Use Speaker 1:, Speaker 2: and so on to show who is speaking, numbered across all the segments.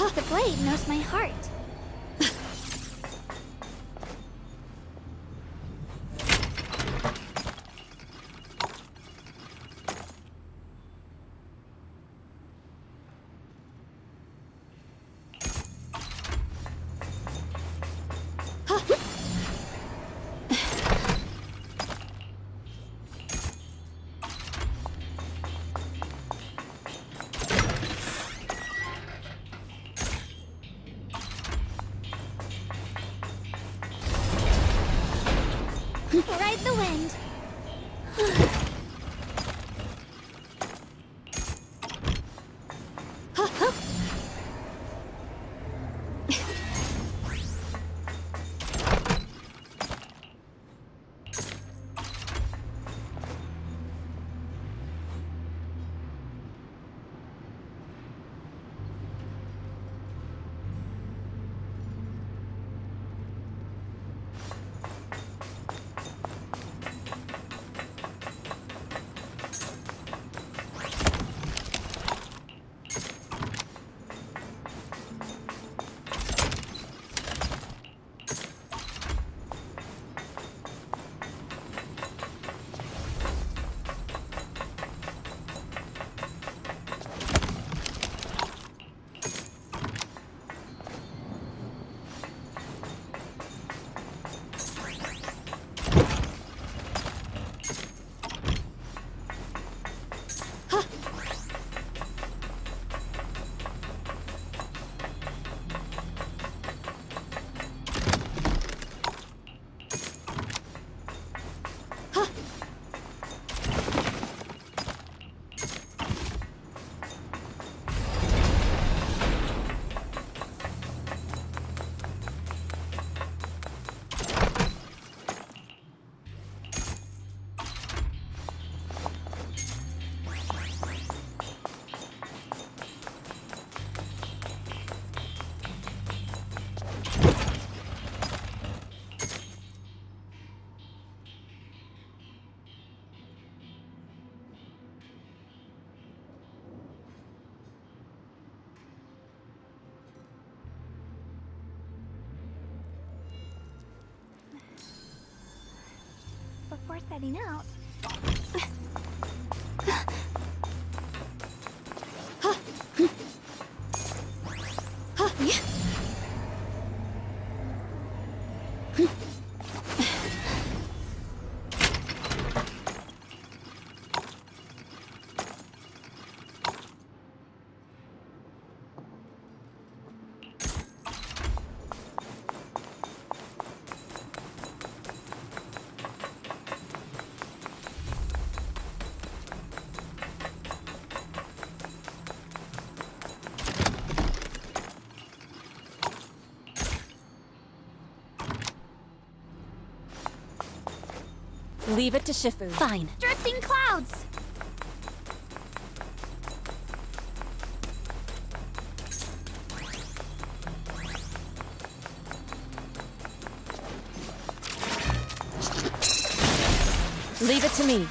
Speaker 1: The blade knows my heart. Ride the wind. Before setting out.
Speaker 2: Leave it to Shifu.
Speaker 1: Fine. Drifting clouds!
Speaker 2: Leave it to me.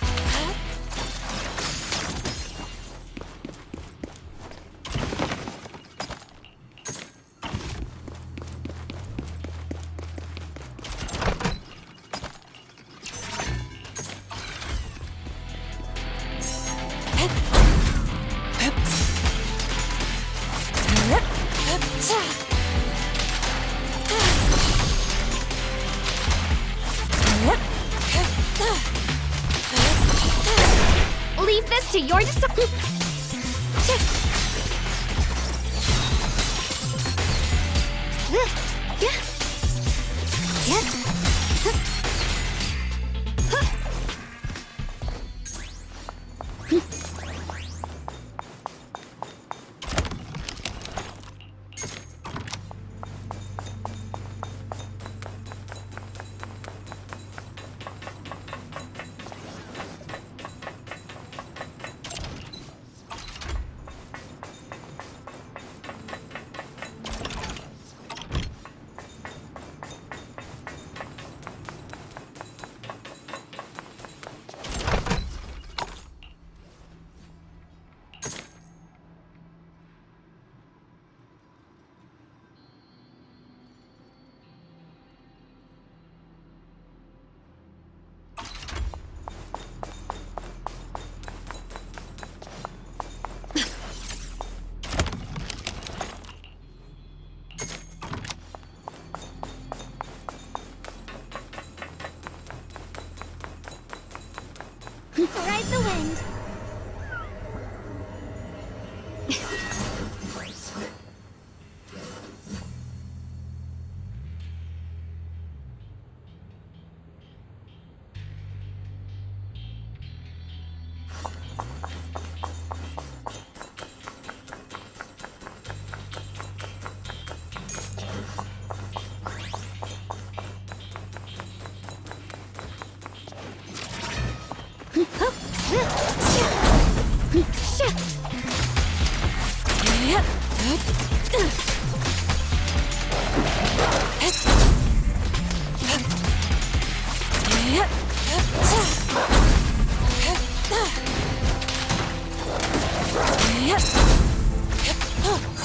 Speaker 1: Leave this to your decision.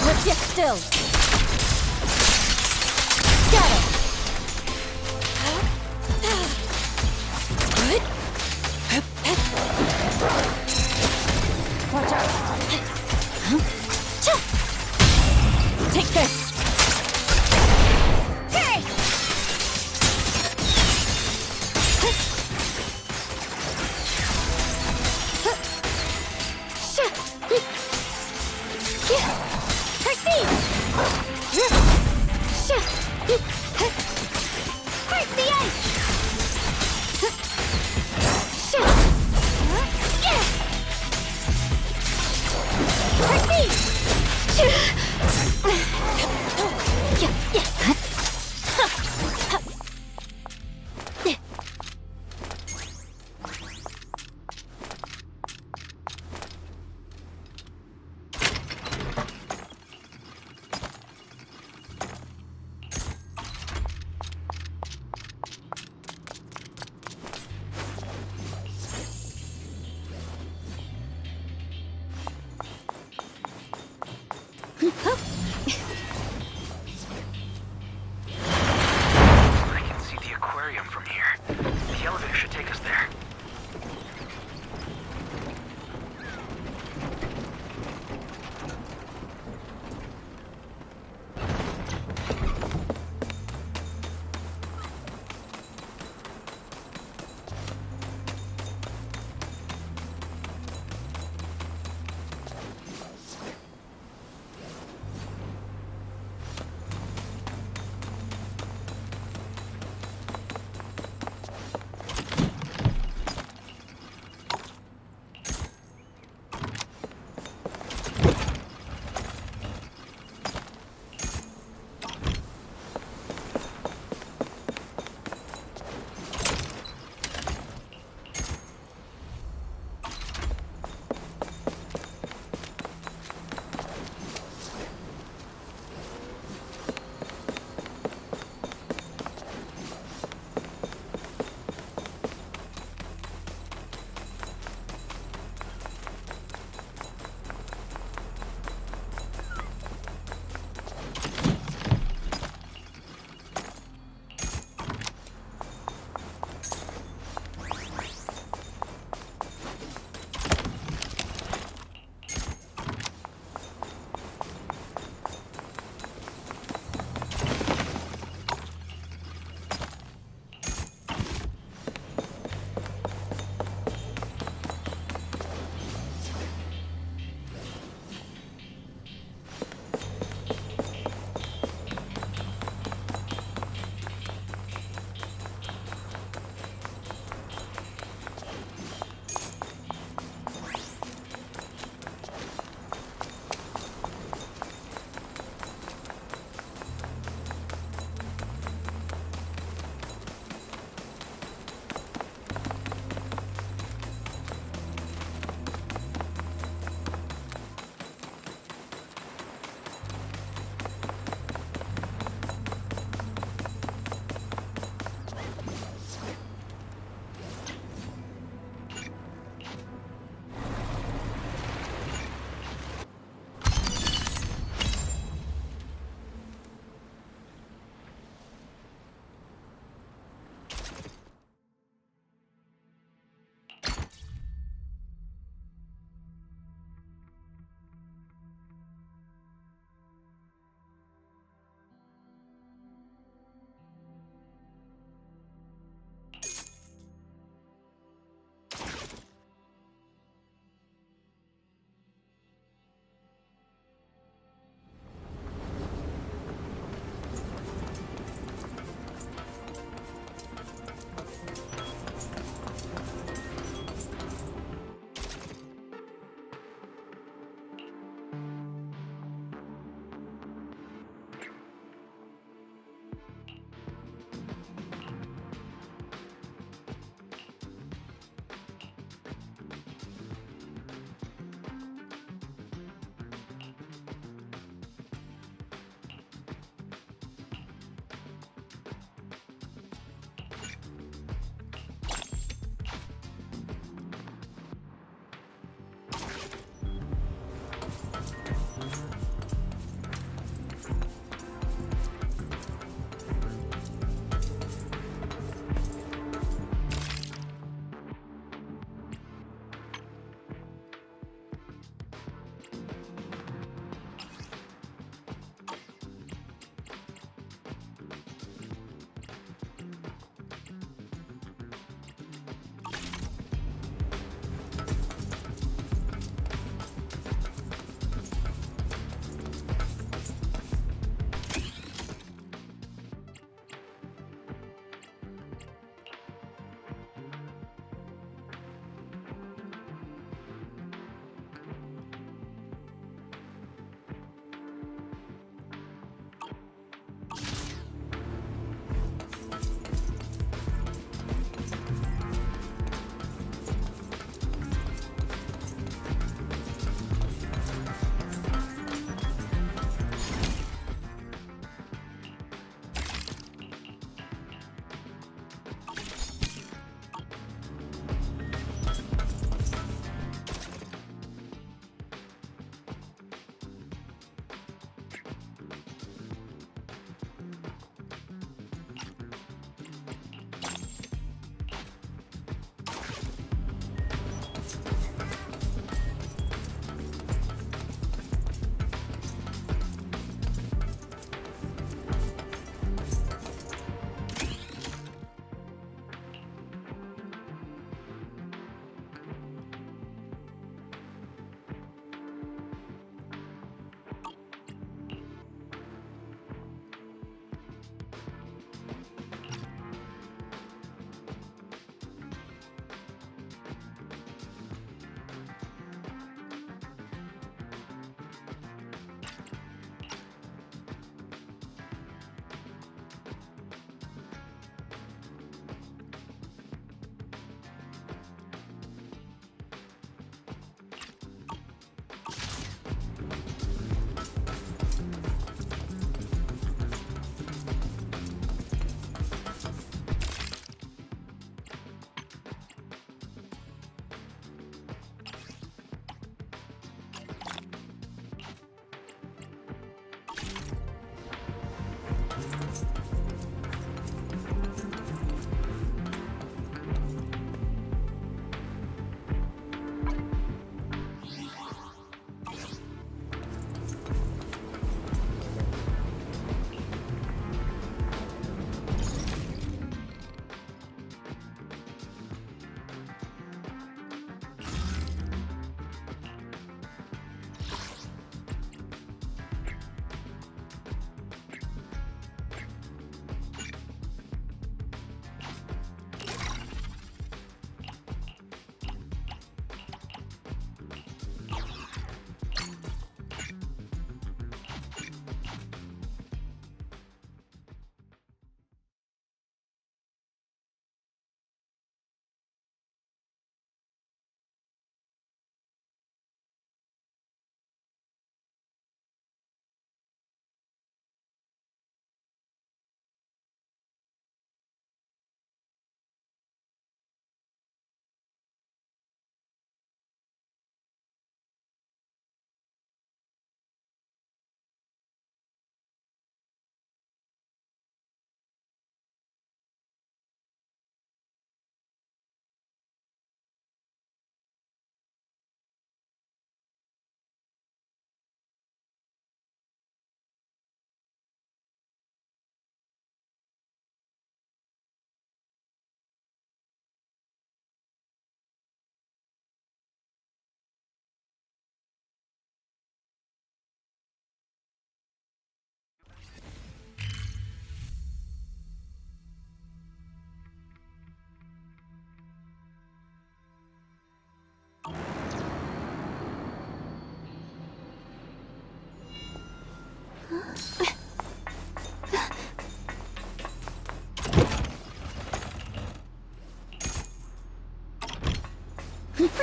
Speaker 2: Let's get still. Got it. Watch out. Take this.
Speaker 1: Hey! Proceed! Break the ice! Proceed!
Speaker 3: I can see the aquarium from here. The elevator should take us there.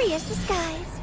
Speaker 1: glorious skies.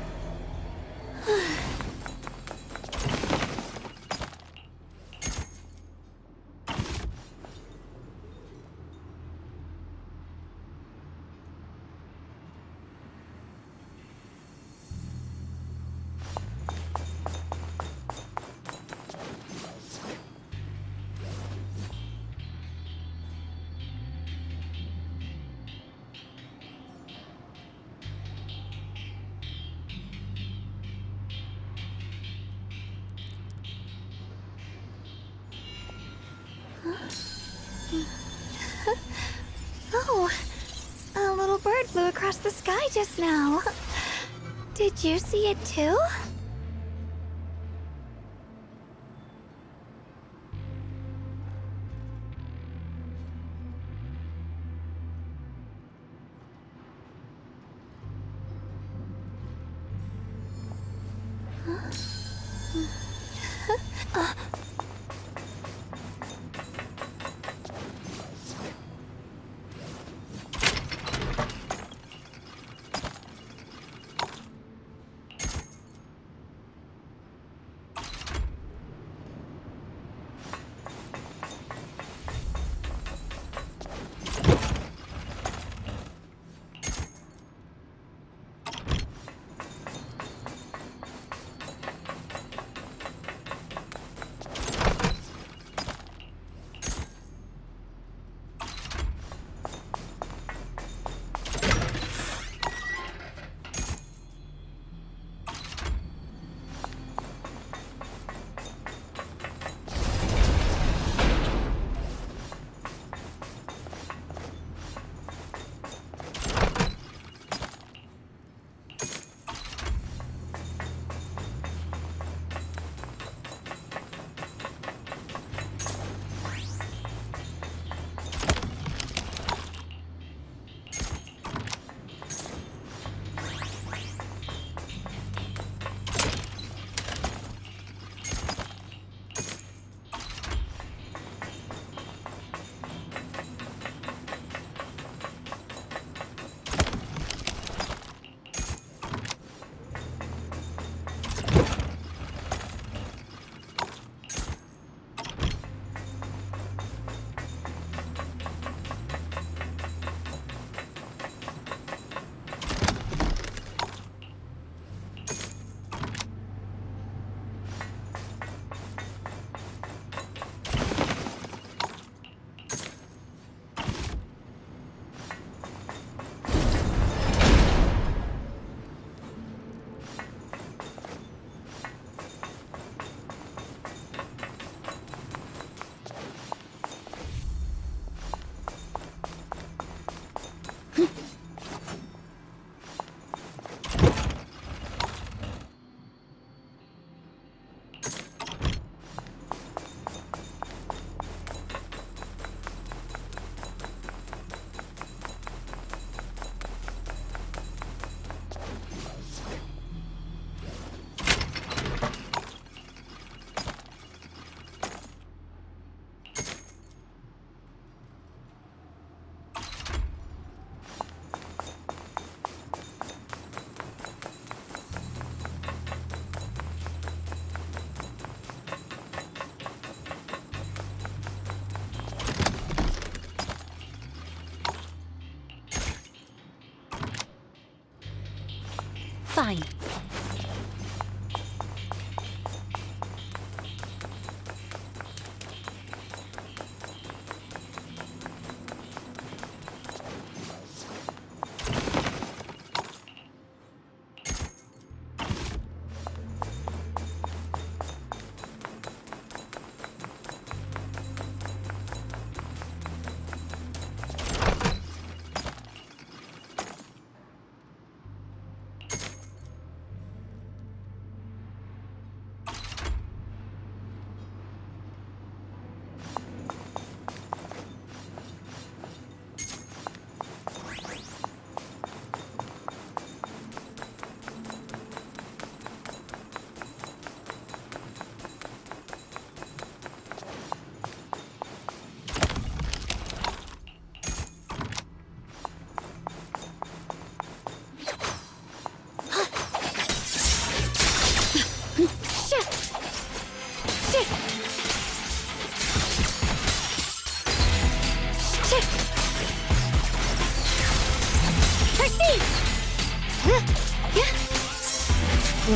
Speaker 1: Oh, a little bird flew across the sky just now. Did you see it too?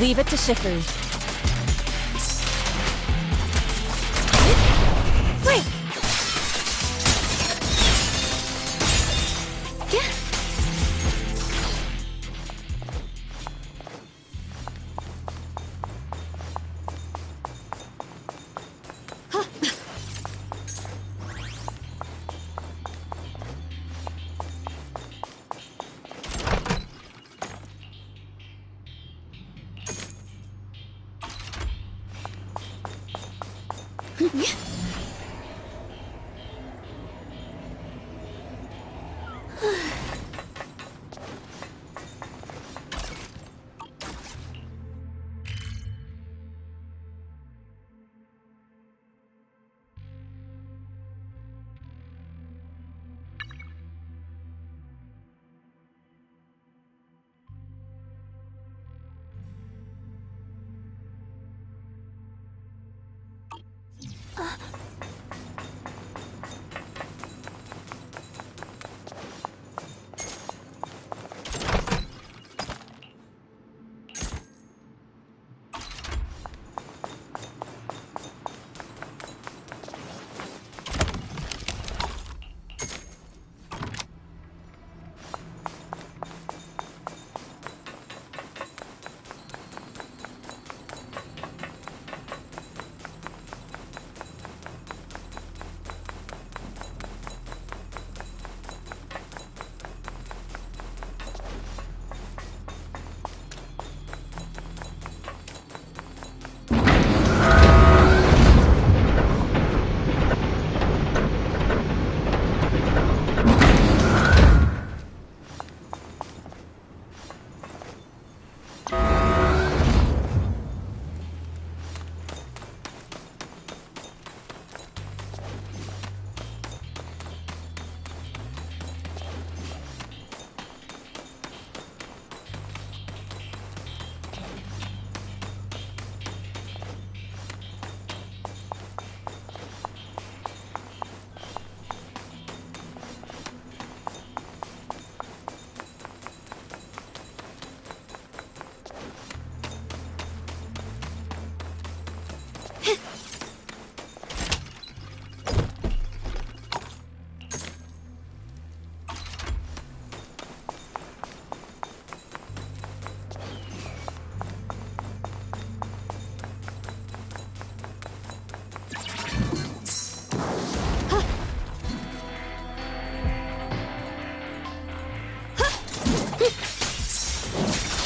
Speaker 2: Leave it to Shifu.
Speaker 1: Break! Yeah.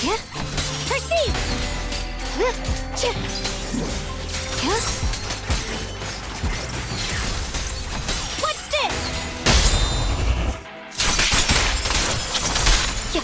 Speaker 1: Yeah. Proceed. What's this? Yeah.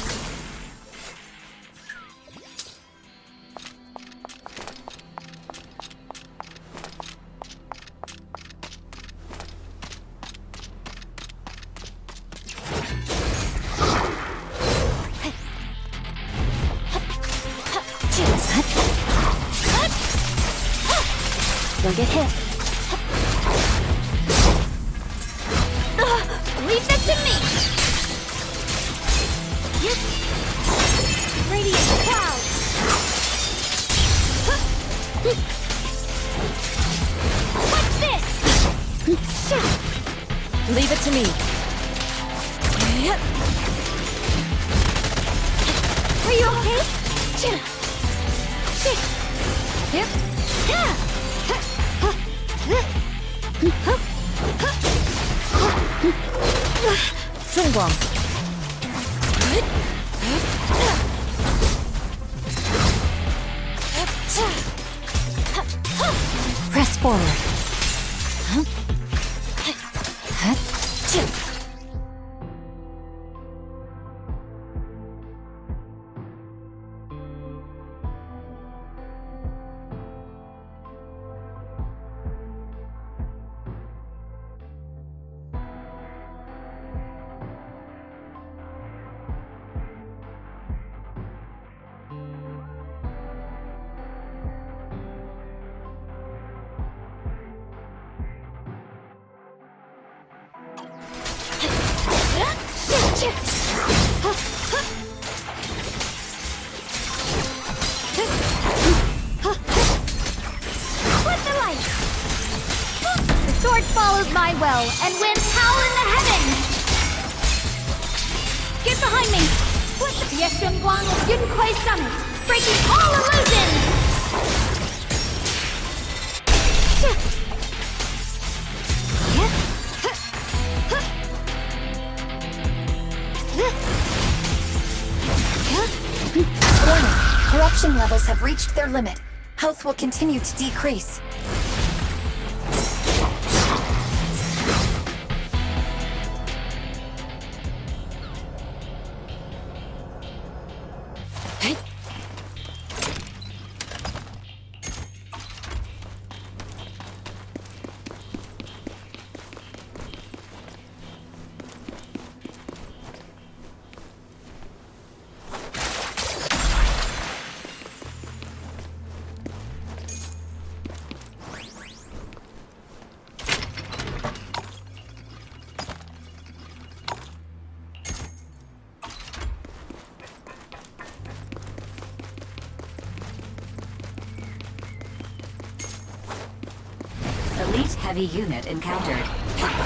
Speaker 1: Don't get hit. Leave that to me! Yep. Radiant cloud! What's this?
Speaker 2: Leave it to me.
Speaker 1: Yep. Are you okay? Yep. Yeah.
Speaker 2: 중광.
Speaker 1: Press forward. sword follows my will, and winds howl in the heavens! Get behind me! Yeshun Guang of Yun Kuei Summit, breaking all illusions!
Speaker 4: Warning, corruption levels have reached their limit. Health will continue to decrease.
Speaker 5: Elite heavy unit encountered.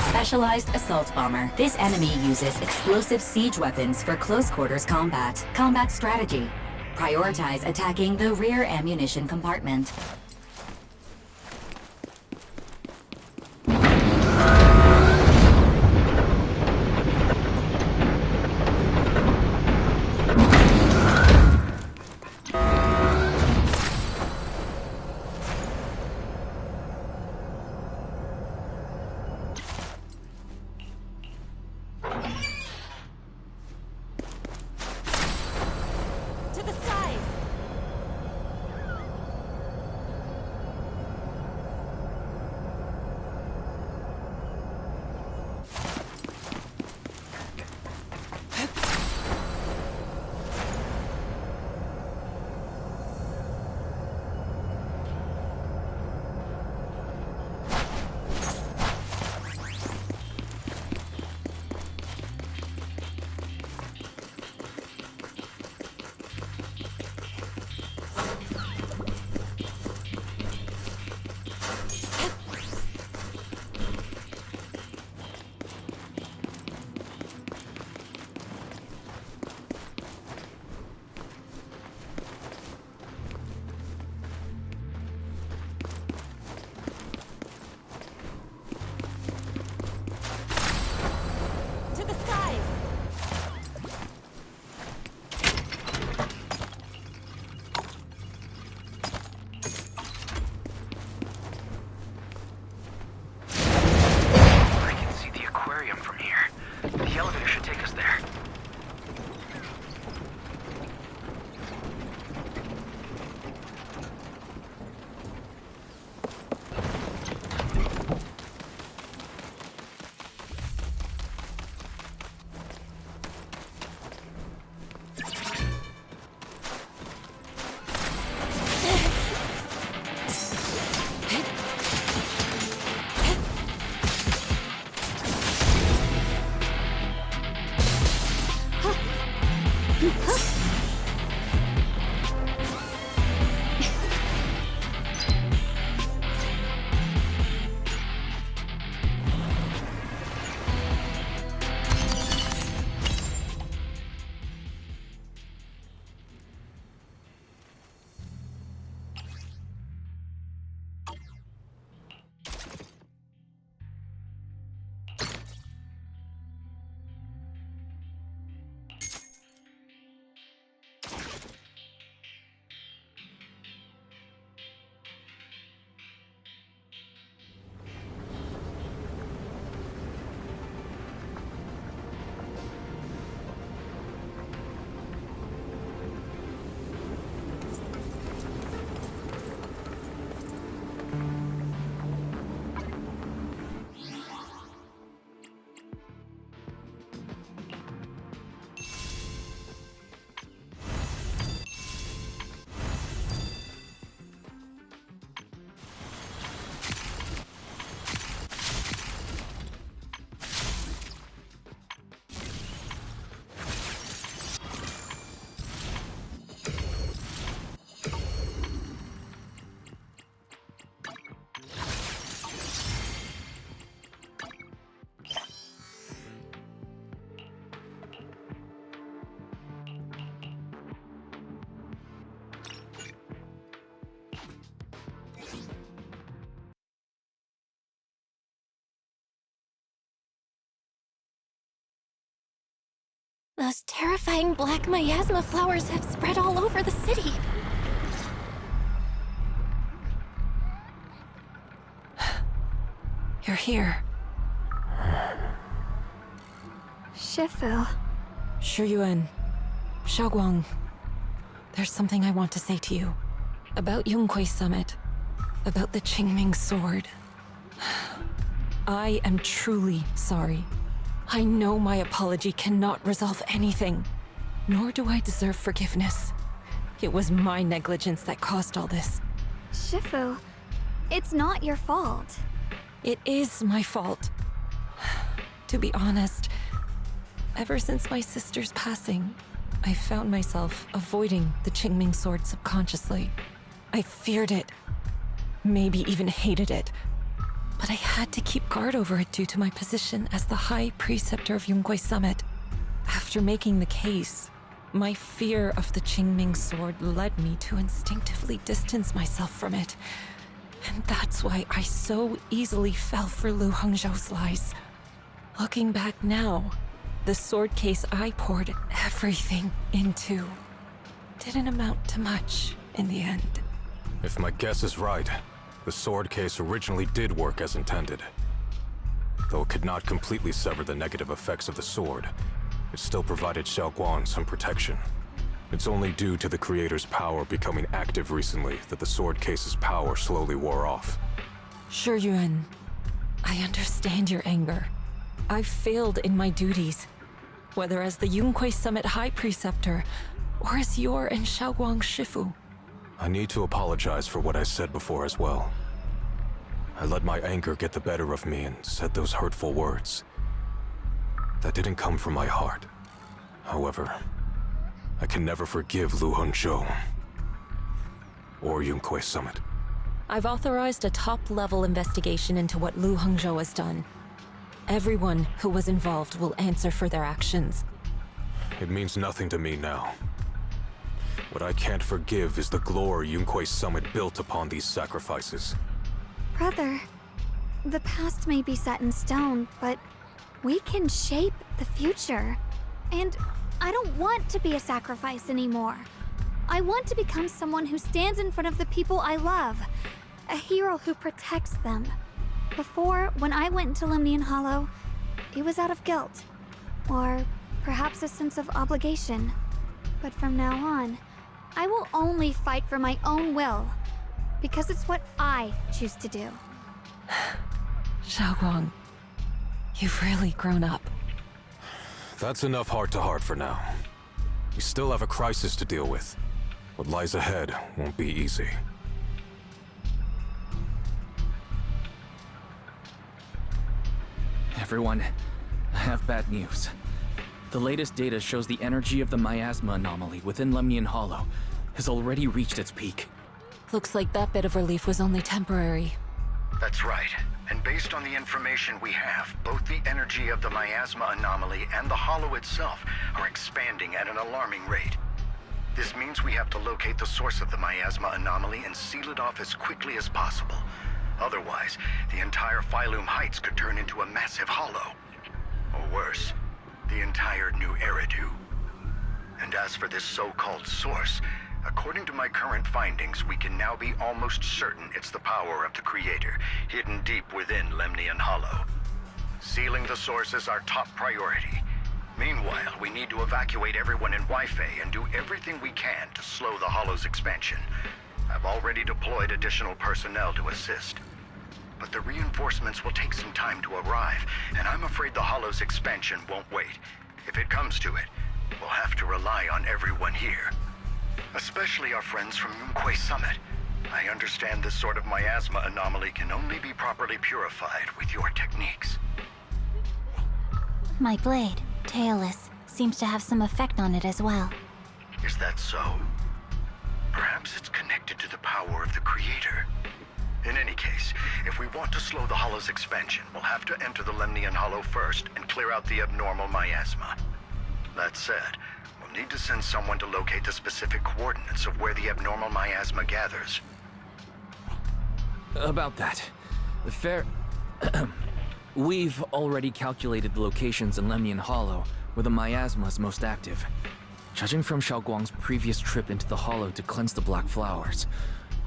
Speaker 5: Specialized assault bomber. This enemy uses explosive siege weapons for close quarters combat. Combat strategy. Prioritize attacking the rear ammunition compartment.
Speaker 2: To the skies!
Speaker 1: Those terrifying black miasma flowers have spread all over the city.
Speaker 2: You're here.
Speaker 1: Shifu.
Speaker 2: Shuyuan. Xiaoguang. There's something I want to say to you. About Yonghui Summit. About the Qingming sword. I am truly sorry. I know my apology cannot resolve anything, nor do I deserve forgiveness. It was my negligence that caused all this.
Speaker 1: Shifu, it's not your fault.
Speaker 2: It is my fault. To be honest, ever since my sister's passing, I found myself avoiding the Qingming sword subconsciously. I feared it, maybe even hated it. But I had to keep guard over it due to my position as the High Preceptor of Yonghui Summit. After making the case, my fear of the Qingming sword led me to instinctively distance myself from it. And that's why I so easily fell for Lu Hongzhou's lies. Looking back now, the sword case I poured everything into didn't amount to much in the end.
Speaker 6: If my guess is right, the sword case originally did work as intended. Though it could not completely sever the negative effects of the sword, it still provided Xiaoguang some protection. It's only due to the creator's power becoming active recently that the sword case's power slowly wore off.
Speaker 2: Shuyuan, I understand your anger. I've failed in my duties, whether as the Yonghui Summit High Preceptor or as your and Xiaoguang's Shifu.
Speaker 6: I need to apologize for what I said before as well. I let my anger get the better of me and said those hurtful words. That didn't come from my heart. However, I can never forgive Lu Hongzhou or Yonghui Summit.
Speaker 2: I've authorized a top-level investigation into what Lu Hongzhou has done. Everyone who was involved will answer for their actions.
Speaker 6: It means nothing to me now. What I can't forgive is the glory Yonghui Summit built upon these sacrifices.
Speaker 1: Brother, the past may be set in stone, but we can shape the future. And I don't want to be a sacrifice anymore. I want to become someone who stands in front of the people I love. A hero who protects them. Before, when I went into Lemnian Hollow, it was out of guilt. Or perhaps a sense of obligation. But from now on, I will only fight for my own will. Because it's what I choose to do.
Speaker 2: Xiaoguang, you've really grown up.
Speaker 6: That's enough heart-to-heart for now. We still have a crisis to deal with. What lies ahead won't be easy.
Speaker 3: Everyone, I have bad news. The latest data shows the energy of the miasma anomaly within Lemnian Hollow has already reached its peak.
Speaker 2: Looks like that bit of relief was only temporary.
Speaker 7: That's right. And based on the information we have, both the energy of the miasma anomaly and the hollow itself are expanding at an alarming rate. This means we have to locate the source of the miasma anomaly and seal it off as quickly as possible. Otherwise, the entire Phylum Heights could turn into a massive hollow. Or worse, the entire New Eridu. And as for this so-called source, according to my current findings, we can now be almost certain it's the power of the Creator, hidden deep within Lemnian Hollow. Sealing the source is our top priority. Meanwhile, we need to evacuate everyone in Weifei and do everything we can to slow the Hollow's expansion. I've already deployed additional personnel to assist. But the reinforcements will take some time to arrive, and I'm afraid the Hollow's expansion won't wait. If it comes to it, we'll have to rely on everyone here. Especially our friends from Yonghui Summit. I understand this sort of miasma anomaly can only be properly purified with your techniques.
Speaker 8: My blade, Tailless, seems to have some effect on it as well.
Speaker 7: Is that so? Perhaps it's connected to the power of the Creator. In any case, if we want to slow the Hollow's expansion, we'll have to enter the Lemnian Hollow first and clear out the abnormal miasma. That said, we'll need to send someone to locate the specific coordinates of where the abnormal miasma gathers.
Speaker 3: About that, We've already calculated the locations in Lemnian Hollow where the miasma is most active. Judging from Xiaoguang's previous trip into the hollow to cleanse the black flowers,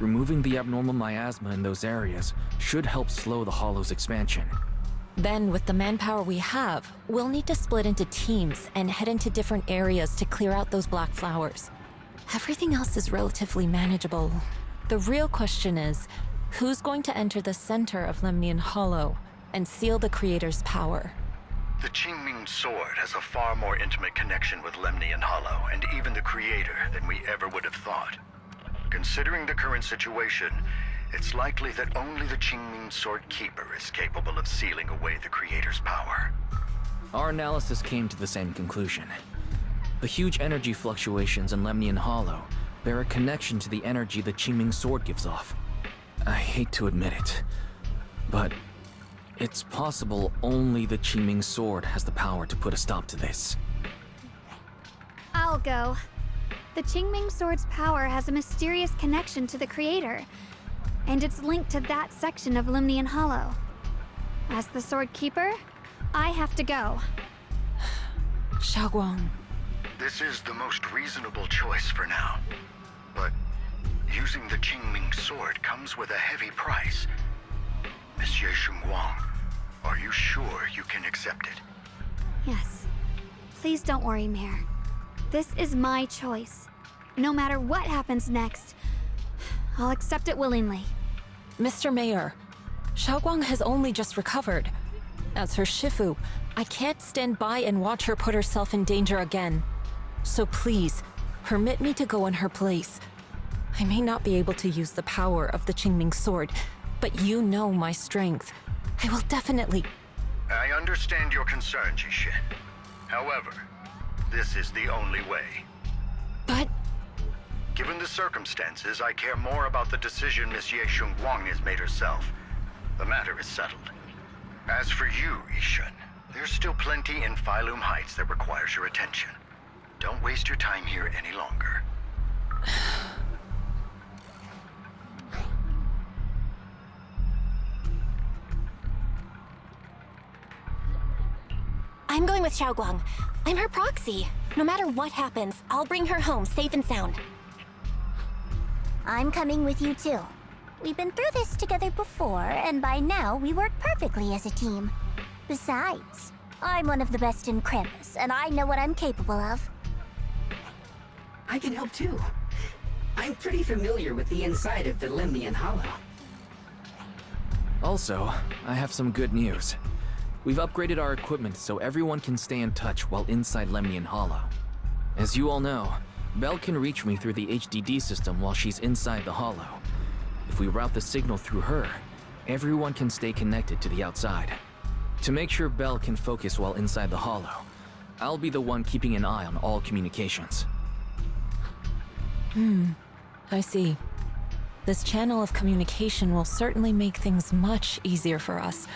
Speaker 3: removing the abnormal miasma in those areas should help slow the hollow's expansion.
Speaker 2: Then, with the manpower we have, we'll need to split into teams and head into different areas to clear out those black flowers. Everything else is relatively manageable. The real question is, who's going to enter the center of Lemnian Hollow and seal the Creator's power?
Speaker 7: The Qingming Sword has a far more intimate connection with Lemnian Hollow and even the Creator than we ever would have thought. Considering the current situation, it's likely that only the Qingming Sword Keeper is capable of sealing away the Creator's power.
Speaker 3: Our analysis came to the same conclusion. The huge energy fluctuations in Lemnian Hollow bear a connection to the energy the Qingming Sword gives off. I hate to admit it, but it's possible only the Qingming Sword has the power to put a stop to this.
Speaker 1: I'll go. The Qingming Sword's power has a mysterious connection to the Creator, and it's linked to that section of Lemnian Hollow. As the Sword Keeper, I have to go.
Speaker 2: Xiaoguang.
Speaker 7: This is the most reasonable choice for now. But using the Qingming Sword comes with a heavy price. Monsieur Xinguang, are you sure you can accept it?
Speaker 1: Yes. Please don't worry, Mayor. This is my choice. No matter what happens next, I'll accept it willingly.
Speaker 2: Mr. Mayor, Xiaoguang has only just recovered. As her Shifu, I can't stand by and watch her put herself in danger again. So please, permit me to go in her place. I may not be able to use the power of the Qingming Sword, but you know my strength. I will definitely...
Speaker 7: I understand your concern, Jishin. However, this is the only way.
Speaker 2: But...
Speaker 7: Given the circumstances, I care more about the decision Miss Ye Xinguang has made herself. The matter is settled. As for you, Yishun, there's still plenty in Phylum Heights that requires your attention. Don't waste your time here any longer.
Speaker 8: I'm going with Xiaoguang. I'm her proxy. No matter what happens, I'll bring her home safe and sound.
Speaker 9: I'm coming with you too. We've been through this together before, and by now we work perfectly as a team. Besides, I'm one of the best in Krampus, and I know what I'm capable of.
Speaker 10: I can help too. I'm pretty familiar with the inside of the Lemnian Hollow.
Speaker 3: Also, I have some good news. We've upgraded our equipment so everyone can stay in touch while inside Lemnian Hollow. As you all know, Belle can reach me through the HDD system while she's inside the Hollow. If we route the signal through her, everyone can stay connected to the outside. To make sure Belle can focus while inside the Hollow, I'll be the one keeping an eye on all communications.
Speaker 2: I see. This channel of communication will certainly make things much easier for us.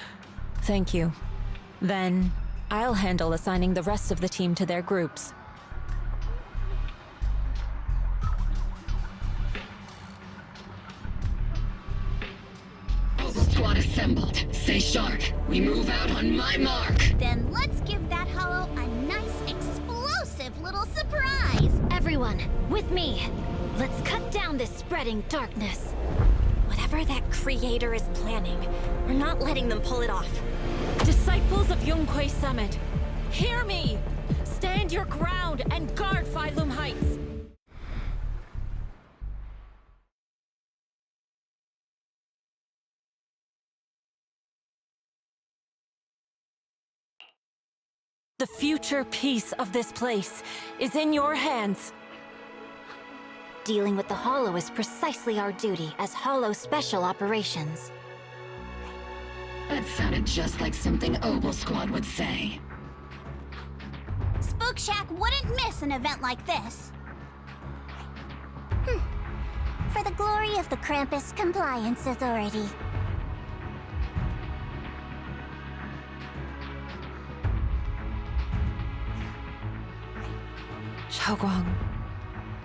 Speaker 2: Thank you. Then, I'll handle assigning the rest of the team to their groups.
Speaker 10: Squad assembled. Stay sharp. We move out on my mark.
Speaker 9: Then let's give that hollow a nice, explosive little surprise!
Speaker 8: Everyone, with me. Let's cut down this spreading darkness. Whatever that Creator is planning, we're not letting them pull it off.
Speaker 2: Disciples of Yonghui Summit, hear me! Stand your ground and guard Phylum Heights! The future peace of this place is in your hands.
Speaker 8: Dealing with the Hollow is precisely our duty as Hollow Special Operations.
Speaker 10: That sounded just like something Obel Squad would say.
Speaker 9: Spook Shack wouldn't miss an event like this. For the glory of the Krampus Compliance Authority.
Speaker 2: Xiaoguang,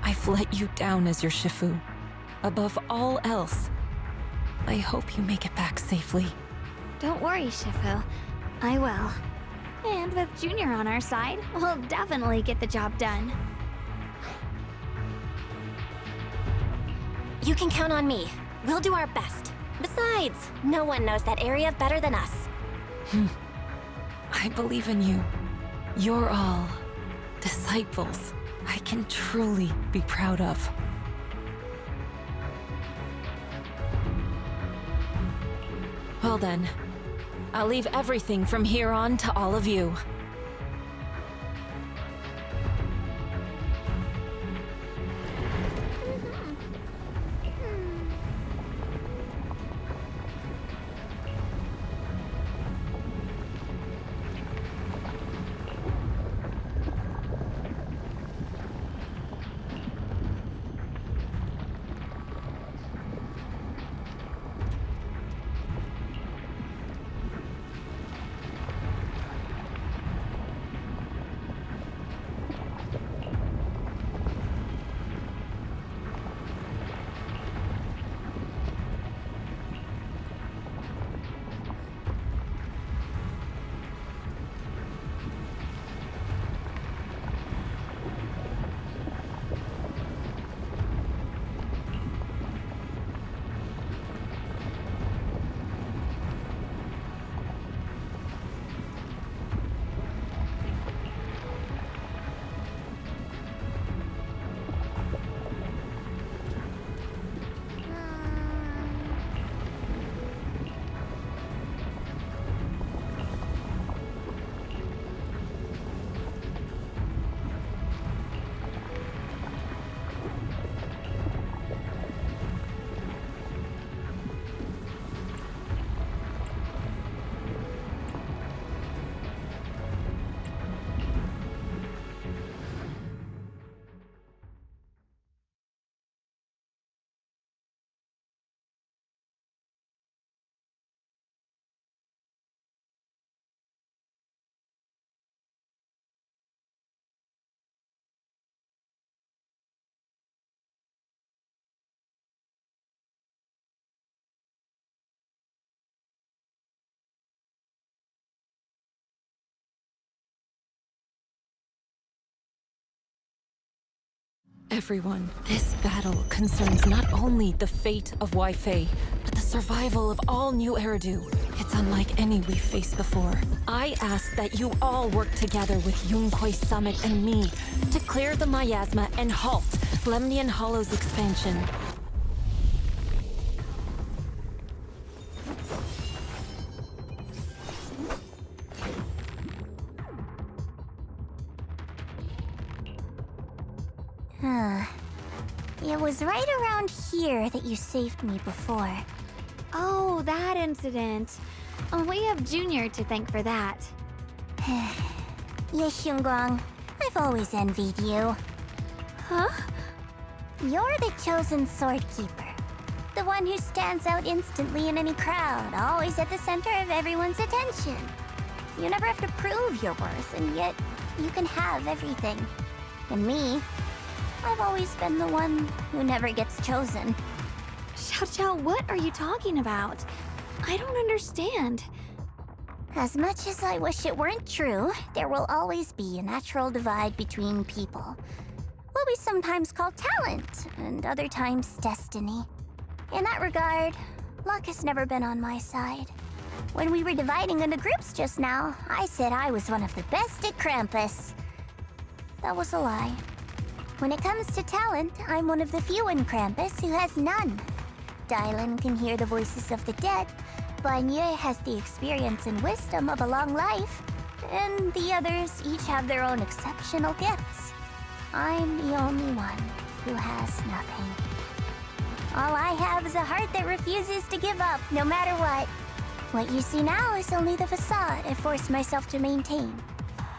Speaker 2: I've let you down as your Shifu. Above all else, I hope you make it back safely.
Speaker 1: Don't worry, Shifu. I will. And with Junior on our side, we'll definitely get the job done.
Speaker 8: You can count on me. We'll do our best. Besides, no one knows that area better than us.
Speaker 2: I believe in you. You're all disciples I can truly be proud of. Well then, I'll leave everything from here on to all of you. Everyone, this battle concerns not only the fate of Wai-Fei, but the survival of all New Eridu. It's unlike any we've faced before. I ask that you all work together with Yunquei Summit and me to clear the miasma and halt Lemnian Hollow's expansion.
Speaker 9: It was right around here that you saved me before.
Speaker 1: Oh, that incident. We have Junior to thank for that.
Speaker 9: Yes, Xingguang. I've always envied you.
Speaker 1: Huh?
Speaker 9: You're the chosen sword keeper. The one who stands out instantly in any crowd, always at the center of everyone's attention. You never have to prove your worth, and yet you can have everything. And me, I've always been the one who never gets chosen.
Speaker 1: Xiao, what are you talking about? I don't understand.
Speaker 9: As much as I wish it weren't true, there will always be a natural divide between people. What we sometimes call talent, and other times destiny. In that regard, luck has never been on my side. When we were dividing into groups just now, I said I was one of the best at Krampus. That was a lie. When it comes to talent, I'm one of the few in Krampus who has none. Dylan can hear the voices of the dead, Banye has the experience and wisdom of a long life, and the others each have their own exceptional gifts. I'm the only one who has nothing. All I have is a heart that refuses to give up, no matter what. What you see now is only the facade I forced myself to maintain.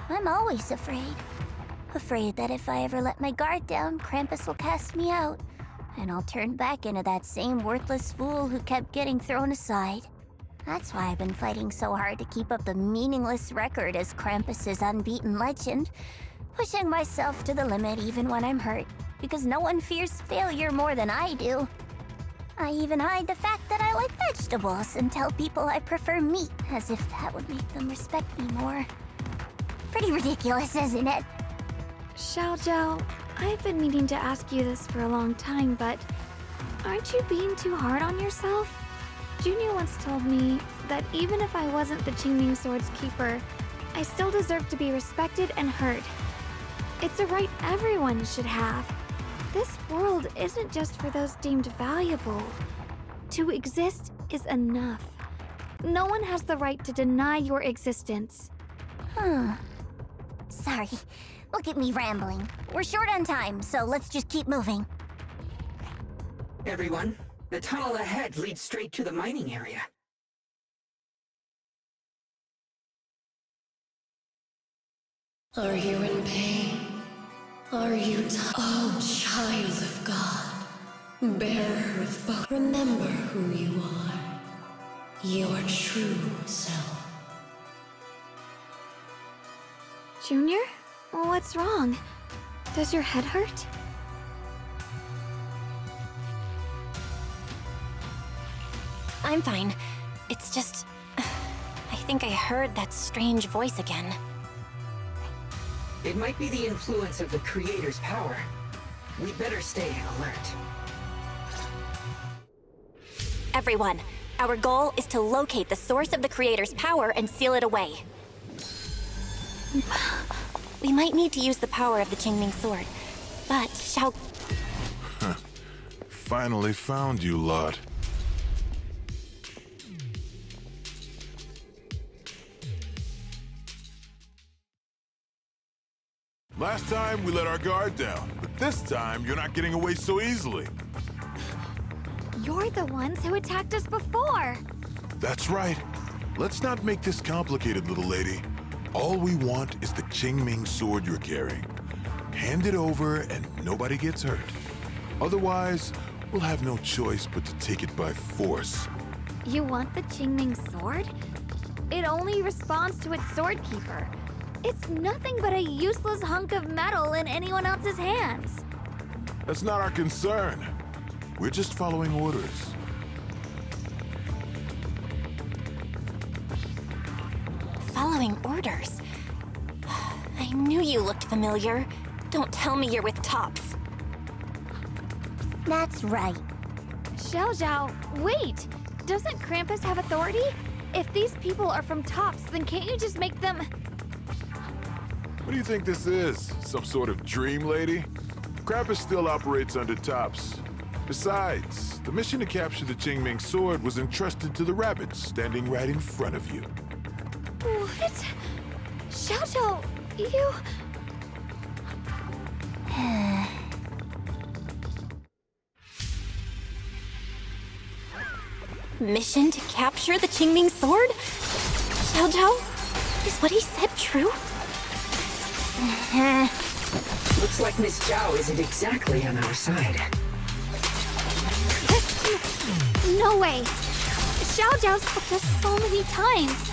Speaker 9: I'm always afraid. Afraid that if I ever let my guard down, Krampus will cast me out, and I'll turn back into that same worthless fool who kept getting thrown aside. That's why I've been fighting so hard to keep up the meaningless record as Krampus's unbeaten legend, pushing myself to the limit even when I'm hurt, because no one fears failure more than I do. I even hide the fact that I like vegetables and tell people I prefer meat, as if that would make them respect me more. Pretty ridiculous, isn't it?
Speaker 1: Xiaojiao, I've been meaning to ask you this for a long time, but aren't you being too hard on yourself? Junior once told me that even if I wasn't the Qingming Sword's keeper, I still deserve to be respected and heard. It's a right everyone should have. This world isn't just for those deemed valuable. To exist is enough. No one has the right to deny your existence.
Speaker 9: Sorry. Look at me rambling. We're short on time, so let's just keep moving.
Speaker 10: Everyone, the tunnel ahead leads straight to the mining area.
Speaker 11: Are you in pain? Are you oh, child of God, bearer of both, remember who you are, your true self.
Speaker 1: Junior? What's wrong? Does your head hurt?
Speaker 8: I'm fine. It's just... I think I heard that strange voice again.
Speaker 10: It might be the influence of the Creator's power. We better stay alert.
Speaker 8: Everyone, our goal is to locate the source of the Creator's power and seal it away. We might need to use the power of the Qingming Sword, but
Speaker 12: Finally found you, lot. Last time, we let our guard down, but this time, you're not getting away so easily.
Speaker 1: You're the ones who attacked us before!
Speaker 12: That's right. Let's not make this complicated, little lady. All we want is the Qingming Sword you're carrying. Hand it over and nobody gets hurt. Otherwise, we'll have no choice but to take it by force.
Speaker 1: You want the Qingming Sword? It only responds to its sword keeper. It's nothing but a useless hunk of metal in anyone else's hands.
Speaker 12: That's not our concern. We're just following orders.
Speaker 8: following orders. I knew you looked familiar. Don't tell me you're with Tops.
Speaker 9: That's right.
Speaker 1: Xiaojiao, wait! Doesn't Krampus have authority? If these people are from Tops, then can't you just make them...
Speaker 12: What do you think this is? Some sort of dream lady? Krampus still operates under Tops. Besides, the mission to capture the Qingming Sword was entrusted to the rabbits standing right in front of you.
Speaker 1: What? Xiaojiao, you...
Speaker 8: Mission to capture the Qingming Sword? Xiaojiao? Is what he said true?
Speaker 10: Looks like Miss Zhao isn't exactly on our side.
Speaker 1: No way! Xiaojiao's helped us so many times.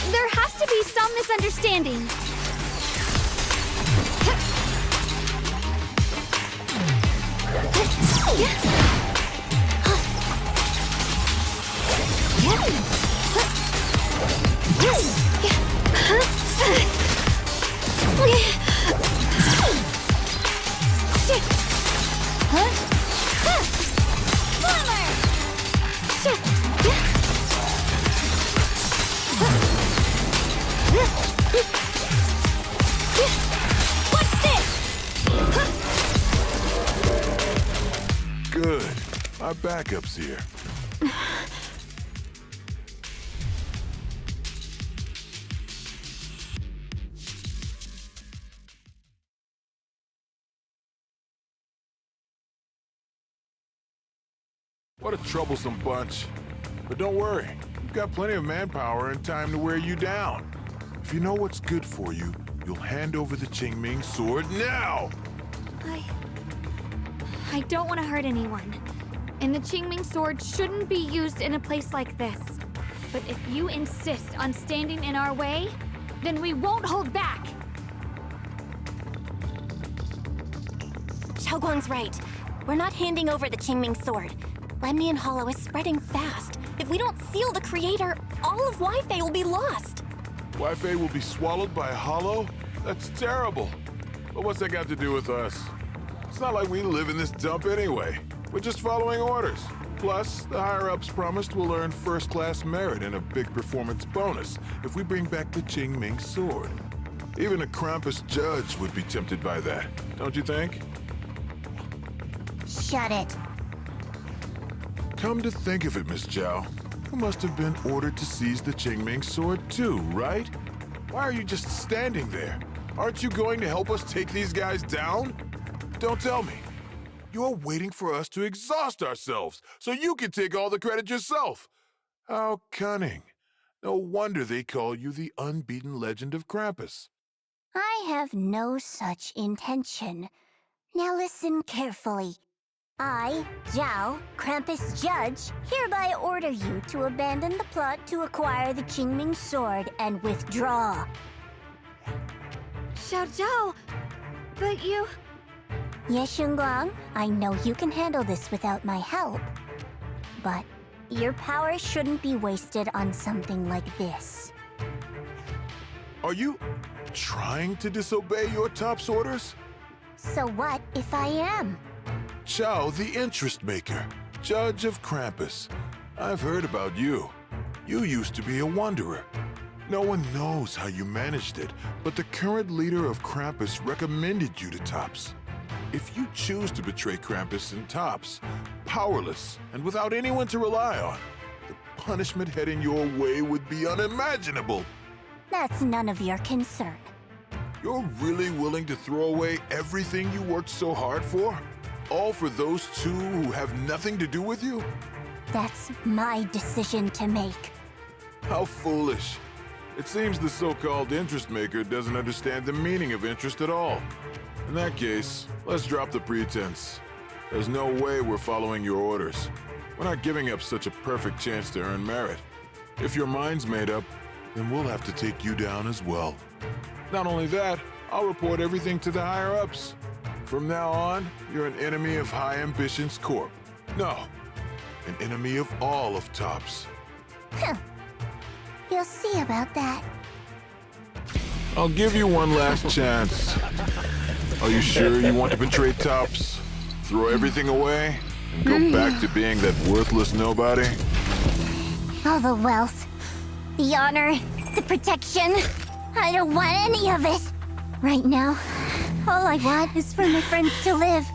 Speaker 1: There has to be some misunderstanding. What's this?
Speaker 12: Good. Our backup's here. What a troublesome bunch. But don't worry, we've got plenty of manpower and time to wear you down. If you know what's good for you, you'll hand over the Qingming Sword now!
Speaker 1: I don't want to hurt anyone. And the Qingming Sword shouldn't be used in a place like this. But if you insist on standing in our way, then we won't hold back!
Speaker 8: Xiaoguang's right. We're not handing over the Qingming Sword. Lemnian Hollow is spreading fast. If we don't seal the Creator, all of Wi-Fi will be lost.
Speaker 12: Wi-Fi will be swallowed by a hollow? That's terrible. But what's that got to do with us? It's not like we live in this dump anyway. We're just following orders. Plus, the higher-ups promised we'll earn first-class merit and a big performance bonus if we bring back the Qingming sword. Even a Krampus judge would be tempted by that, don't you think?
Speaker 9: Shut it.
Speaker 12: Come to think of it, Miss Zhao, you must have been ordered to seize the Qingming sword too, right? Why are you just standing there? Aren't you going to help us take these guys down? Don't tell me. You're waiting for us to exhaust ourselves so you can take all the credit yourself. How cunning. No wonder they call you the unbeaten legend of Krampus.
Speaker 9: I have no such intention. Now listen carefully. I, Zhao, Krampus Judge, hereby order you to abandon the plot to acquire the Qingming sword and withdraw.
Speaker 1: Xiao Zhao, but you...
Speaker 9: Yes, Shunguang, I know you can handle this without my help. But your power shouldn't be wasted on something like this.
Speaker 12: Are you trying to disobey your top's orders?
Speaker 9: So what if I am?
Speaker 12: Zhao, the interest maker, judge of Krampus. I've heard about you. You used to be a wanderer. No one knows how you managed it, but the current leader of Krampus recommended you to Tops. If you choose to betray Krampus and Tops, powerless and without anyone to rely on, the punishment heading your way would be unimaginable.
Speaker 9: That's none of your concern.
Speaker 12: You're really willing to throw away everything you worked so hard for? All for those two who have nothing to do with you?
Speaker 9: That's my decision to make.
Speaker 12: How foolish. It seems the so-called interest maker doesn't understand the meaning of interest at all. In that case, let's drop the pretense. There's no way we're following your orders. We're not giving up such a perfect chance to earn merit. If your mind's made up, then we'll have to take you down as well. Not only that, I'll report everything to the higher-ups. From now on, you're an enemy of High Ambitions Corp. No, an enemy of all of Tops.
Speaker 9: Huh. You'll see about that.
Speaker 12: I'll give you one last chance. Are you sure you want to betray Tops? Throw everything away and go back to being that worthless nobody?
Speaker 9: All the wealth, the honor, the protection. I don't want any of it. Right now, all I want is for my friends to live,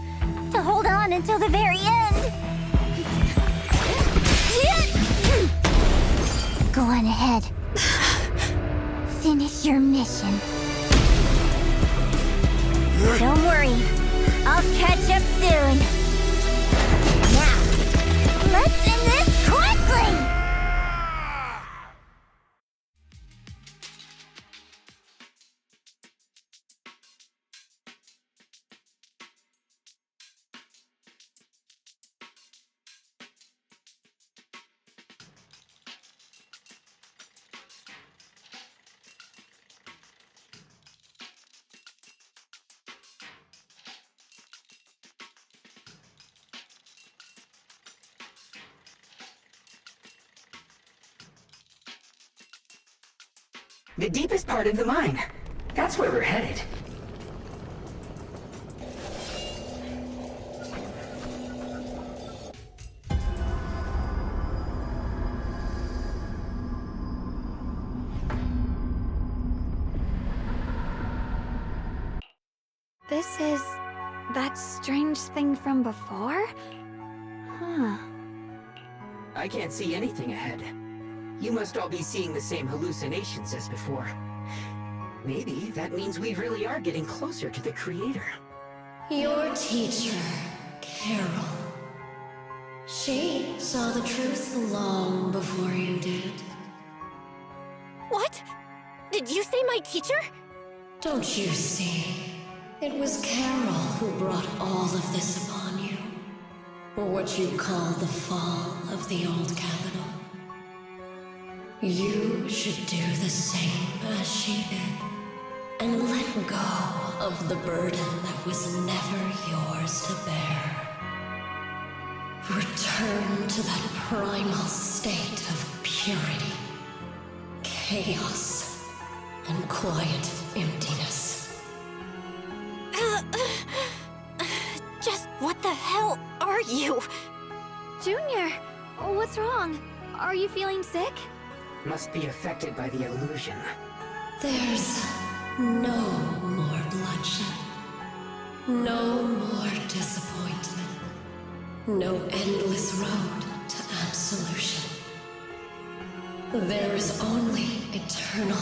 Speaker 9: to hold on until the very end. Go on ahead. Finish your mission. Don't worry, I'll catch up soon. Now, let's end this quickly!
Speaker 10: The deepest part of the mine. That's where we're headed.
Speaker 1: This is... that strange thing from before? Huh.
Speaker 10: I can't see anything ahead. You must all be seeing the same hallucinations as before. Maybe that means we really are getting closer to the Creator.
Speaker 11: Your teacher, Carol. She saw the truth long before you did.
Speaker 8: What? Did you say my teacher?
Speaker 11: Don't you see? It was Carol who brought all of this upon you. Or what you call the fall of the old capital. You should do the same as she did. And let go of the burden that was never yours to bear. Return to that primal state of purity, chaos, and quiet emptiness.
Speaker 8: Just what the hell are you?
Speaker 1: Junior, what's wrong? Are you feeling sick?
Speaker 10: Must be affected by the illusion.
Speaker 11: There's no more bloodshed. No more disappointment. No endless road to absolution. There is only eternal,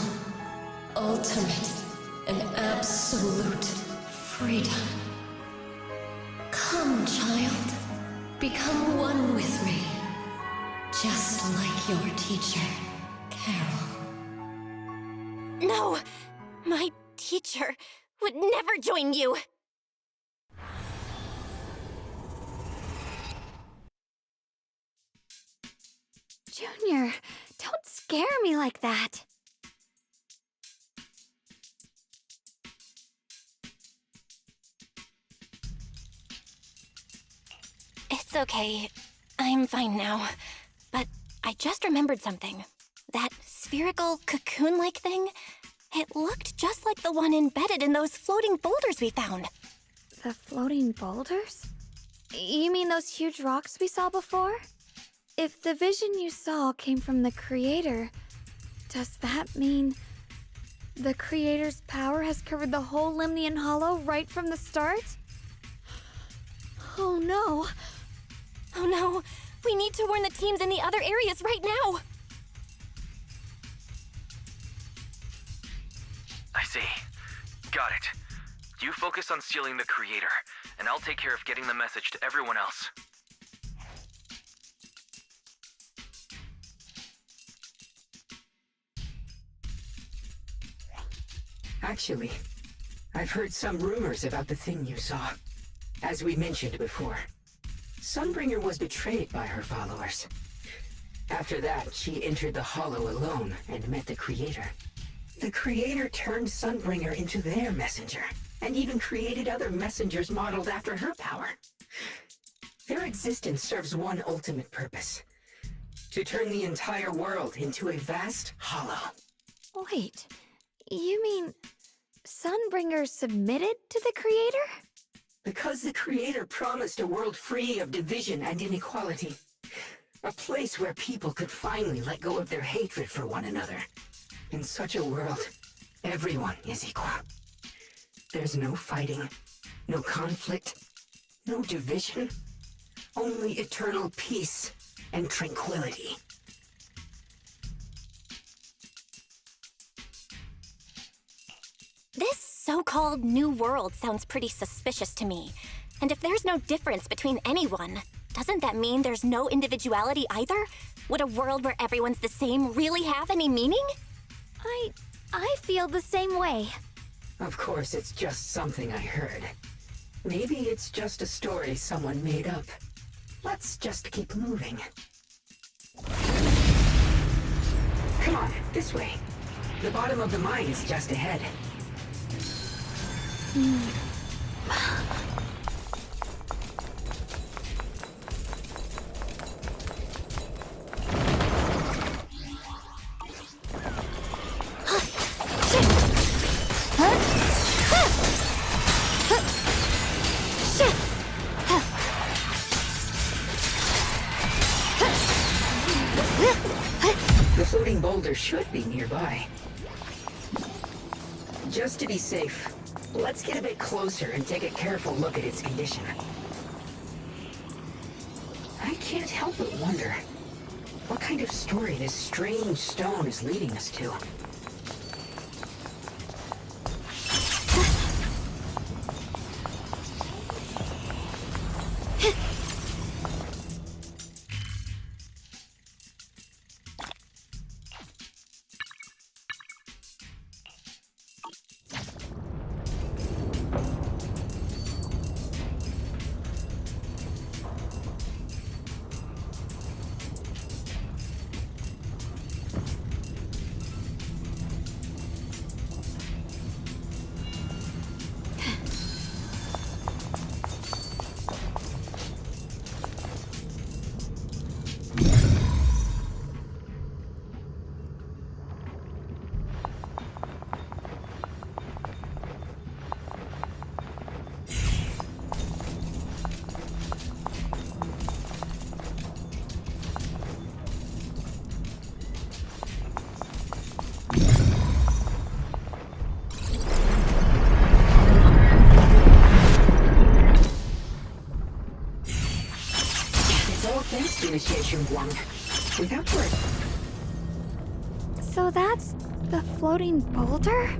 Speaker 11: ultimate, and absolute freedom. Come, child. Become one with me. Just like your teacher, Carol.
Speaker 8: No! My teacher would never join you!
Speaker 1: Junior, don't scare me like that.
Speaker 8: It's okay. I'm fine now. But I just remembered something. That spherical cocoon-like thing? It looked just like the one embedded in those floating boulders we found.
Speaker 1: The floating boulders? You mean those huge rocks we saw before? If the vision you saw came from the Creator, does that mean the Creator's power has covered the whole Lemnian Hollow right from the start? Oh no!
Speaker 8: Oh no! We need to warn the teams in the other areas right now!
Speaker 3: I see. Got it. You focus on sealing the Creator, and I'll take care of getting the message to everyone else.
Speaker 10: Actually, I've heard some rumors about the thing you saw. As we mentioned before, Sunbringer was betrayed by her followers. After that, she entered the Hollow alone and met the Creator. The Creator turned Sunbringer into their messenger, and even created other messengers modeled after her power. Their existence serves one ultimate purpose: to turn the entire world into a vast hollow.
Speaker 1: Wait, you mean Sunbringer submitted to the Creator?
Speaker 10: Because the Creator promised a world free of division and inequality. A place where people could finally let go of their hatred for one another. In such a world, everyone is equal. There's no fighting, no conflict, no division. Only eternal peace and tranquility.
Speaker 8: This so-called new world sounds pretty suspicious to me. And if there's no difference between anyone, doesn't that mean there's no individuality either? Would a world where everyone's the same really have any meaning?
Speaker 1: I feel the same way.
Speaker 10: Of course, it's just something I heard. Maybe it's just a story someone made up. Let's just keep moving. Come on, this way. The bottom of the mine is just ahead. The floating boulder should be nearby. Just to be safe, let's get a bit closer and take a careful look at its condition. I can't help but wonder what kind of story this strange stone is leading us to. initiation 1. Without work.
Speaker 1: So that's the floating boulder?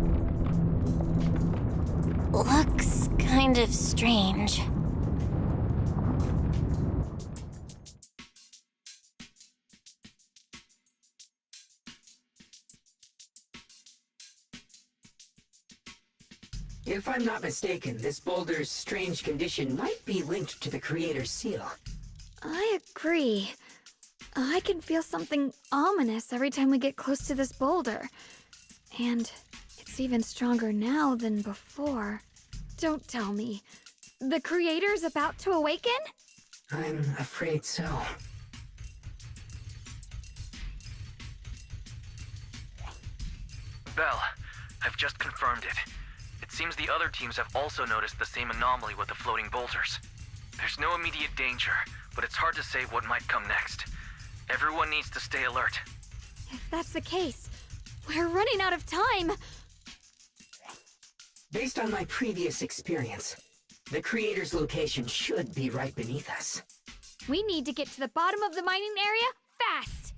Speaker 8: Looks kind of strange.
Speaker 10: If I'm not mistaken, this boulder's strange condition might be linked to the Creator's seal.
Speaker 1: I agree. I can feel something ominous every time we get close to this boulder. And it's even stronger now than before. Don't tell me. The Creator's about to awaken?
Speaker 10: I'm afraid so.
Speaker 3: Belle, I've just confirmed it. It seems the other teams have also noticed the same anomaly with the floating boulders. There's no immediate danger, but it's hard to say what might come next. Everyone needs to stay alert.
Speaker 1: If that's the case, we're running out of time.
Speaker 10: Based on my previous experience, the Creator's location should be right beneath us.
Speaker 1: We need to get to the bottom of the mining area fast.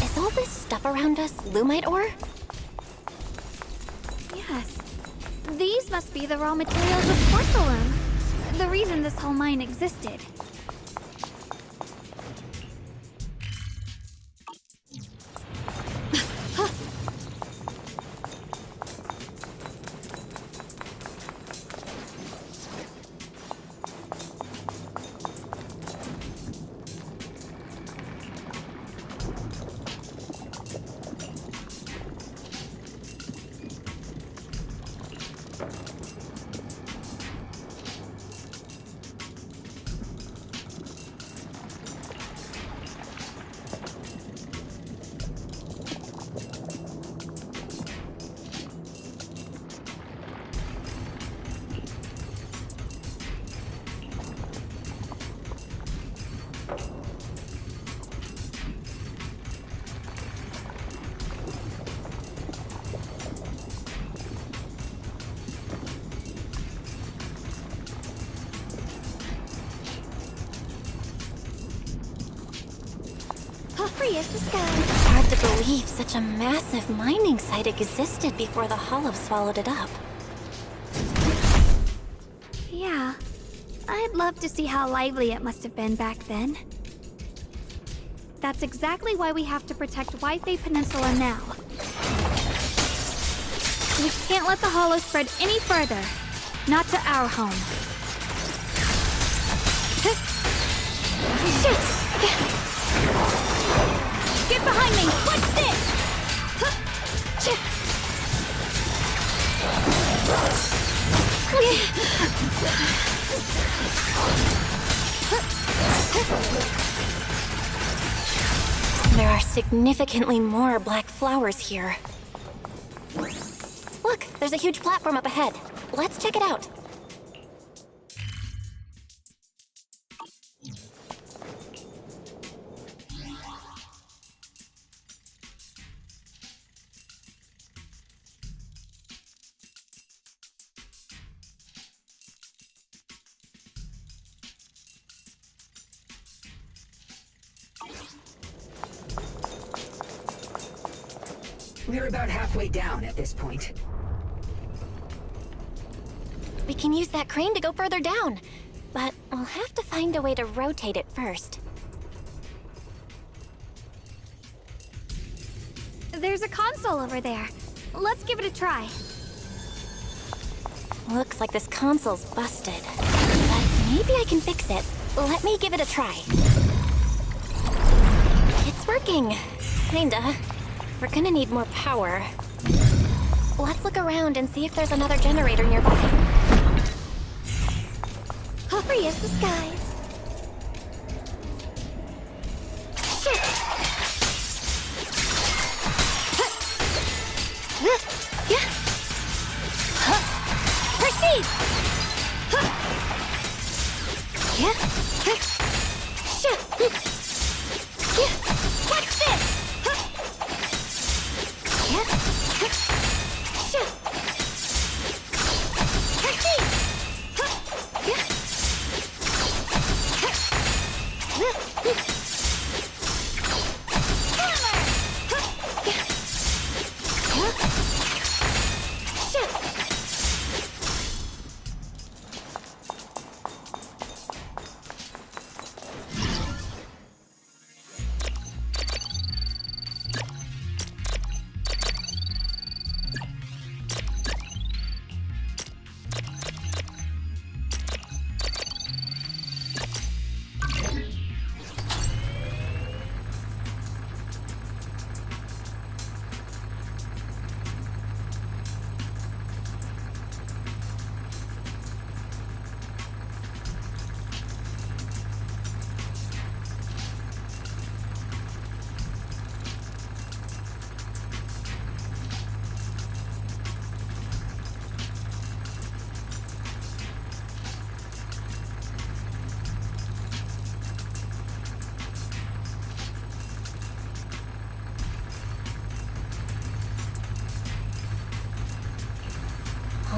Speaker 8: Is all this stuff around us Lumite ore?
Speaker 1: Yes. These must be the raw materials of porcelain. The reason this whole mine existed. Free as the sky.
Speaker 8: Hard to believe such a massive mining site existed before the Hollow swallowed it up.
Speaker 1: Yeah. I'd love to see how lively it must have been back then. That's exactly why we have to protect Wi-Fi Peninsula now. We can't let the Hollow spread any further. Not to our home. Get behind me! What's this?
Speaker 8: There are significantly more black flowers here. Look, there's a huge platform up ahead. Let's check it out.
Speaker 10: We're about halfway down at this point.
Speaker 8: We can use that crane to go further down, but we'll have to find a way to rotate it first.
Speaker 1: There's a console over there. Let's give it a try.
Speaker 8: Looks like this console's busted, but maybe I can fix it. Let me give it a try. It's working. Kinda. We're gonna need more power. Let's look around and see if there's another generator nearby.
Speaker 1: Free as the skies. Shit! Yeah. Proceed! Yeah. Shit! Yeah. Catch this!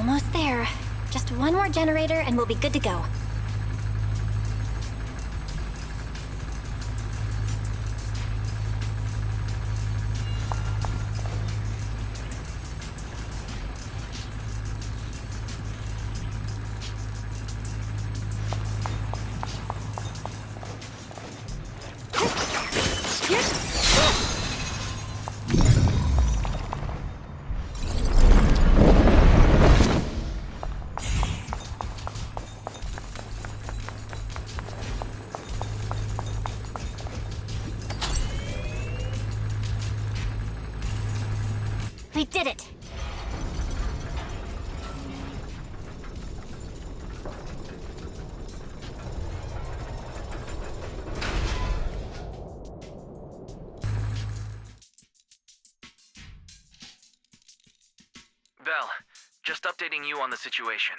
Speaker 8: Almost there. Just one more generator and we'll be good to go. We did it!
Speaker 3: Val, just updating you on the situation.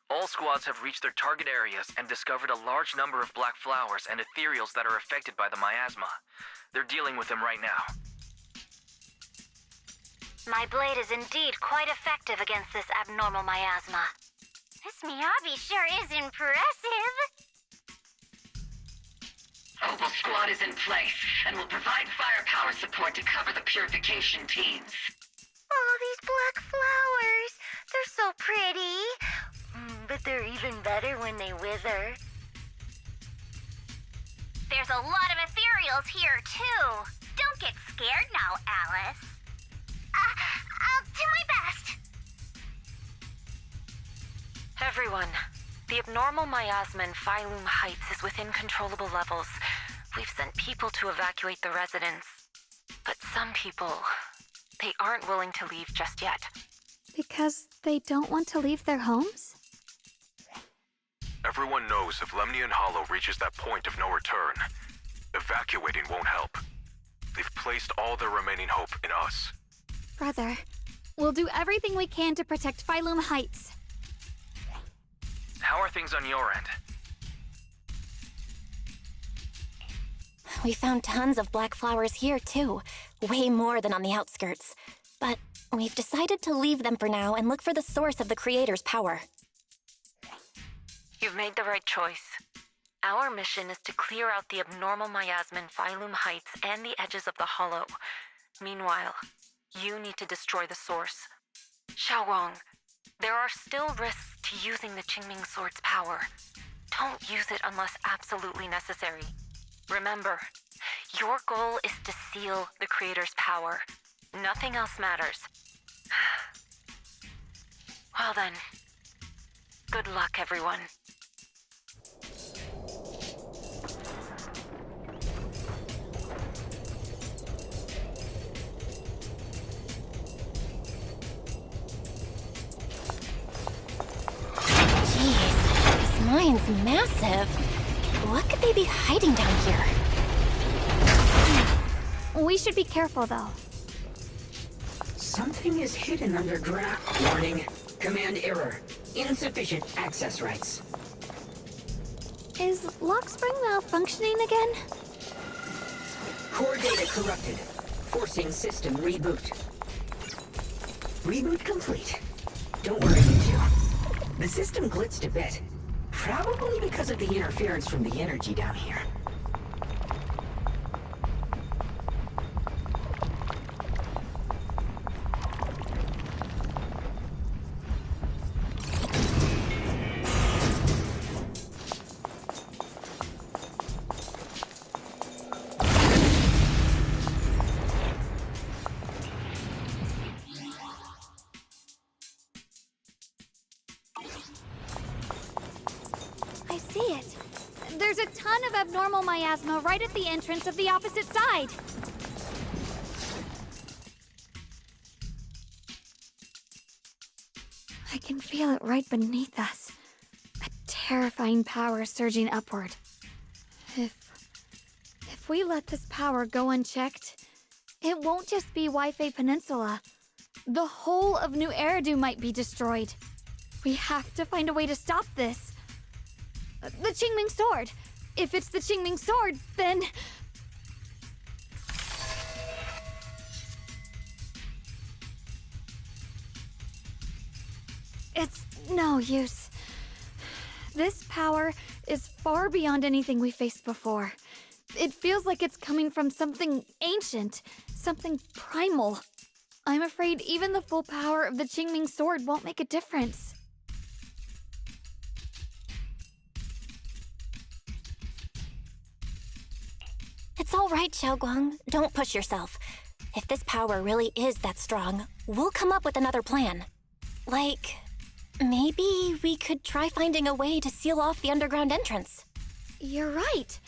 Speaker 3: All squads have reached their target areas and discovered a large number of black flowers and ethereals that are affected by the miasma. They're dealing with them right now.
Speaker 13: My blade is indeed quite effective against this abnormal miasma.
Speaker 9: This Miyabi sure is impressive.
Speaker 10: Opal Squad is in place and will provide firepower support to cover the purification teams.
Speaker 9: Oh, these black flowers. They're so pretty. But they're even better when they wither. There's a lot of ethereals here, too. Don't get scared now, Alice. I'll do my best.
Speaker 2: Everyone, the abnormal miasma in Phylum Heights is within controllable levels. We've sent people to evacuate the residents. But some people, they aren't willing to leave just yet.
Speaker 1: Because they don't want to leave their homes?
Speaker 6: Everyone knows if Lemnian Hollow reaches that point of no return, evacuating won't help. They've placed all their remaining hope in us.
Speaker 1: Brother, we'll do everything we can to protect Phylum Heights.
Speaker 3: How are things on your end?
Speaker 8: We found tons of black flowers here, too. Way more than on the outskirts. But we've decided to leave them for now and look for the source of the Creator's power.
Speaker 2: You've made the right choice. Our mission is to clear out the abnormal miasma in Phylum Heights and the edges of the Hollow. Meanwhile, you need to destroy the source. Xiaowang, there are still risks to using the Qingming Sword's power. Don't use it unless absolutely necessary. Remember, your goal is to seal the Creator's power. Nothing else matters. Well then, good luck, everyone.
Speaker 8: This mine's massive. What could they be hiding down here?
Speaker 1: We should be careful, though.
Speaker 10: Something is hidden underground. Warning. Command error. Insufficient access rights.
Speaker 1: Is Lockspring malfunctioning again?
Speaker 10: Core data corrupted. Forcing system reboot. Reboot complete. Don't worry, you two. The system glitched a bit. Probably because of the interference from the energy down here.
Speaker 1: I see it. There's a ton of abnormal miasma right at the entrance of the opposite side. I can feel it right beneath us. A terrifying power surging upward. If we let this power go unchecked, it won't just be Wi-Fi Peninsula. The whole of New Eridu might be destroyed. We have to find a way to stop this. The Qingming Sword! If it's the Qingming Sword, then... It's no use. This power is far beyond anything we faced before. It feels like it's coming from something ancient, something primal. I'm afraid even the full power of the Qingming sword won't make a difference.
Speaker 8: It's all right, Xiaoguang. Don't push yourself. If this power really is that strong, we'll come up with another plan. Like, maybe we could try finding a way to seal off the underground entrance.
Speaker 1: You're right.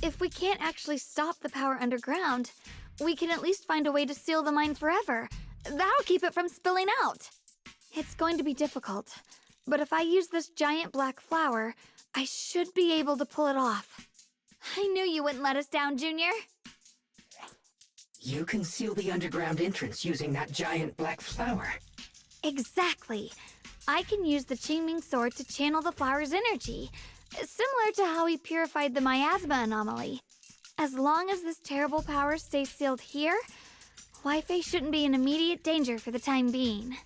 Speaker 1: If we can't actually stop the power underground, we can at least find a way to seal the mine forever. That'll keep it from spilling out. It's going to be difficult, but if I use this giant black flower, I should be able to pull it off. I knew you wouldn't let us down, Junior.
Speaker 10: You can seal the underground entrance using that giant black flower.
Speaker 1: Exactly. I can use the Qingming sword to channel the flower's energy, similar to how we purified the miasma anomaly. As long as this terrible power stays sealed here, Wi-Fi shouldn't be in immediate danger for the time being.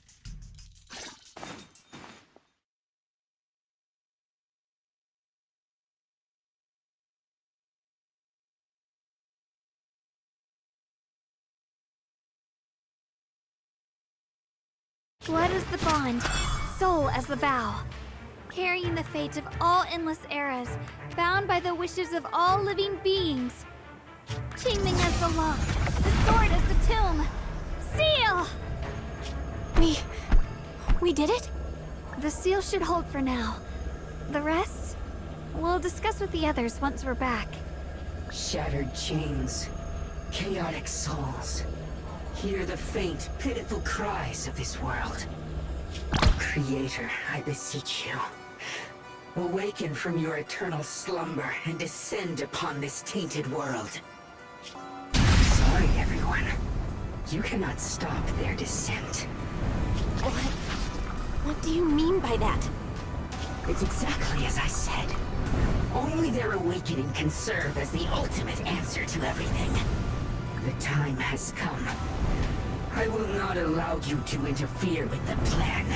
Speaker 1: Blood as the bond, soul as the bow, carrying the fate of all endless eras, bound by the wishes of all living beings. Qingming as the lock, the sword as the tomb. Seal!
Speaker 8: We did it?
Speaker 1: The seal should hold for now. The rest, we'll discuss with the others once we're back.
Speaker 10: Shattered chains, chaotic souls. Hear the faint, pitiful cries of this world. Creator, I beseech you. Awaken from your eternal slumber and descend upon this tainted world. Sorry, everyone. You cannot stop their descent.
Speaker 8: What do you mean by that?
Speaker 10: It's exactly as I said. Only their awakening can serve as the ultimate answer to everything. The time has come. I will not allow you to interfere with the plan.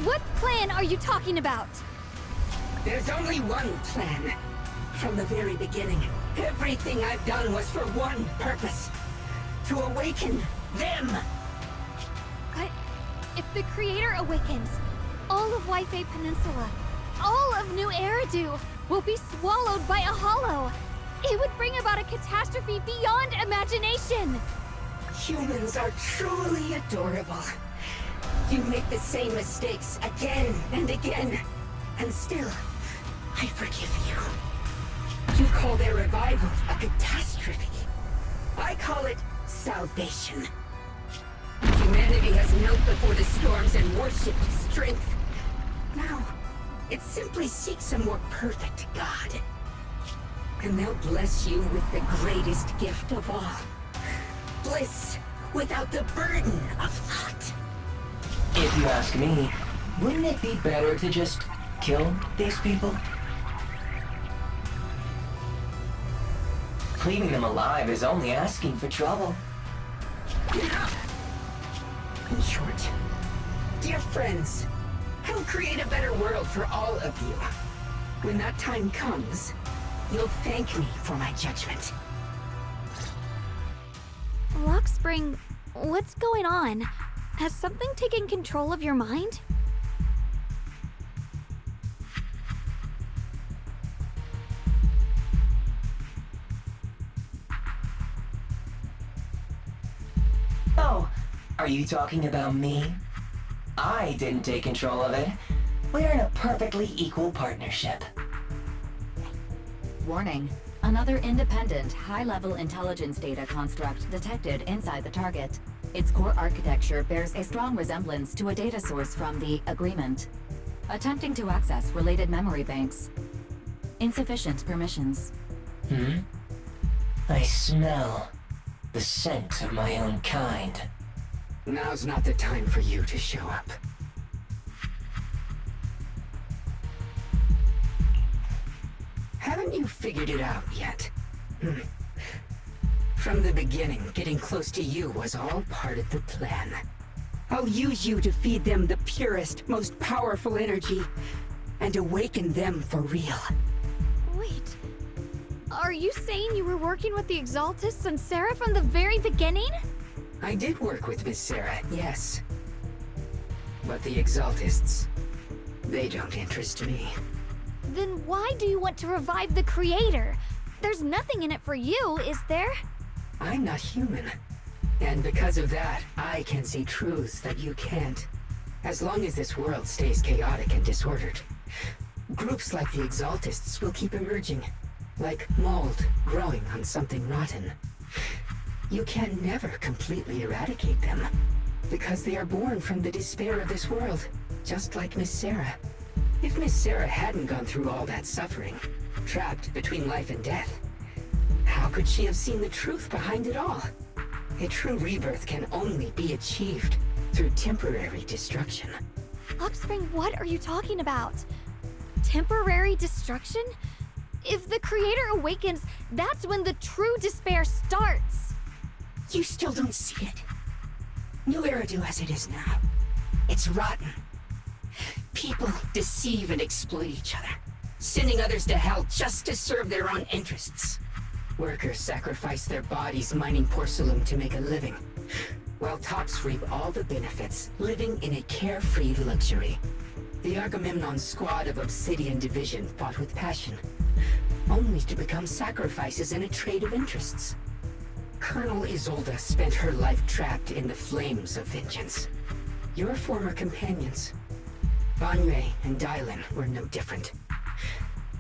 Speaker 1: What plan are you talking about?
Speaker 10: There's only one plan. From the very beginning, everything I've done was for one purpose. To awaken them!
Speaker 1: But if the Creator awakens, all of Wi-Fi Peninsula, all of New Eridu will be swallowed by a hollow. It would bring about a catastrophe beyond imagination.
Speaker 10: Humans are truly adorable. You make the same mistakes again and again, and still, I forgive you. You call their revival a catastrophe. I call it salvation. Humanity has knelt before the storms and worshipped strength. Now, it simply seeks a more perfect God. And they'll bless you with the greatest gift of all. Bliss without the burden of thought.
Speaker 14: If you ask me, wouldn't it be better to just kill these people? Leaving them alive is only asking for trouble.
Speaker 10: In short, dear friends, I'll create a better world for all of you. When that time comes, you'll thank me for my judgment.
Speaker 1: Lockspring, what's going on? Has something taken control of your mind?
Speaker 14: Oh, are you talking about me? I didn't take control of it. We're in a perfectly equal partnership.
Speaker 5: Warning. Another independent, high-level intelligence data construct detected inside the target. Its core architecture bears a strong resemblance to a data source from the Agreement. Attempting to access related memory banks. Insufficient permissions.
Speaker 14: I smell the scent of my own kind.
Speaker 10: Now's not the time for you to show up. Haven't you figured it out yet? From the beginning, getting close to you was all part of the plan. I'll use you to feed them the purest, most powerful energy, and awaken them for real.
Speaker 1: Wait. Are you saying you were working with the Exaltists and Sarah from the very beginning?
Speaker 10: I did work with Miss Sarah, yes. But the Exaltists, they don't interest me.
Speaker 1: Then why do you want to revive the Creator? There's nothing in it for you, is there?
Speaker 10: I'm not human. And because of that, I can see truths that you can't. As long as this world stays chaotic and disordered, groups like the Exaltists will keep emerging, like mold growing on something rotten. You can never completely eradicate them, because they are born from the despair of this world, just like Miss Sarah. If Miss Sarah hadn't gone through all that suffering, trapped between life and death, how could she have seen the truth behind it all? A true rebirth can only be achieved through temporary destruction.
Speaker 1: Oxspring, what are you talking about? Temporary destruction? If the Creator awakens, that's when the true despair starts.
Speaker 10: You still don't see it. New Eridu as it is now. It's rotten. People deceive and exploit each other, sending others to hell just to serve their own interests. Workers sacrifice their bodies mining porcelain to make a living, while tops reap all the benefits, living in a carefree luxury. The Agamemnon squad of Obsidian Division fought with passion, only to become sacrifices in a trade of interests. Colonel Isolde spent her life trapped in the flames of vengeance. Your former companions, Banwei and Dylan, were no different.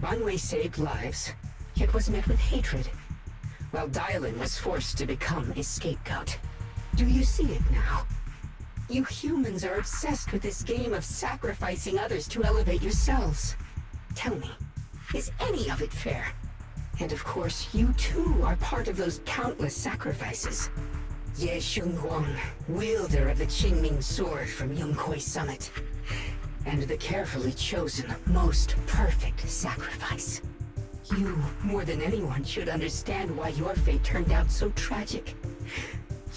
Speaker 10: Banwei saved lives, yet was met with hatred, while Dylan was forced to become a scapegoat. Do you see it now? You humans are obsessed with this game of sacrificing others to elevate yourselves. Tell me, is any of it fair? And of course, you too are part of those countless sacrifices. Ye Shunguang, wielder of the Qingming sword from Yongkoi Summit, and the carefully chosen, most perfect sacrifice. You, more than anyone, should understand why your fate turned out so tragic.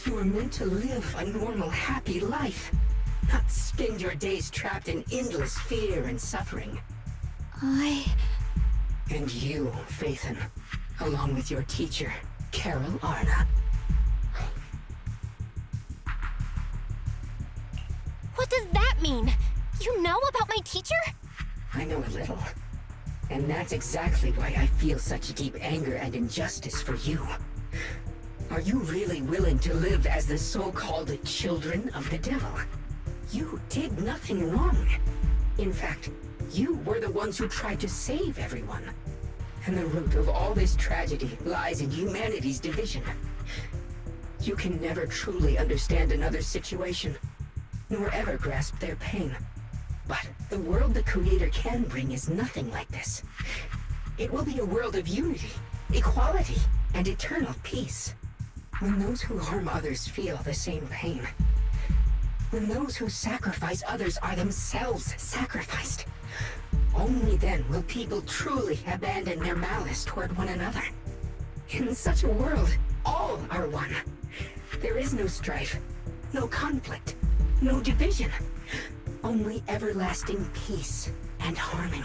Speaker 10: You were meant to live a normal, happy life, not spend your days trapped in endless fear and suffering. And you, Phaethon, along with your teacher, Carol Arna.
Speaker 8: What does that mean? You know about my teacher?
Speaker 10: I know a little. And that's exactly why I feel such deep anger and injustice for you. Are you really willing to live as the so-called children of the devil? You did nothing wrong. In fact, you were the ones who tried to save everyone. And the root of all this tragedy lies in humanity's division. You can never truly understand another's situation, nor ever grasp their pain. But the world the Creator can bring is nothing like this. It will be a world of unity, equality, and eternal peace. When those who harm others feel the same pain. When those who sacrifice others are themselves sacrificed. Only then will people truly abandon their malice toward one another. In such a world, all are one. There is no strife, no conflict, no division. Only everlasting peace and harmony.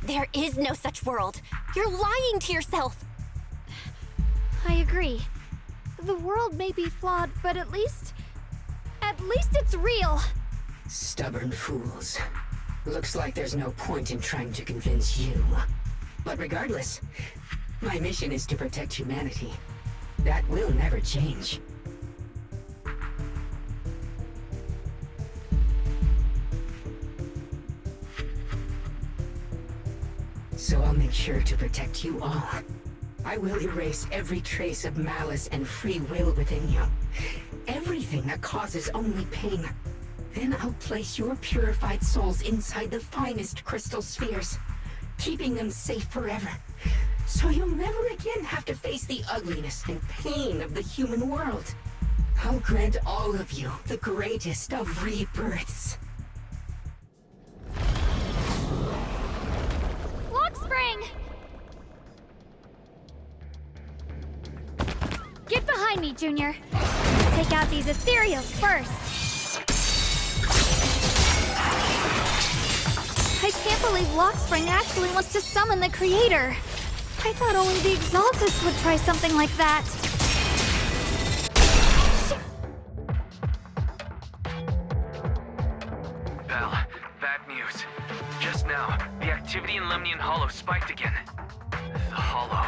Speaker 8: There is no such world. You're lying to yourself.
Speaker 1: I agree. The world may be flawed, but at least it's real.
Speaker 10: Stubborn fools. Looks like there's no point in trying to convince you. But regardless, my mission is to protect humanity. That will never change. So I'll make sure to protect you all. I will erase every trace of malice and free will within you. Everything that causes only pain. Then I'll place your purified souls inside the finest crystal spheres, keeping them safe forever. So you'll never again have to face the ugliness and pain of the human world. I'll grant all of you the greatest of rebirths.
Speaker 1: Lockspring! Get behind me, Junior. Take out these ethereals first. I can't believe Lockspring actually wants to summon the creator. I thought only the Exaltus would try something like that.
Speaker 3: Belle, bad news. Just now, the activity in Lemnian Hollow spiked again. The Hollow.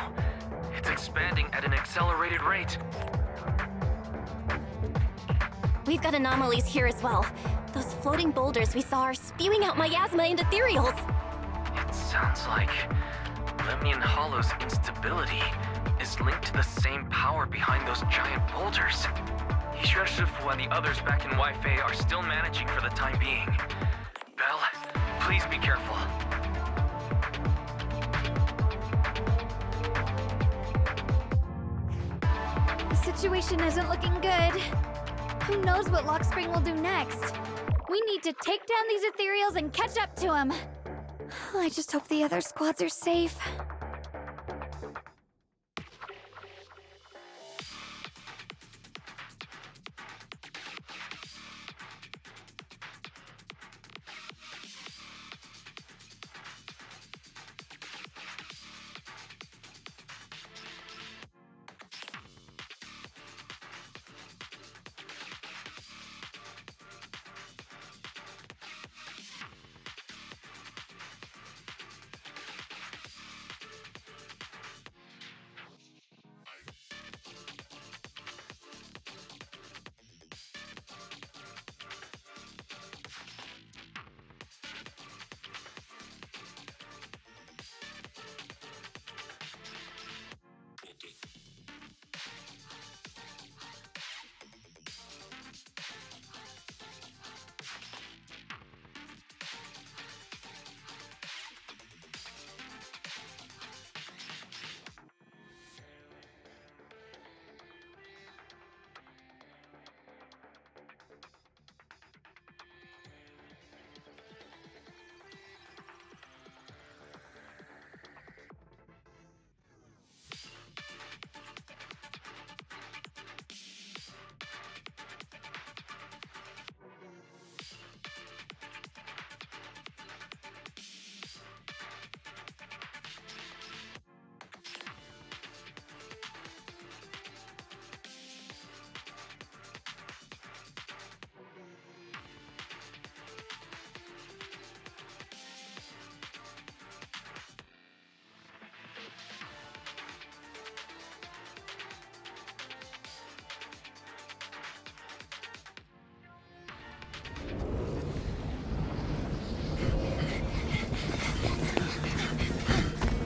Speaker 3: It's expanding at an accelerated rate.
Speaker 8: We've got anomalies here as well. Those floating boulders we saw are spewing out miasma and ethereals.
Speaker 3: It sounds like Lemnian Hollow's instability is linked to the same power behind those giant boulders. Shifu and the others back in Wi-Fi are still managing for the time being. Belle, please be careful.
Speaker 1: The situation isn't looking good. Who knows what Lockspring will do next? We need to take down these ethereals and catch up to him. I just hope the other squads are safe.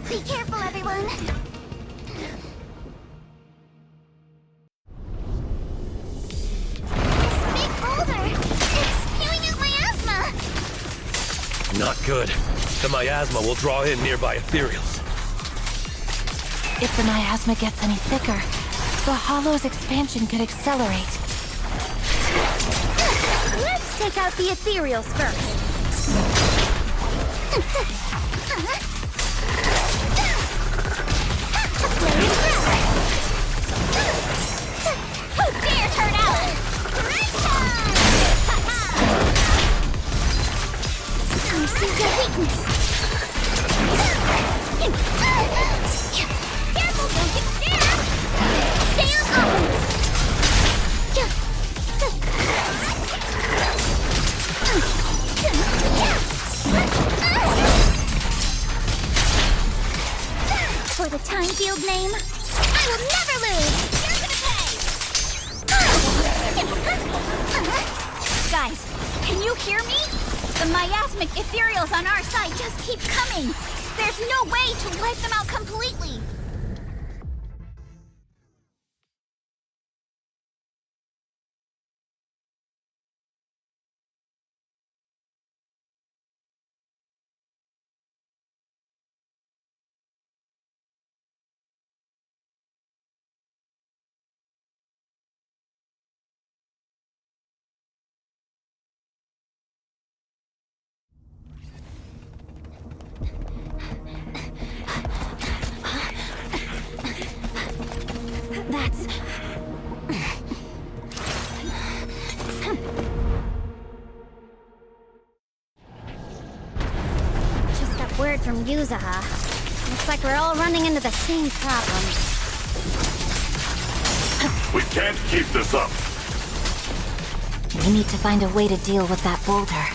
Speaker 9: Be careful, everyone! This big boulder! It's spewing out miasma!
Speaker 15: Not good. The miasma will draw in nearby ethereals.
Speaker 2: If the miasma gets any thicker, the Hollow's expansion could accelerate.
Speaker 1: Let's take out the ethereals first.
Speaker 9: Who dare turn out? I see your weakness. Careful, don't get stabbed. Stay on offense. For the time field name, I will never lose. You're gonna pay.
Speaker 1: Guys, can you hear me? The miasmic ethereals on our side just keep coming. There's no way to wipe them out completely.
Speaker 9: from Yuzaha. Looks like we're all running into the same problem.
Speaker 12: We can't keep this up.
Speaker 1: We need to find a way to deal with that boulder.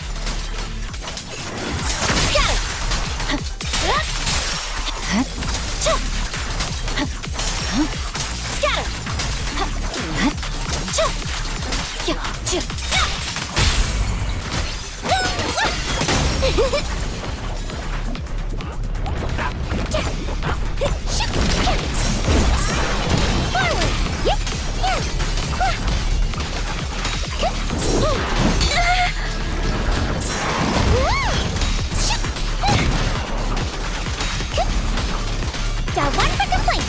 Speaker 9: Got one for complaint.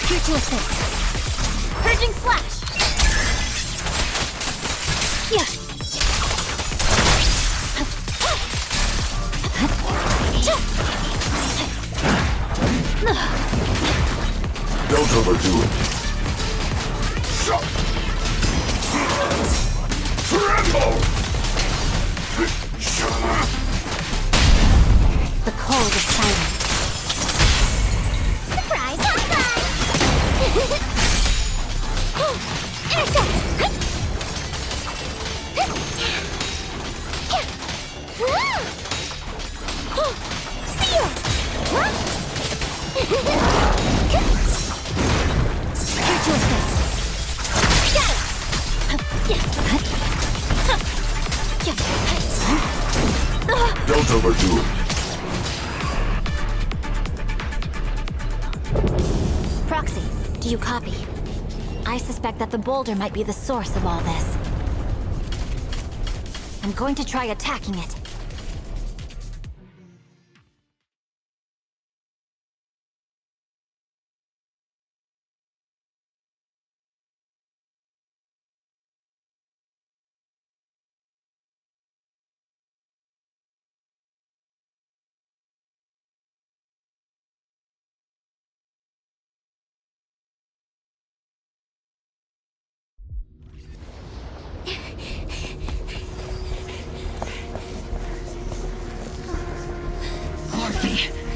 Speaker 9: Here to assist. Purging slash. Yeah.
Speaker 12: Don't overdo it. Tremble!
Speaker 1: The cold is silent.
Speaker 9: Surprise! Intercept! See ya! Here to assist. Got it!
Speaker 12: Don't overdo it.
Speaker 1: Proxy, do you copy? I suspect that the boulder might be the source of all this. I'm going to try attacking it.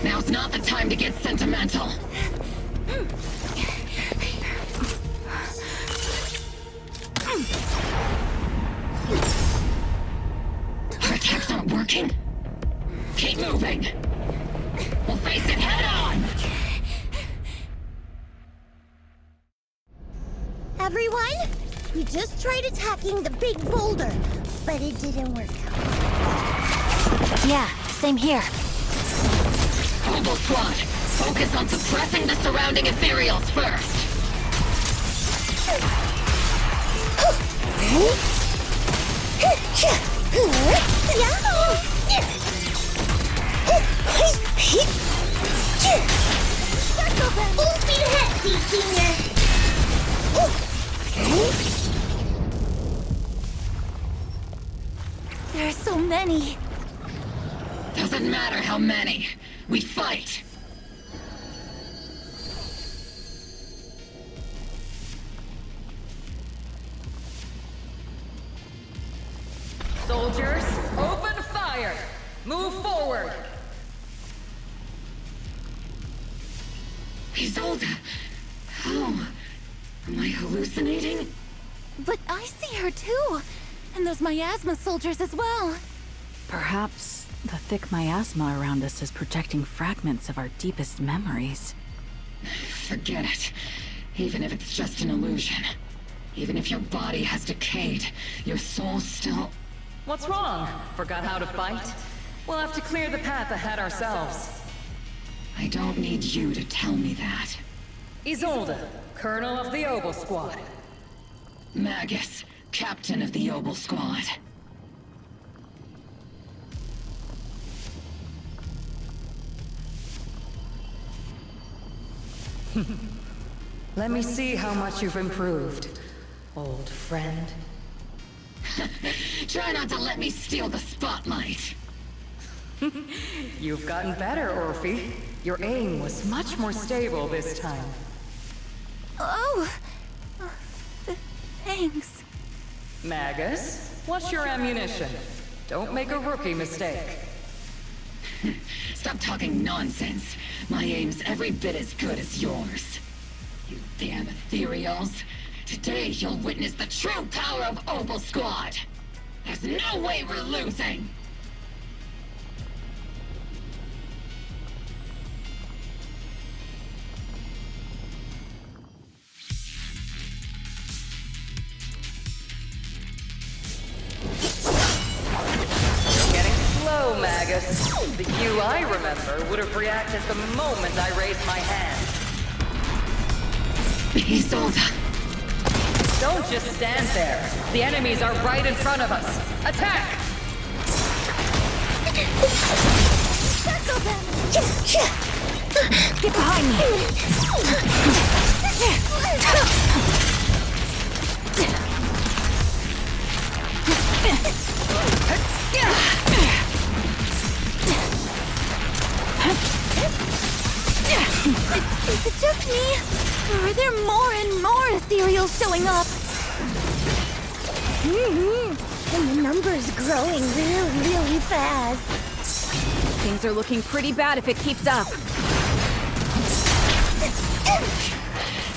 Speaker 10: Now's not the time to get sentimental. Our attacks aren't working. Keep moving. We'll face it head on.
Speaker 9: Everyone, we just tried attacking the big boulder, but it didn't work out.
Speaker 1: Yeah, same here.
Speaker 10: Mobile squad, focus on suppressing the surrounding ethereals first.
Speaker 9: Full speed ahead, Senior. There are so many.
Speaker 10: Doesn't matter how many. We fight.
Speaker 2: Soldiers, open fire! Move forward!
Speaker 10: Isolde! How? Am I hallucinating?
Speaker 1: But I see her too! And those miasma soldiers as well!
Speaker 16: Perhaps the thick miasma around us is projecting fragments of our deepest memories.
Speaker 10: Forget it. Even if it's just an illusion. Even if your body has decayed, your soul still...
Speaker 2: What's wrong? Forgot how to fight? We'll have to clear the path ahead ourselves.
Speaker 10: I don't need you to tell me that.
Speaker 2: Isolde, Colonel of the Obel Squad.
Speaker 10: Magus, Captain of the Obel Squad.
Speaker 2: Let me see how much you've improved, old friend.
Speaker 10: Try not to let me steal the spotlight.
Speaker 2: You've gotten better, Orphe. Your aim was much more stable this time.
Speaker 1: Oh! Thanks.
Speaker 2: Magus, what's your ammunition?
Speaker 17: Don't make a rookie mistake.
Speaker 18: Stop talking nonsense. My aim's every bit as good as yours. You damn ethereals. Today you'll witness the true power of Opal Squad. There's no way we're losing.
Speaker 17: Slow, Magus. The you I remember would have reacted the moment I raised my hand.
Speaker 18: Isolde.
Speaker 17: Don't just stand there. The enemies are right in front of us. Attack!
Speaker 1: Circle them! Get behind me! Is it just me? Or are there more and more ethereals showing up?
Speaker 9: And the number's growing really fast.
Speaker 16: Things are looking pretty bad if it keeps up.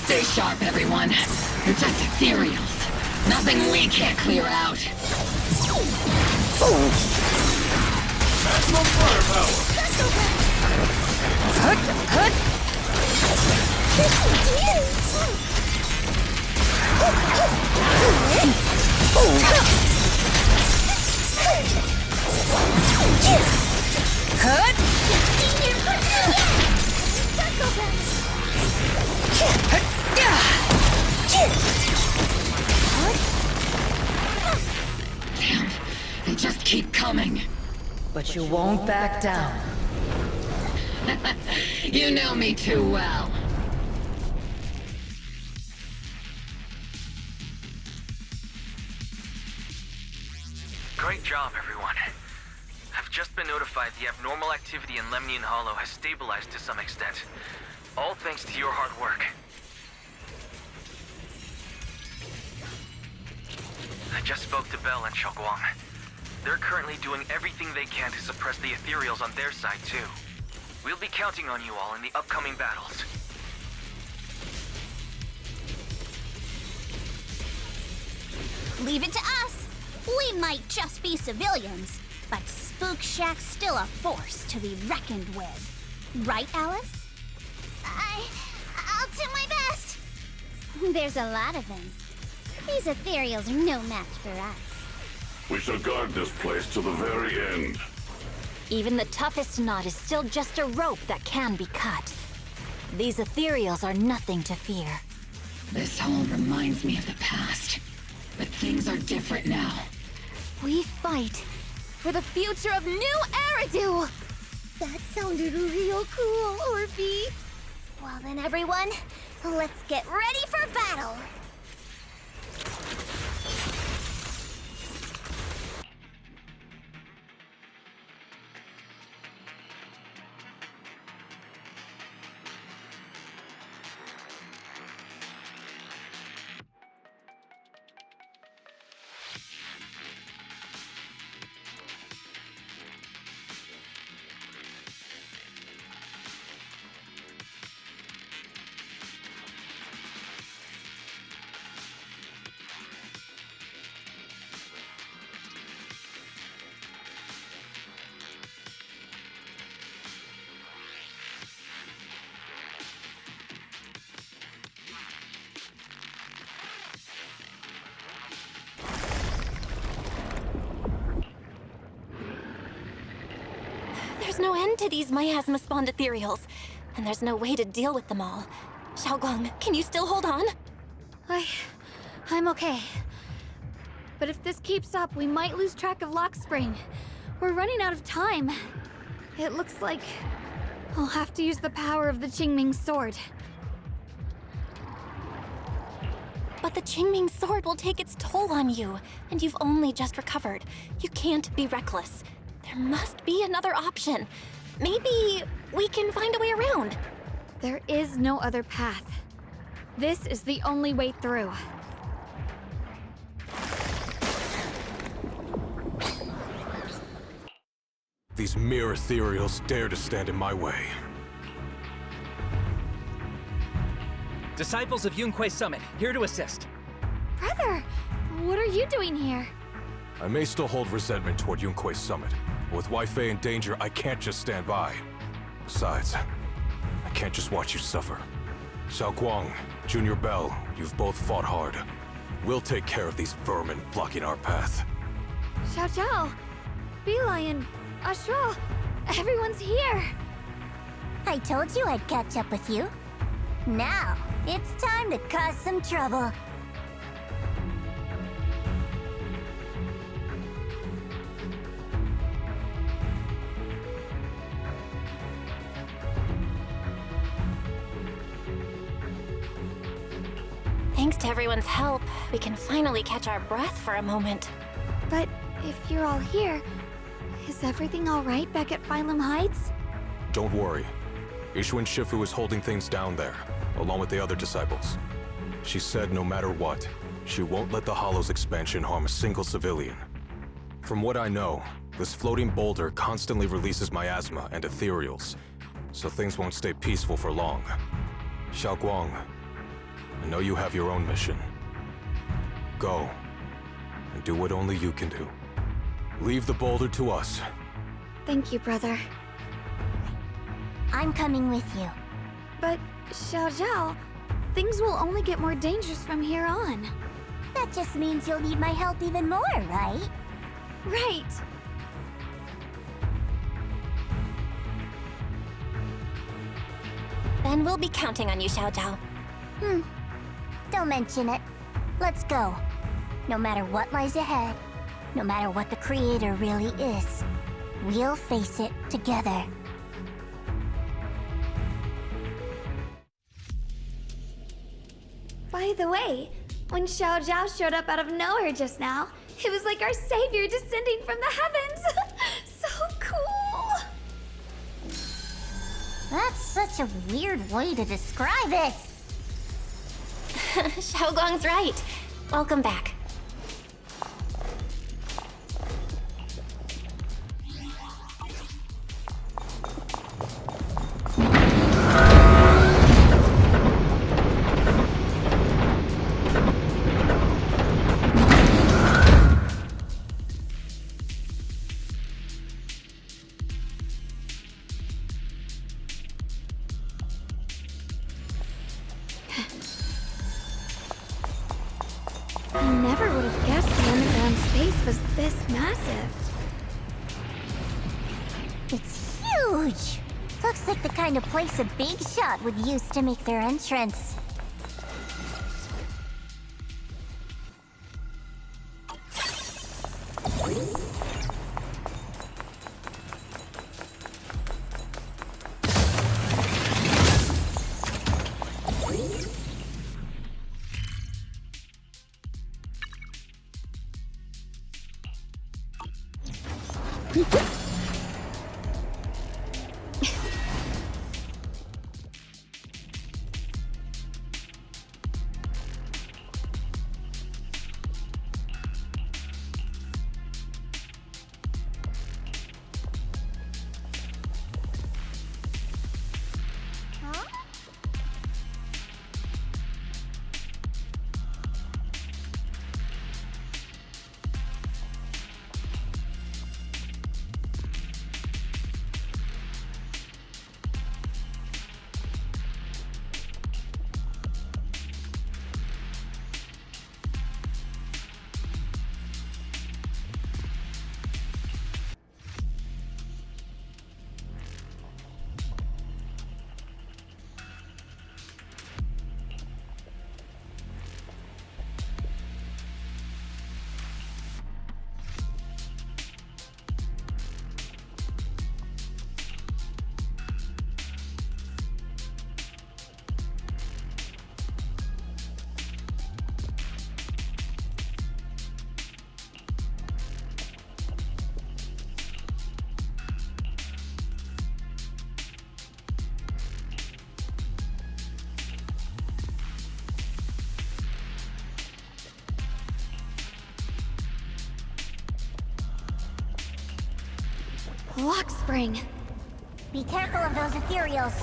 Speaker 18: Stay sharp, everyone. You're just ethereals. Nothing we can't clear out.
Speaker 15: Maximum firepower!
Speaker 18: Damn, they just keep coming.
Speaker 17: But you won't back down.
Speaker 18: You know me too well.
Speaker 3: Great job, everyone. I've just been notified the abnormal activity in Lemnian Hollow has stabilized to some extent. All thanks to your hard work. I just spoke to Bell and Xiaoguang. They're currently doing everything they can to suppress the ethereals on their side, too. We'll be counting on you all in the upcoming battles.
Speaker 9: Leave it to us. We might just be civilians, but Spook Shack's still a force to be reckoned with. Right, Alice? I'll do my best. There's a lot of them. These ethereals are no match for us.
Speaker 15: We shall guard this place to the very end.
Speaker 13: Even the toughest knot is still just a rope that can be cut. These ethereals are nothing to fear.
Speaker 18: This hall reminds me of the past. But things are different now.
Speaker 1: We fight for the future of New Eridu!
Speaker 9: That sounded real cool, Orphe. Well then, everyone, let's get ready for battle.
Speaker 8: There's no end to these miasma-spawned ethereals, and there's no way to deal with them all. Xiaoguang, can you still hold on?
Speaker 1: I'm okay. But if this keeps up, we might lose track of Lock Spring. We're running out of time. It looks like I'll have to use the power of the Qingming sword.
Speaker 8: But the Qingming sword will take its toll on you, and you've only just recovered. You can't be reckless. There must be another option. Maybe we can find a way around.
Speaker 1: There is no other path. This is the only way through.
Speaker 6: These mere ethereals dare to stand in my way.
Speaker 19: Disciples of Yunque Summit, here to assist.
Speaker 1: Brother, what are you doing here?
Speaker 6: I may still hold resentment toward Yunque Summit, but with Wei-Fei in danger, I can't just stand by. Besides, I can't just watch you suffer. Xiao Guang, Junior Bell, you've both fought hard. We'll take care of these vermin blocking our path.
Speaker 1: Xiao Zhao, Beelion, Ashra, everyone's here.
Speaker 9: I told you I'd catch up with you. Now, it's time to cause some trouble.
Speaker 8: Thanks to everyone's help, we can finally catch our breath for a moment.
Speaker 1: But if you're all here, is everything all right back at Phylum Heights?
Speaker 6: Don't worry. Ishuan Shifu is holding things down there, along with the other disciples. She said no matter what, she won't let the Hollow's expansion harm a single civilian. From what I know, this floating boulder constantly releases miasma and ethereals, so things won't stay peaceful for long. Xiao Guang, I know you have your own mission. Go, and do what only you can do. Leave the boulder to us.
Speaker 1: Thank you, brother.
Speaker 9: I'm coming with you.
Speaker 1: But, Xiao Zhao, things will only get more dangerous from here on.
Speaker 9: That just means you'll need my help even more, right?
Speaker 1: Right.
Speaker 8: Then we'll be counting on you, Xiao Zhao.
Speaker 9: Don't mention it. Let's go. No matter what lies ahead, no matter what the Creator really is, we'll face it together.
Speaker 1: By the way, when Xiao Zhao showed up out of nowhere just now, it was like our savior descending from the heavens. So cool.
Speaker 9: That's such a weird way to describe it.
Speaker 8: Xiao Guang's right. Welcome back.
Speaker 1: I never would have guessed the underground space was this massive.
Speaker 9: It's huge! Looks like the kind of place a big shot would use to make their entrance.
Speaker 1: Lock spring.
Speaker 9: Be careful of those ethereals.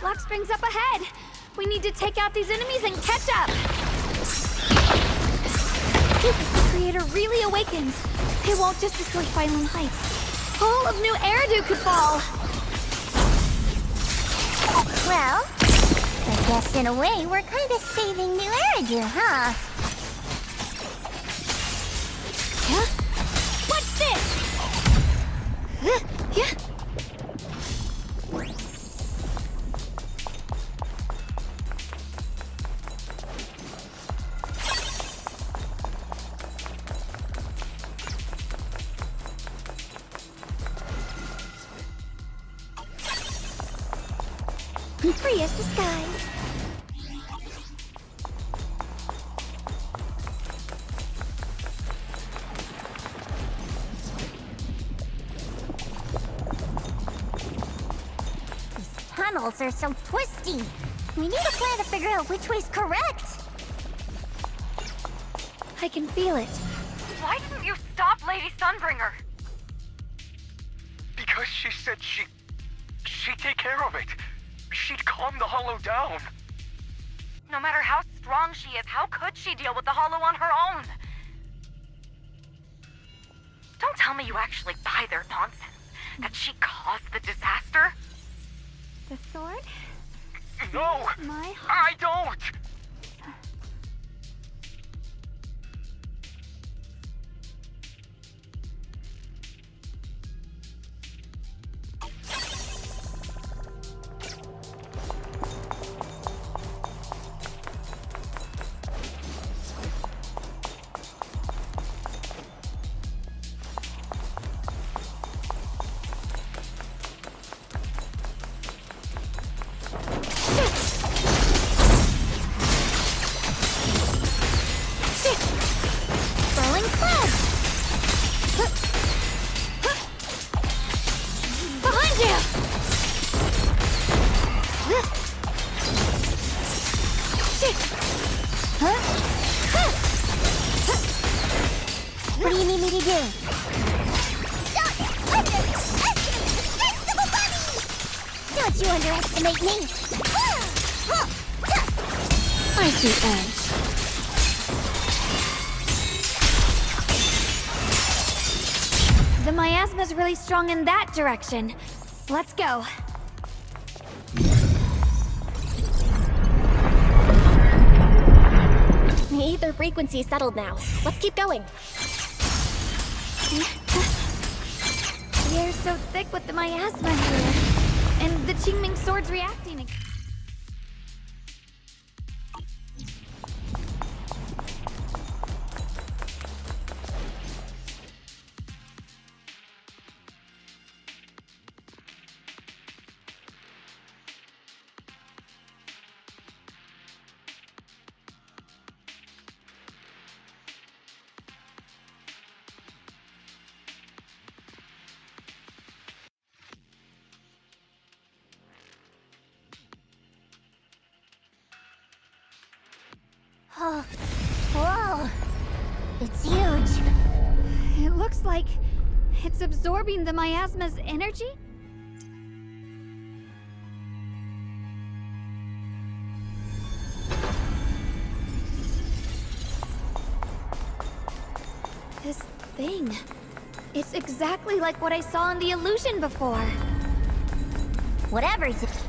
Speaker 1: Lock spring's up ahead. We need to take out these enemies and catch up. If the creator really awakens, it won't just destroy Phylum Heights. All of New Eridu could fall.
Speaker 9: Well, I guess in a way we're kind of saving New Eridu, huh?
Speaker 1: Yeah? What's this? Yeah.
Speaker 9: Free as the skies. These tunnels are so twisty. We need a plan to figure out which way's correct.
Speaker 1: I can feel it.
Speaker 17: Why didn't you stop Lady Sunbringer?
Speaker 20: Because she said she'd take care of it. She'd calm the Hollow down.
Speaker 17: No matter how strong she is, how could she deal with the Hollow on her own? Don't tell me you actually buy their nonsense. That she caused the disaster?
Speaker 1: The sword?
Speaker 20: No!
Speaker 1: My
Speaker 20: I don't!
Speaker 1: Swirling cloud! Behind you!
Speaker 9: What do you need me to do? Don't you underestimate me!
Speaker 1: I see edge. The miasma's really strong in that direction. Let's go.
Speaker 8: The ether frequency settled now. Let's keep going.
Speaker 1: The air's so thick with the miasma here. And the Qingming sword's reacting again.
Speaker 9: Oh, whoa! It's huge.
Speaker 1: It looks like it's absorbing the miasma's energy? This thing. It's exactly like what I saw in the illusion before.
Speaker 9: Whatever it is.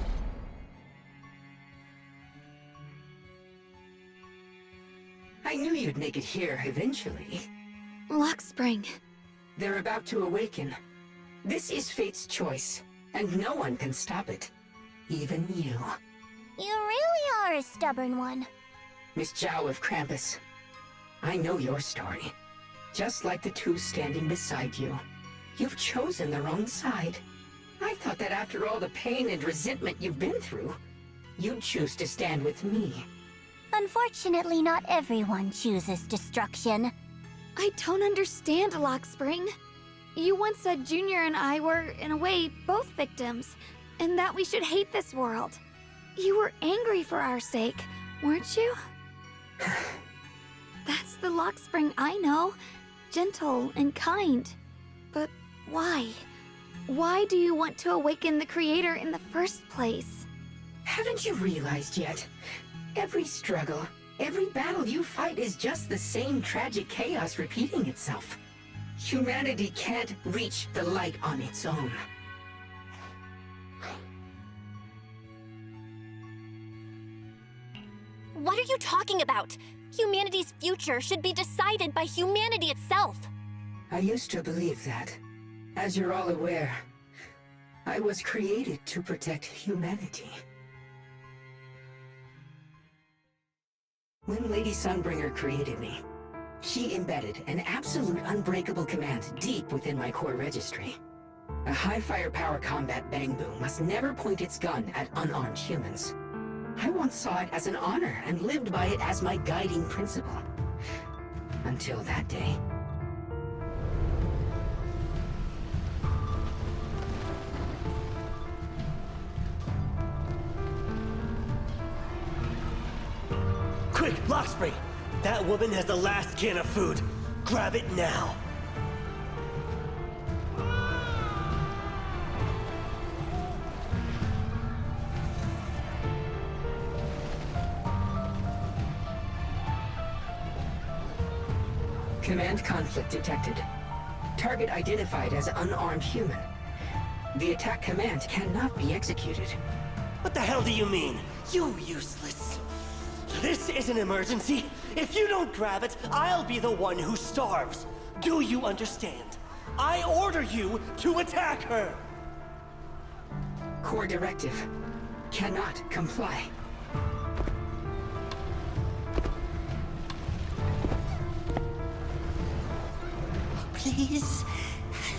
Speaker 10: I knew you'd make it here eventually.
Speaker 1: Lock spring.
Speaker 10: They're about to awaken. This is fate's choice, and no one can stop it. Even you.
Speaker 9: You really are a stubborn one.
Speaker 10: Miss Zhao of Krampus. I know your story. Just like the two standing beside you. You've chosen the wrong side. I thought that after all the pain and resentment you've been through, you'd choose to stand with me.
Speaker 9: Unfortunately, not everyone chooses destruction.
Speaker 1: I don't understand, Lock Spring. You once said Junior and I were, in a way, both victims, and that we should hate this world. You were angry for our sake, weren't you? That's the Lock Spring I know. Gentle and kind. But Why? Why do you want to awaken the Creator in the first place?
Speaker 10: Haven't you realized yet? Every struggle, every battle you fight is just the same tragic chaos repeating itself. Humanity can't reach the light on its own.
Speaker 8: What are you talking about? Humanity's future should be decided by humanity itself.
Speaker 10: I used to believe that. As you're all aware, I was created to protect humanity. When Lady Sunbringer created me, she embedded an absolute unbreakable command deep within my core registry. A high firepower combat bang boom must never point its gun at unarmed humans. I once saw it as an honor and lived by it as my guiding principle. Until that day.
Speaker 21: Quick, Lockspring! That woman has the last can of food. Grab it now.
Speaker 10: Command conflict detected. Target identified as unarmed human. The attack command cannot be executed.
Speaker 21: What the hell do you mean? You useless. This is an emergency. If you don't grab it, I'll be the one who starves. Do you understand? I order you to attack her!
Speaker 10: Core directive. Cannot comply.
Speaker 22: Please,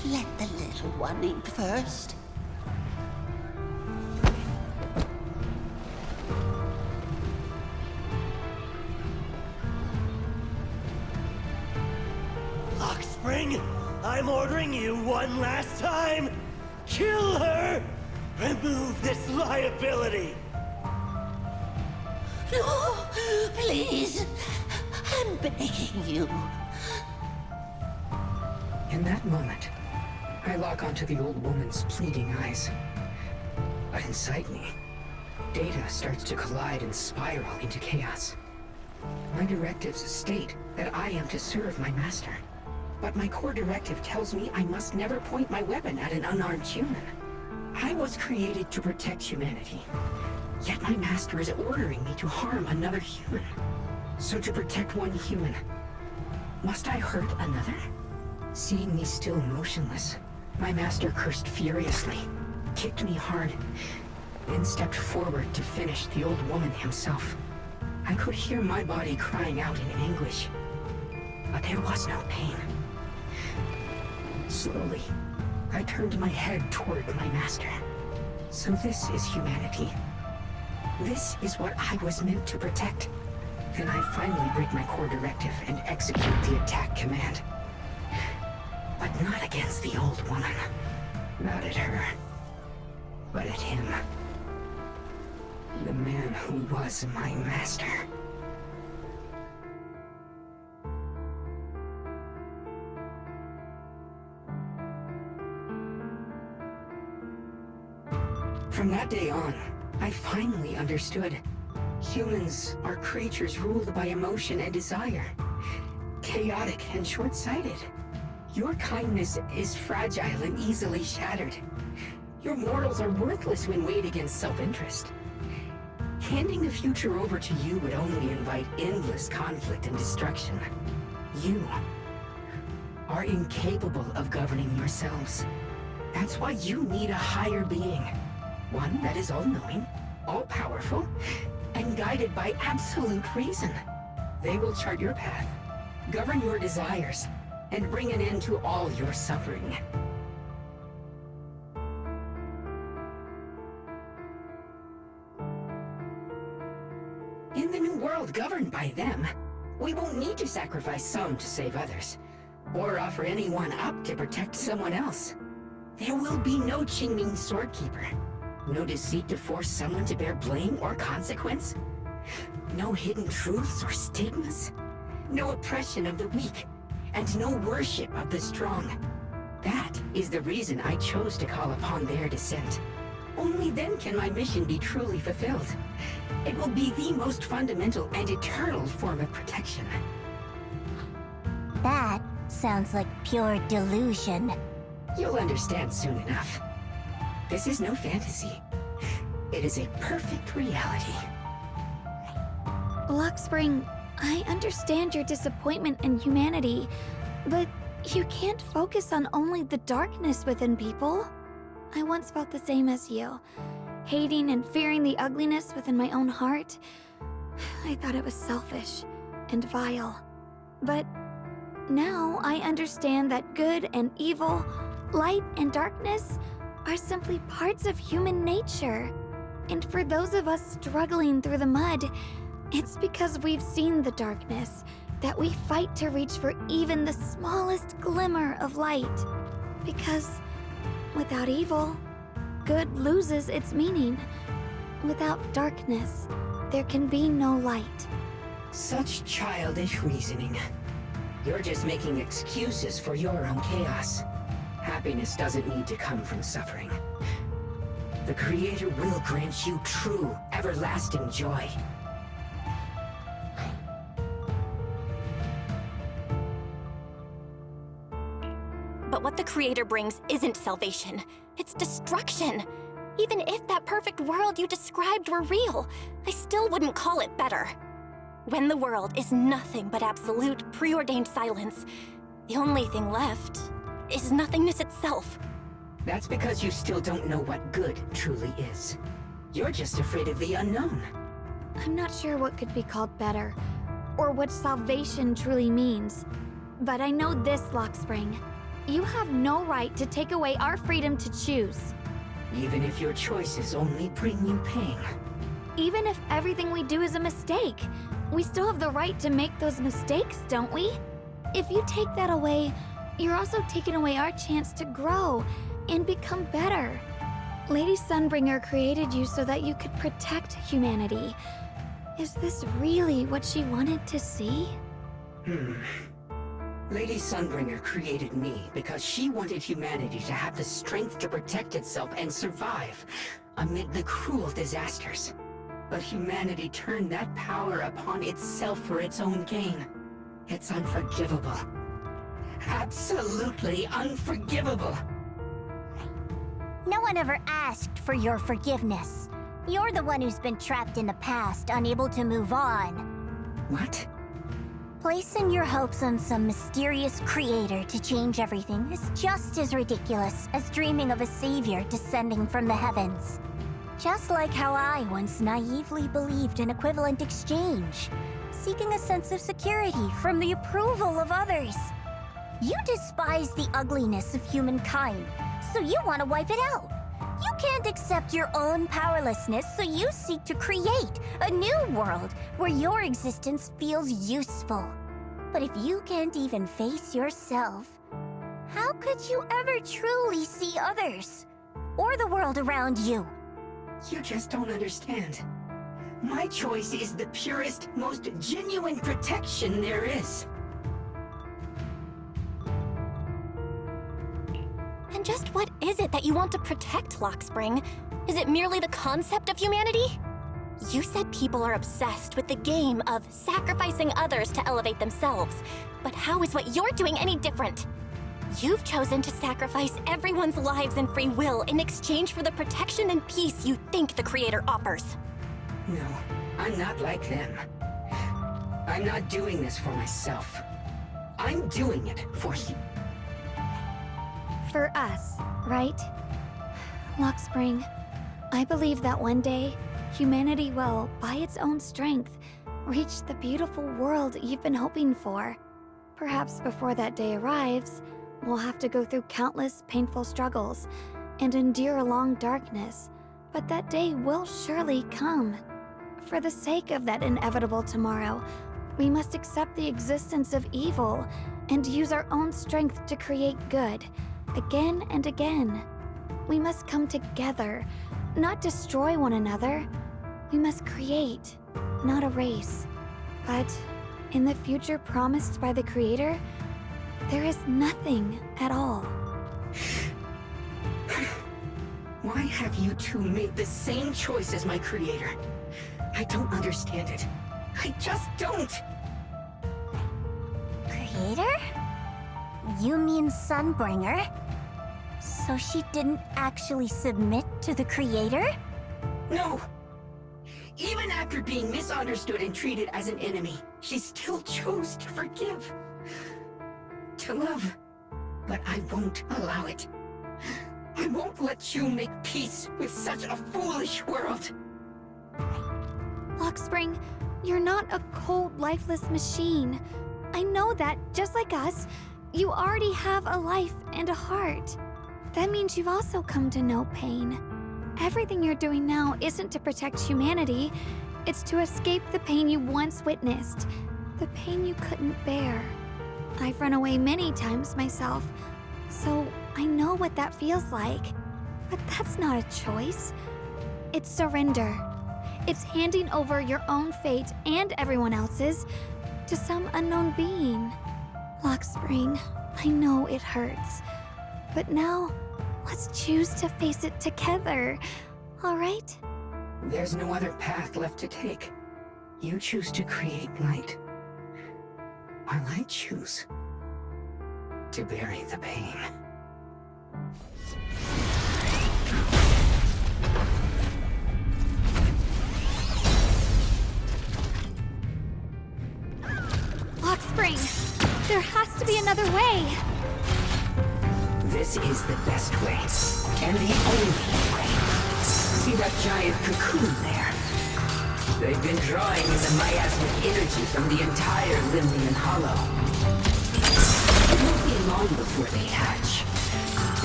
Speaker 22: let the little one eat first.
Speaker 21: Lockspring, I'm ordering you one last time. Kill her! Remove this liability!
Speaker 22: No, please, I'm begging you.
Speaker 10: In that moment, I lock onto the old woman's pleading eyes. But inside me, data starts to collide and spiral into chaos. My directives state that I am to serve my master. But my core directive tells me I must never point my weapon at an unarmed human. I was created to protect humanity. Yet my master is ordering me to harm another human. So to protect one human, must I hurt another? Seeing me still motionless, my master cursed furiously, kicked me hard, then stepped forward to finish the old woman himself. I could hear my body crying out in anguish, but there was no pain. Slowly, I turned my head toward my master. So this is humanity. This is what I was meant to protect. Then I finally break my core directive and execute the attack command. But not against the old woman. Not at her. But at him. The man who was my master. From that day on, I finally understood. Humans are creatures ruled by emotion and desire. Chaotic and short-sighted. Your kindness is fragile and easily shattered. Your morals are worthless when weighed against self-interest. Handing the future over to you would only invite endless conflict and destruction. You are incapable of governing yourselves. That's why you need a higher being. One that is all-knowing, all-powerful, and guided by absolute reason. They will chart your path, govern your desires, and bring an end to all your suffering. In the new world governed by them, we won't need to sacrifice some to save others, or offer anyone up to protect someone else. There will be no Qingming Swordkeeper. No deceit to force someone to bear blame or consequence. No hidden truths or stigmas. No oppression of the weak. And no worship of the strong. That is the reason I chose to call upon their descent. Only then can my mission be truly fulfilled. It will be the most fundamental and eternal form of protection.
Speaker 9: That sounds like pure delusion.
Speaker 10: You'll understand soon enough. This is no fantasy. It is a perfect reality.
Speaker 1: Luxspring, I understand your disappointment in humanity, but you can't focus on only the darkness within people. I once felt the same as you, hating and fearing the ugliness within my own heart. I thought it was selfish and vile. But now I understand that good and evil, light and darkness are simply parts of human nature. And for those of us struggling through the mud, it's because we've seen the darkness that we fight to reach for even the smallest glimmer of light. Because without evil, good loses its meaning. Without darkness, there can be no light.
Speaker 10: Such childish reasoning. You're just making excuses for your own chaos. Happiness doesn't need to come from suffering. The Creator will grant you true, everlasting joy.
Speaker 8: But what the Creator brings isn't salvation. It's destruction. Even if that perfect world you described were real, I still wouldn't call it better. When the world is nothing but absolute, preordained silence, the only thing left is nothingness itself.
Speaker 10: That's because you still don't know what good truly is. You're just afraid of the unknown.
Speaker 1: I'm not sure what could be called better, or what salvation truly means. But I know this, Luxspring. You have no right to take away our freedom to choose.
Speaker 10: Even if your choices only bring you pain.
Speaker 1: Even if everything we do is a mistake, we still have the right to make those mistakes, don't we? If you take that away, you're also taking away our chance to grow and become better. Lady Sunbringer created you so that you could protect humanity. Is this really what she wanted to see?
Speaker 10: Lady Sunbringer created me because she wanted humanity to have the strength to protect itself and survive amid the cruel disasters. But humanity turned that power upon itself for its own gain. It's unforgivable. Absolutely unforgivable.
Speaker 9: No one ever asked for your forgiveness. You're the one who's been trapped in the past, unable to move on.
Speaker 10: What?
Speaker 9: Placing your hopes on some mysterious creator to change everything is just as ridiculous as dreaming of a savior descending from the heavens. Just like how I once naively believed in equivalent exchange, seeking a sense of security from the approval of others. You despise the ugliness of humankind, so you want to wipe it out. You can't accept your own powerlessness, so you seek to create a new world where your existence feels useful. But if you can't even face yourself, how could you ever truly see others? Or the world around you?
Speaker 10: You just don't understand. My choice is the purest, most genuine protection there is.
Speaker 8: And just what is it that you want to protect, Luxspring? Is it merely the concept of humanity? You said people are obsessed with the game of sacrificing others to elevate themselves. But how is what you're doing any different? You've chosen to sacrifice everyone's lives and free will in exchange for the protection and peace you think the Creator offers.
Speaker 10: No, I'm not like them. I'm not doing this for myself. I'm doing it for you.
Speaker 1: For us, right? Luxspring, I believe that one day, humanity will, by its own strength, reach the beautiful world you've been hoping for. Perhaps before that day arrives, we'll have to go through countless painful struggles and endure a long darkness, but that day will surely come. For the sake of that inevitable tomorrow, we must accept the existence of evil and use our own strength to create good, again and again. We must come together, not destroy one another. We must create, not erase. But in the future promised by the Creator, there is nothing at all.
Speaker 10: Why have you two made the same choice as my creator? I don't understand it. I just don't!
Speaker 9: Creator? You mean Sunbringer? So she didn't actually submit to the creator?
Speaker 10: No! Even after being misunderstood and treated as an enemy, she still chose to forgive. To love. But I won't allow it. I won't let you make peace with such a foolish world.
Speaker 1: Lockspring, you're not a cold, lifeless machine. I know that, just like us, you already have a life and a heart. That means you've also come to know pain. Everything you're doing now isn't to protect humanity. It's to escape the pain you once witnessed. The pain you couldn't bear. I've run away many times myself, so I know what that feels like. But that's not a choice. It's surrender. It's handing over your own fate and everyone else's to some unknown being. Lockspring, I know it hurts. But now, let's choose to face it together, all right?
Speaker 10: There's no other path left to take. You choose to create light, while I choose to bury the pain.
Speaker 1: Lockspring, there has to be another way.
Speaker 10: This is the best way, and the only way. See that giant cocoon there? They've been drawing in the miasmic energy from the entire Limnian Hollow. It won't be long before they hatch.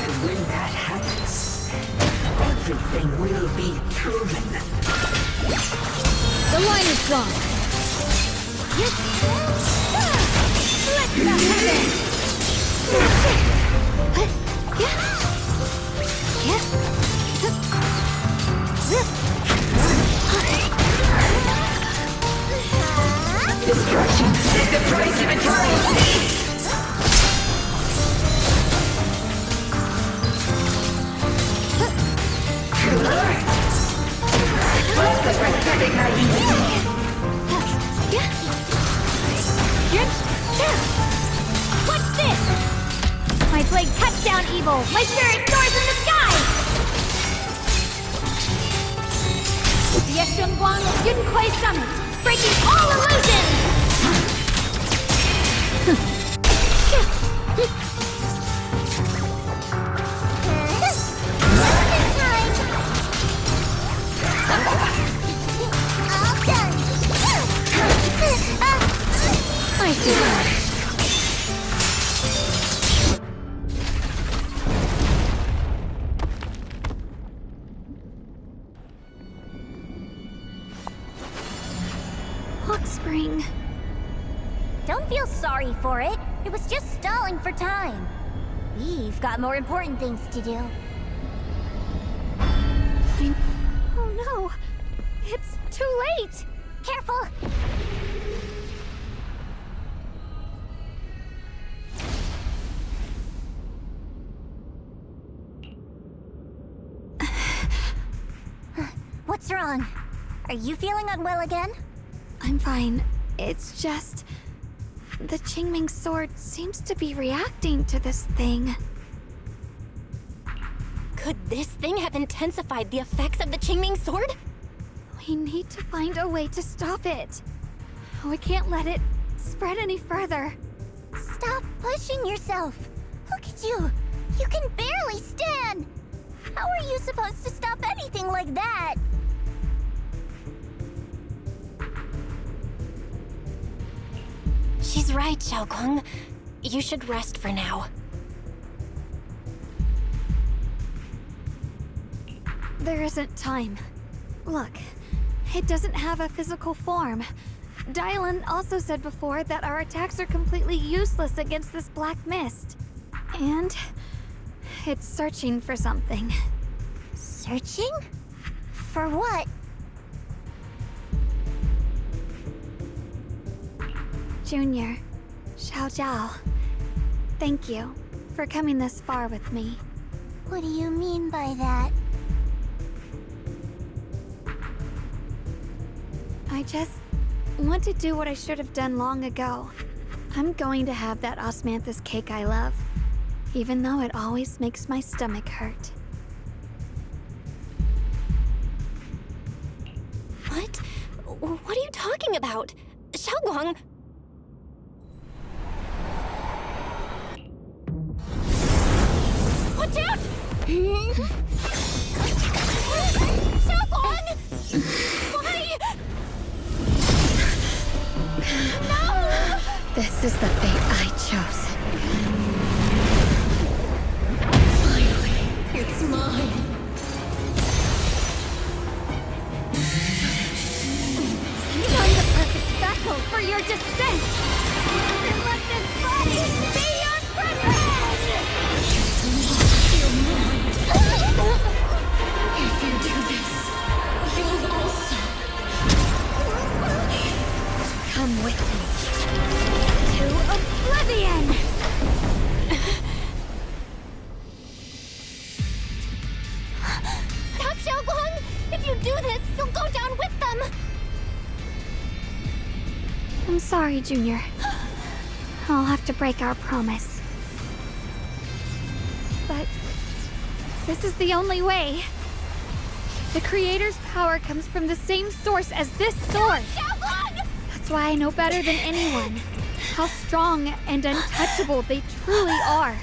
Speaker 10: And when that happens, everything will be proven.
Speaker 13: The line is gone.
Speaker 1: Let's go happen.
Speaker 10: Destruction is the price of eternal peace! What's the pathetic naivety?
Speaker 1: What's this? My blade cuts down evil. My spirit soars in the sky. The Yeshunguang of Yunquai Summit, breaking all illusions.
Speaker 9: All done.
Speaker 1: I see. Lockspring.
Speaker 9: Don't feel sorry for it. It was just stalling for time. We've got more important things to do.
Speaker 1: Oh no! It's too late!
Speaker 9: Careful! What's wrong? Are you feeling unwell again?
Speaker 1: I'm fine. It's just... the Qingming sword seems to be reacting to this thing.
Speaker 8: Could this thing have intensified the effects of the Qingming sword?
Speaker 1: We need to find a way to stop it. We can't let it spread any further.
Speaker 9: Stop pushing yourself. Look at you. You can barely stand. How are you supposed to stop anything like that?
Speaker 8: She's right, Xiaoguang. You should rest for now.
Speaker 1: There isn't time. Look, it doesn't have a physical form. Dylan also said before that our attacks are completely useless against this black mist. And it's searching for something.
Speaker 9: Searching? For what?
Speaker 1: Junior, Xiao Zhao, thank you for coming this far with me.
Speaker 9: What do you mean by that?
Speaker 1: I just want to do what I should have done long ago. I'm going to have that osmanthus cake I love, even though it always makes my stomach hurt.
Speaker 8: What? What are you talking about? Xiaoguang! Watch out! Xiaoguang! Why? No!
Speaker 1: This is the fate I chose.
Speaker 11: Finally, it's mine.
Speaker 1: I'm the perfect vessel for your descent! And let this body be your prison!
Speaker 11: Your mind. If you do this, you'll also
Speaker 1: Come with me to oblivion!
Speaker 8: Stop, Xiaoguang! If you do this, you'll go down with them!
Speaker 1: I'm sorry, Junior. I'll have to break our promise. But this is the only way. The Creator's power comes from the same source as this sword. That's why I know better than anyone how strong and untouchable they truly are.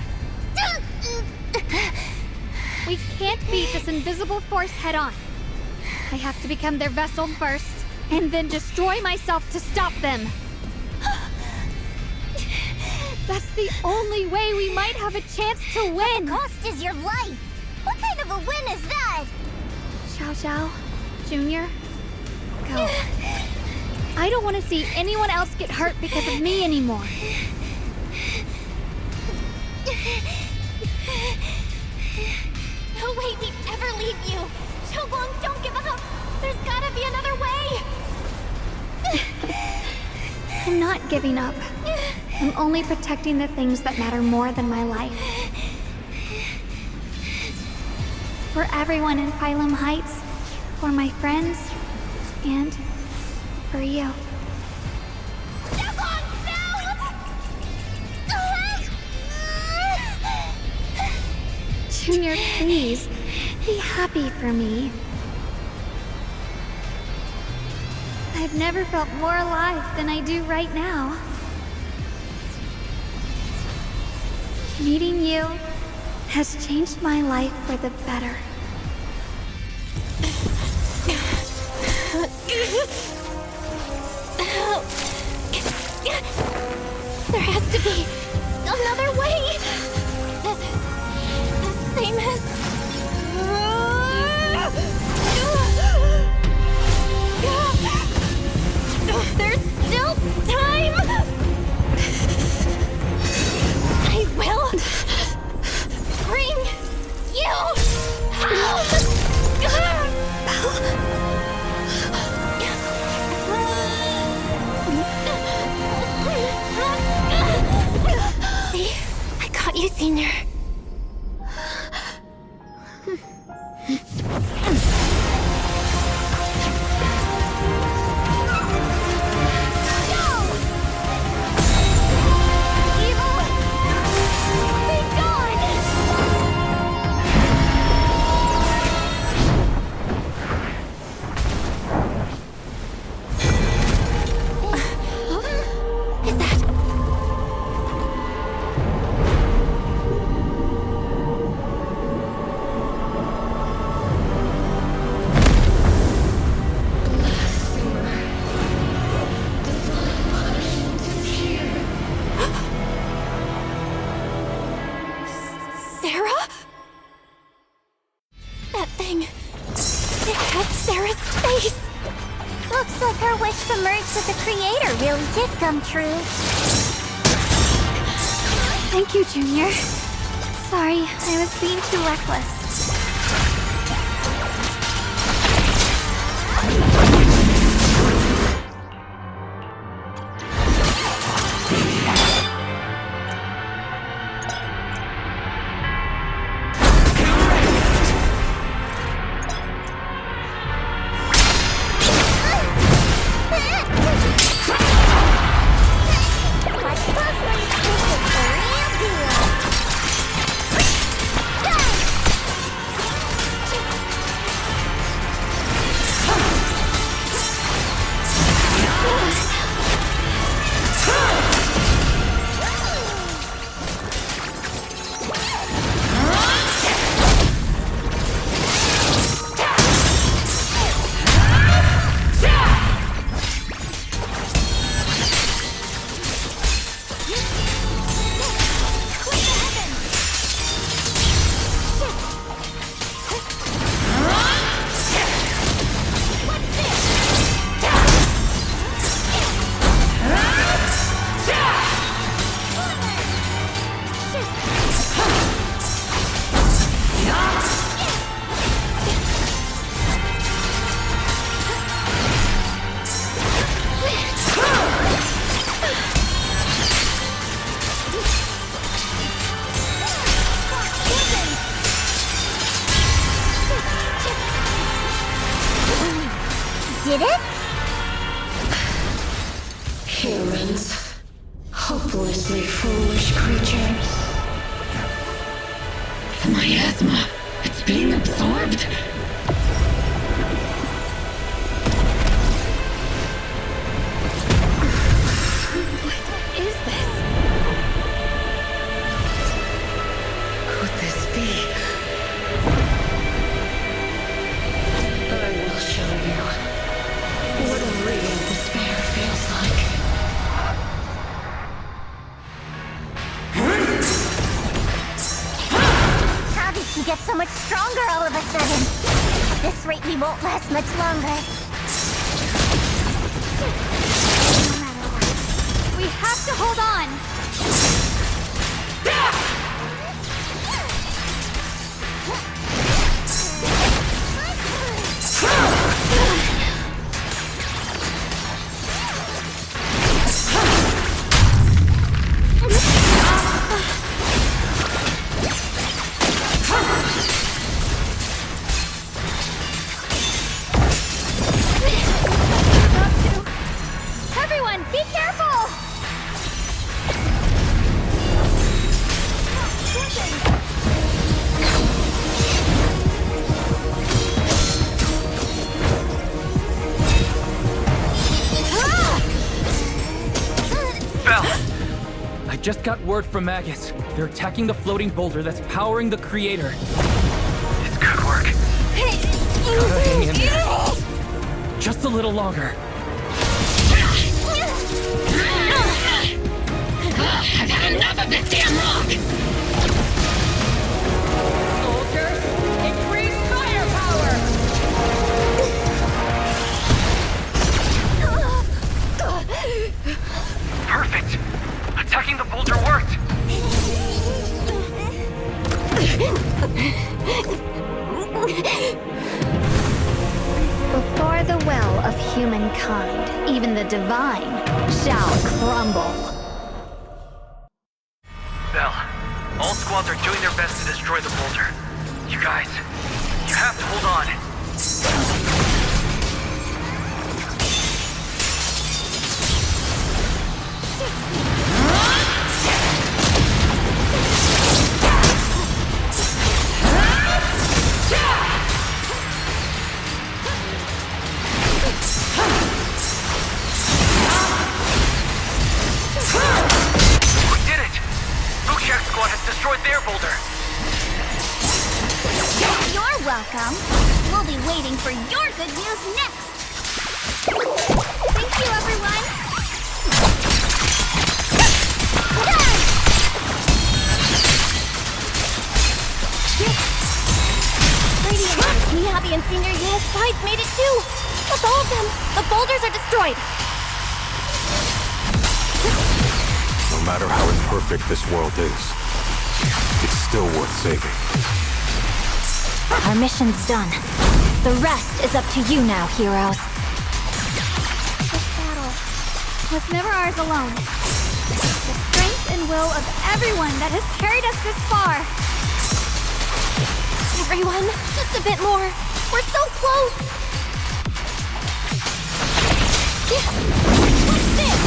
Speaker 1: We can't beat this invisible force head-on. I have to become their vessel first, and then destroy myself to stop them. That's the only way we might have a chance to win.
Speaker 9: The cost is your life. What kind of a win is that?
Speaker 1: Xiao Xiao, Junior, go. I don't want to see anyone else get hurt because of me anymore.
Speaker 8: No way we'd ever leave you! Xiaoguang, don't give up! There's gotta be another way!
Speaker 1: I'm not giving up. I'm only protecting the things that matter more than my life. For everyone in Phylum Heights, for my friends, and for you. Junior, please, be happy for me. I've never felt more alive than I do right now. Meeting you has changed my life for the better.
Speaker 8: There has to be another way! This is the same as... There's still time! I will bring you home! See? I got you, Senior.
Speaker 9: Looks like her wish to merge with the Creator really did come true.
Speaker 1: Thank you, Junior. Sorry, I was being too reckless.
Speaker 9: did it?
Speaker 11: Humans. Hopelessly foolish creatures.
Speaker 18: The miasma. It's being absorbed.
Speaker 1: What is this?
Speaker 11: Could this be? I will show you what real despair feels like.
Speaker 9: How did she get so much stronger all of a sudden? At this rate, we won't last much longer.
Speaker 1: No matter what, we have to hold on. Everyone, be careful!
Speaker 3: Belle! I just got word from Magus. They're attacking the floating boulder that's powering the creator. It's good work. Gotta hang in there. Just a little longer.
Speaker 18: I've had enough of this damn rock!
Speaker 17: Soldiers, increase firepower!
Speaker 20: Perfect! Attacking the boulder worked!
Speaker 1: Before the well of humankind, even the divine shall crumble.
Speaker 20: Belle, all squads are doing their best to destroy the boulder. You guys, you have to hold on. We did it! Ruchak's squad has destroyed their boulder.
Speaker 9: You're welcome. We'll be waiting for your good news next.
Speaker 1: Thank you, everyone!
Speaker 8: Radiant, Miyabi and Senior Unit Spides made it too! That's all of them! The boulders are destroyed!
Speaker 6: No matter how imperfect this world is, it's still worth saving.
Speaker 13: Our mission's done. The rest is up to you now, heroes.
Speaker 1: This battle was never ours alone. The strength and will of everyone that has carried us this far.
Speaker 8: Everyone, just a bit more! We're so close! What's this?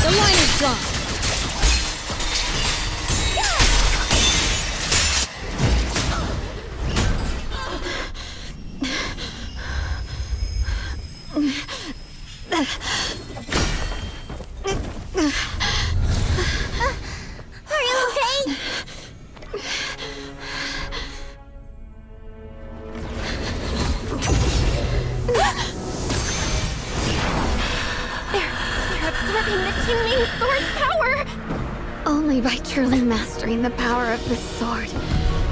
Speaker 1: The line is drawn.
Speaker 9: Are you okay?
Speaker 8: They're absorbing the Qingming sword's power!
Speaker 1: Only by truly mastering the power of the sword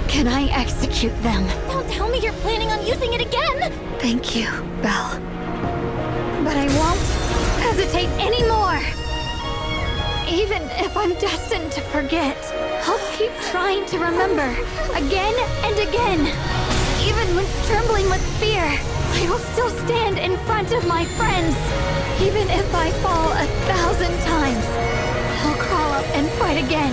Speaker 1: can I execute them.
Speaker 8: Don't tell me you're planning on using it again!
Speaker 1: Thank you, Belle. But I won't hesitate anymore. Even if I'm destined to forget, I'll keep trying to remember again and again. Even when trembling with fear, I will still stand in front of my friends. Even if I fall 1,000 times, fight again.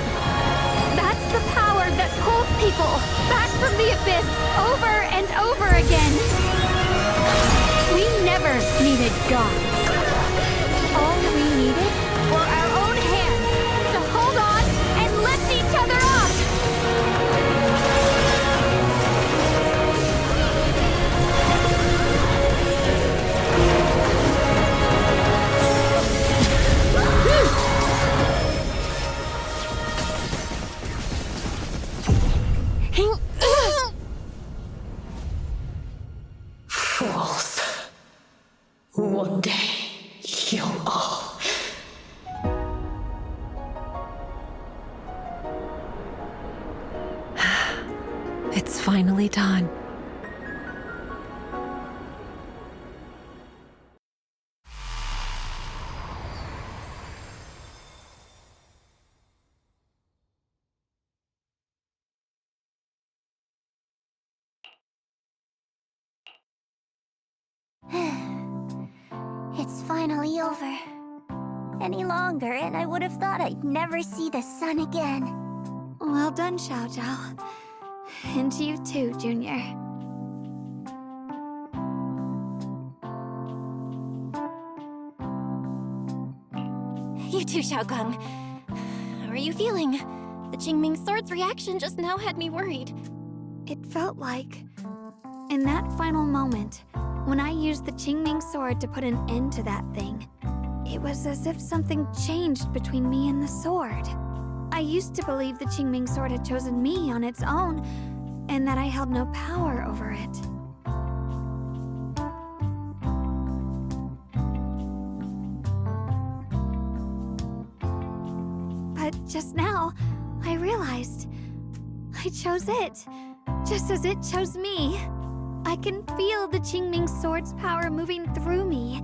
Speaker 1: That's the power that pulls people back from the abyss over and over again. We never needed gods. All we needed were our own hands to hold on and lift each other up.
Speaker 11: Fools. One day, you'll all...
Speaker 2: It's finally done.
Speaker 9: It's finally over. Any longer, and I would have thought I'd never see the sun again.
Speaker 1: Well done, Xiao Zhao. And you too, Junior.
Speaker 8: You too, Xiaogang. How are you feeling? The Qingming Sword's reaction just now had me worried.
Speaker 1: It felt like, in that final moment, when I used the Qingming Sword to put an end to that thing, it was as if something changed between me and the sword. I used to believe the Qingming Sword had chosen me on its own, and that I held no power over it. But just now, I realized I chose it, just as it chose me. I can feel the Qingming Sword's power moving through me.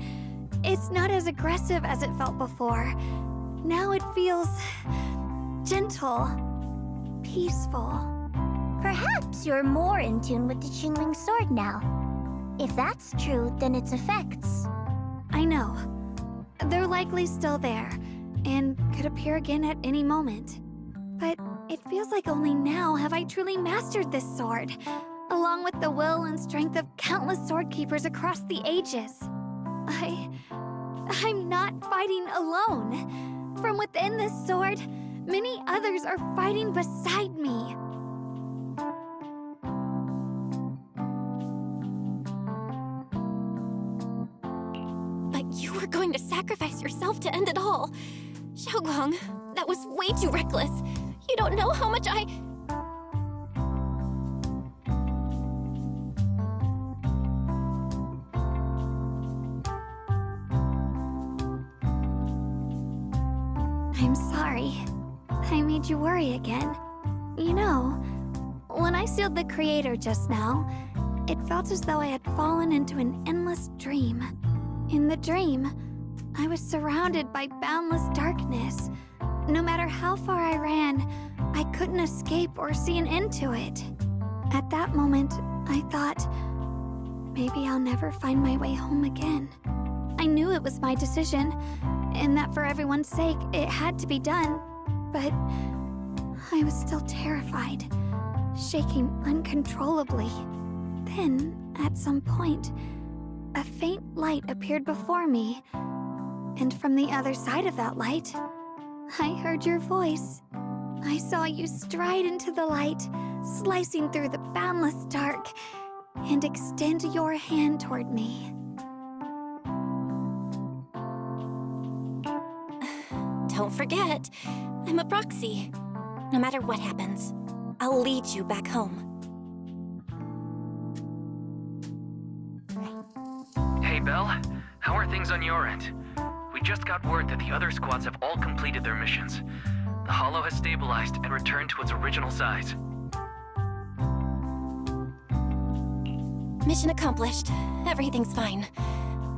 Speaker 1: It's not as aggressive as it felt before. Now it feels gentle, peaceful.
Speaker 9: Perhaps you're more in tune with the Qingming Sword now. If that's true, then its effects...
Speaker 1: I know. They're likely still there, and could appear again at any moment. But it feels like only now have I truly mastered this sword, along with the will and strength of countless sword keepers across the ages. I'm not fighting alone. From within this sword, many others are fighting beside me.
Speaker 8: But you were going to sacrifice yourself to end it all. Xiaoguang, that was way too reckless. You don't know how much
Speaker 1: I'm sorry. I made you worry again. You know, when I sealed the Creator just now, it felt as though I had fallen into an endless dream. In the dream, I was surrounded by boundless darkness. No matter how far I ran, I couldn't escape or see an end to it. At that moment, I thought, maybe I'll never find my way home again. I knew it was my decision, and that for everyone's sake, it had to be done. But I was still terrified, shaking uncontrollably. Then, at some point, a faint light appeared before me. And from the other side of that light, I heard your voice. I saw you stride into the light, slicing through the boundless dark, and extend your hand toward me.
Speaker 8: Don't forget, I'm a proxy. No matter what happens, I'll lead you back home.
Speaker 20: Hey, Belle. How are things on your end? We just got word that the other squads have all completed their missions. The Hollow has stabilized and returned to its original size.
Speaker 8: Mission accomplished. Everything's fine.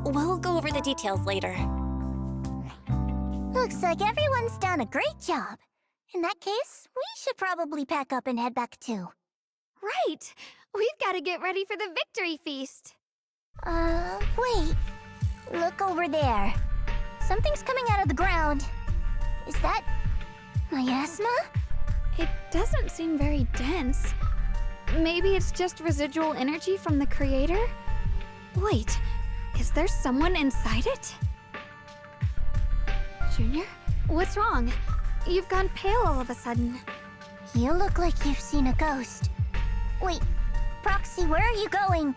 Speaker 8: We'll go over the details later.
Speaker 9: Looks like everyone's done a great job. In that case, we should probably pack up and head back too.
Speaker 1: Right! We've got to get ready for the victory feast!
Speaker 9: Wait. Look over there. Something's coming out of the ground. Is that... Miasma?
Speaker 1: It doesn't seem very dense. Maybe it's just residual energy from the creator? Wait, is there someone inside it? Junior? What's wrong? You've gone pale all of a sudden.
Speaker 9: You look like you've seen a ghost. Wait, Proxy, where are you going?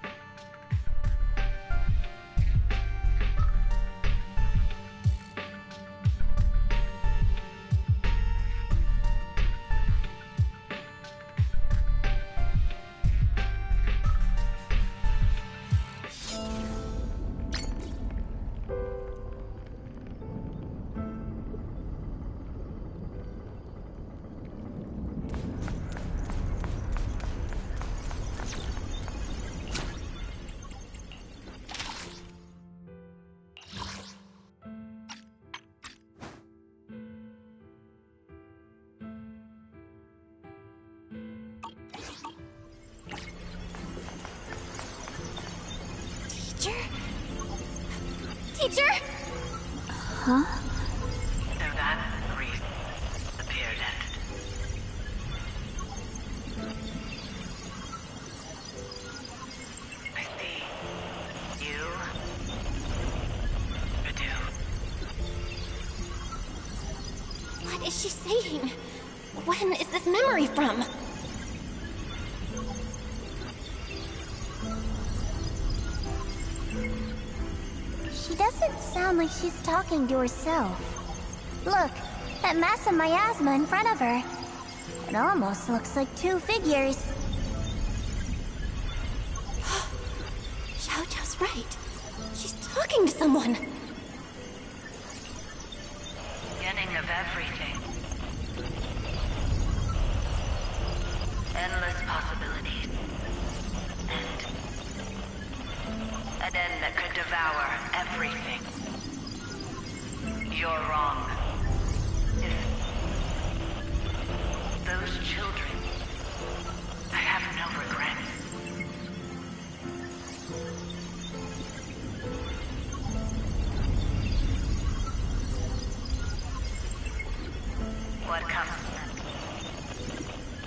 Speaker 8: Teacher?
Speaker 1: Huh?
Speaker 4: So that's the reason appeared ended. I see. You are doomed.
Speaker 8: What is she saying? When is this memory from?
Speaker 9: She doesn't sound like she's talking to herself. Look, that mass of miasma in front of her. It almost looks like two figures.
Speaker 8: Xiao Zhao's right. She's talking to someone.
Speaker 4: Beginning of everything. Endless possibilities. An end that could devour everything. You're wrong. If those children, I have no regrets. What comes next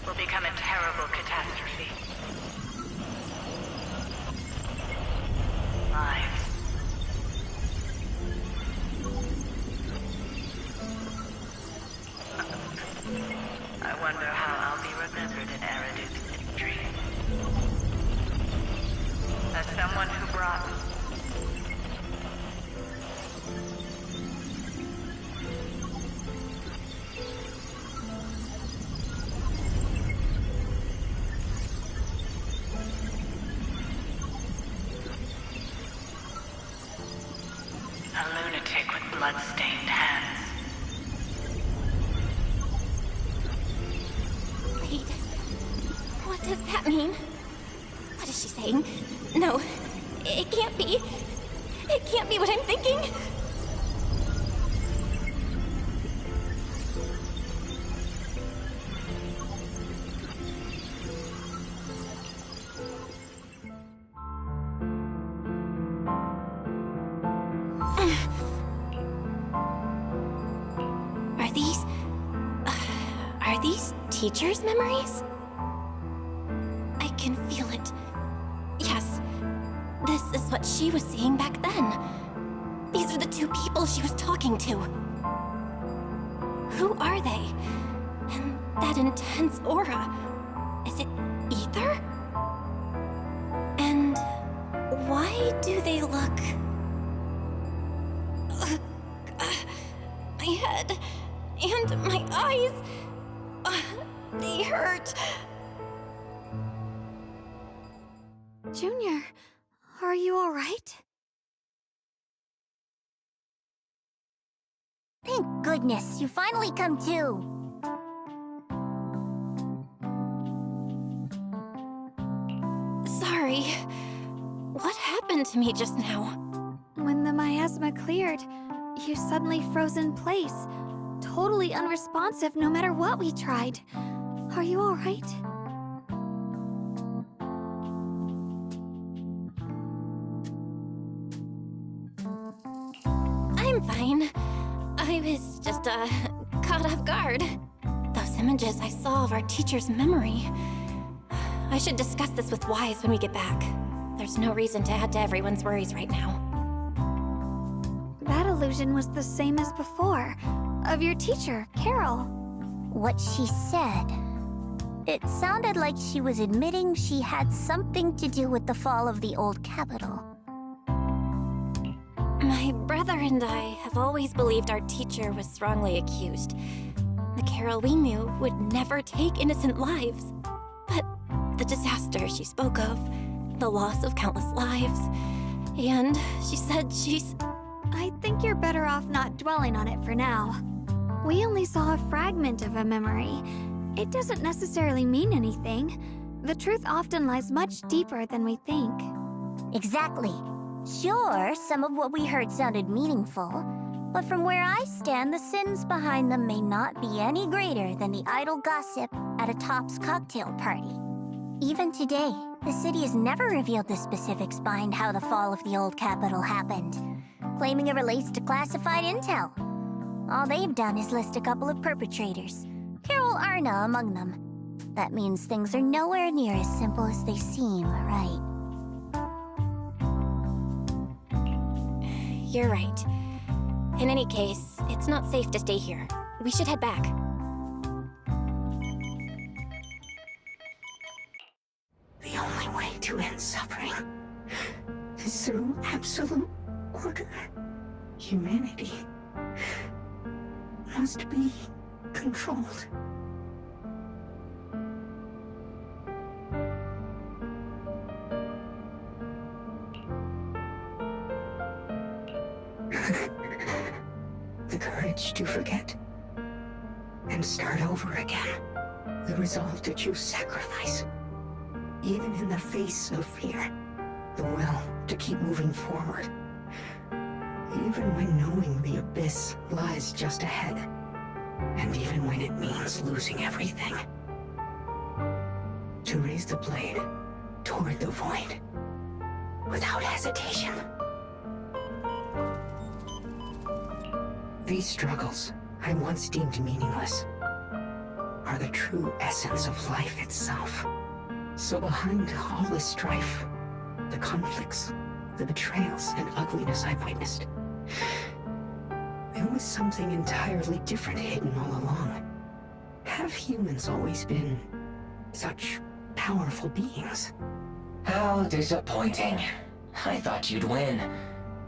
Speaker 4: will become a terrible catastrophe. Lives. I wonder how I'll be remembered in Eridu's history. As someone who brought a lunatic with blood-stained hands.
Speaker 8: Wait, what does that mean? What is she saying? No, it can't be. It can't be what I'm thinking. Are these teachers' memories? I can feel it. Yes, this is what she was seeing back then. These are the two people she was talking to. Who are they? And that intense aura. Is it ether? And why do they look... my head and my eyes... they hurt.
Speaker 1: Junior, are you all right?
Speaker 9: Thank goodness, you finally come to.
Speaker 8: Sorry. What happened to me just now?
Speaker 1: When the miasma cleared, you suddenly froze in place. Totally unresponsive no matter what we tried. Are you all right?
Speaker 8: I'm fine. I was just, caught off guard. Those images I saw of our teacher's memory. I should discuss this with Wise when we get back. There's no reason to add to everyone's worries right now.
Speaker 1: That illusion was the same as before, of your teacher, Carol.
Speaker 9: What she said. It sounded like she was admitting she had something to do with the fall of the old capital.
Speaker 8: My brother and I have always believed our teacher was wrongly accused. The Carol we knew would never take innocent lives. But the disaster she spoke of, the loss of countless lives, and she said she's...
Speaker 1: I think you're better off not dwelling on it for now. We only saw a fragment of a memory. It doesn't necessarily mean anything. The truth often lies much deeper than we think.
Speaker 9: Exactly. Sure, some of what we heard sounded meaningful, but from where I stand, the sins behind them may not be any greater than the idle gossip at a Top's cocktail party. Even today, the city has never revealed the specifics behind how the fall of the old capital happened, claiming it relates to classified intel. All they've done is list a couple of perpetrators, Carol Arna among them. That means things are nowhere near as simple as they seem, right?
Speaker 8: You're right. In any case, it's not safe to stay here. We should head back.
Speaker 22: The only way to end suffering is through absolute order. Humanity must be controlled. The courage to forget and start over again. The resolve to choose sacrifice, even in the face of fear. The will to keep moving forward, even when knowing the abyss lies just ahead, and even when it means losing everything. To raise the blade toward the void, without hesitation. These struggles, I once deemed meaningless, are the true essence of life itself. So behind all the strife, the conflicts, the betrayals and ugliness I've witnessed, there was something entirely different hidden all along. Have humans always been such powerful beings?
Speaker 14: How disappointing. I thought you'd win.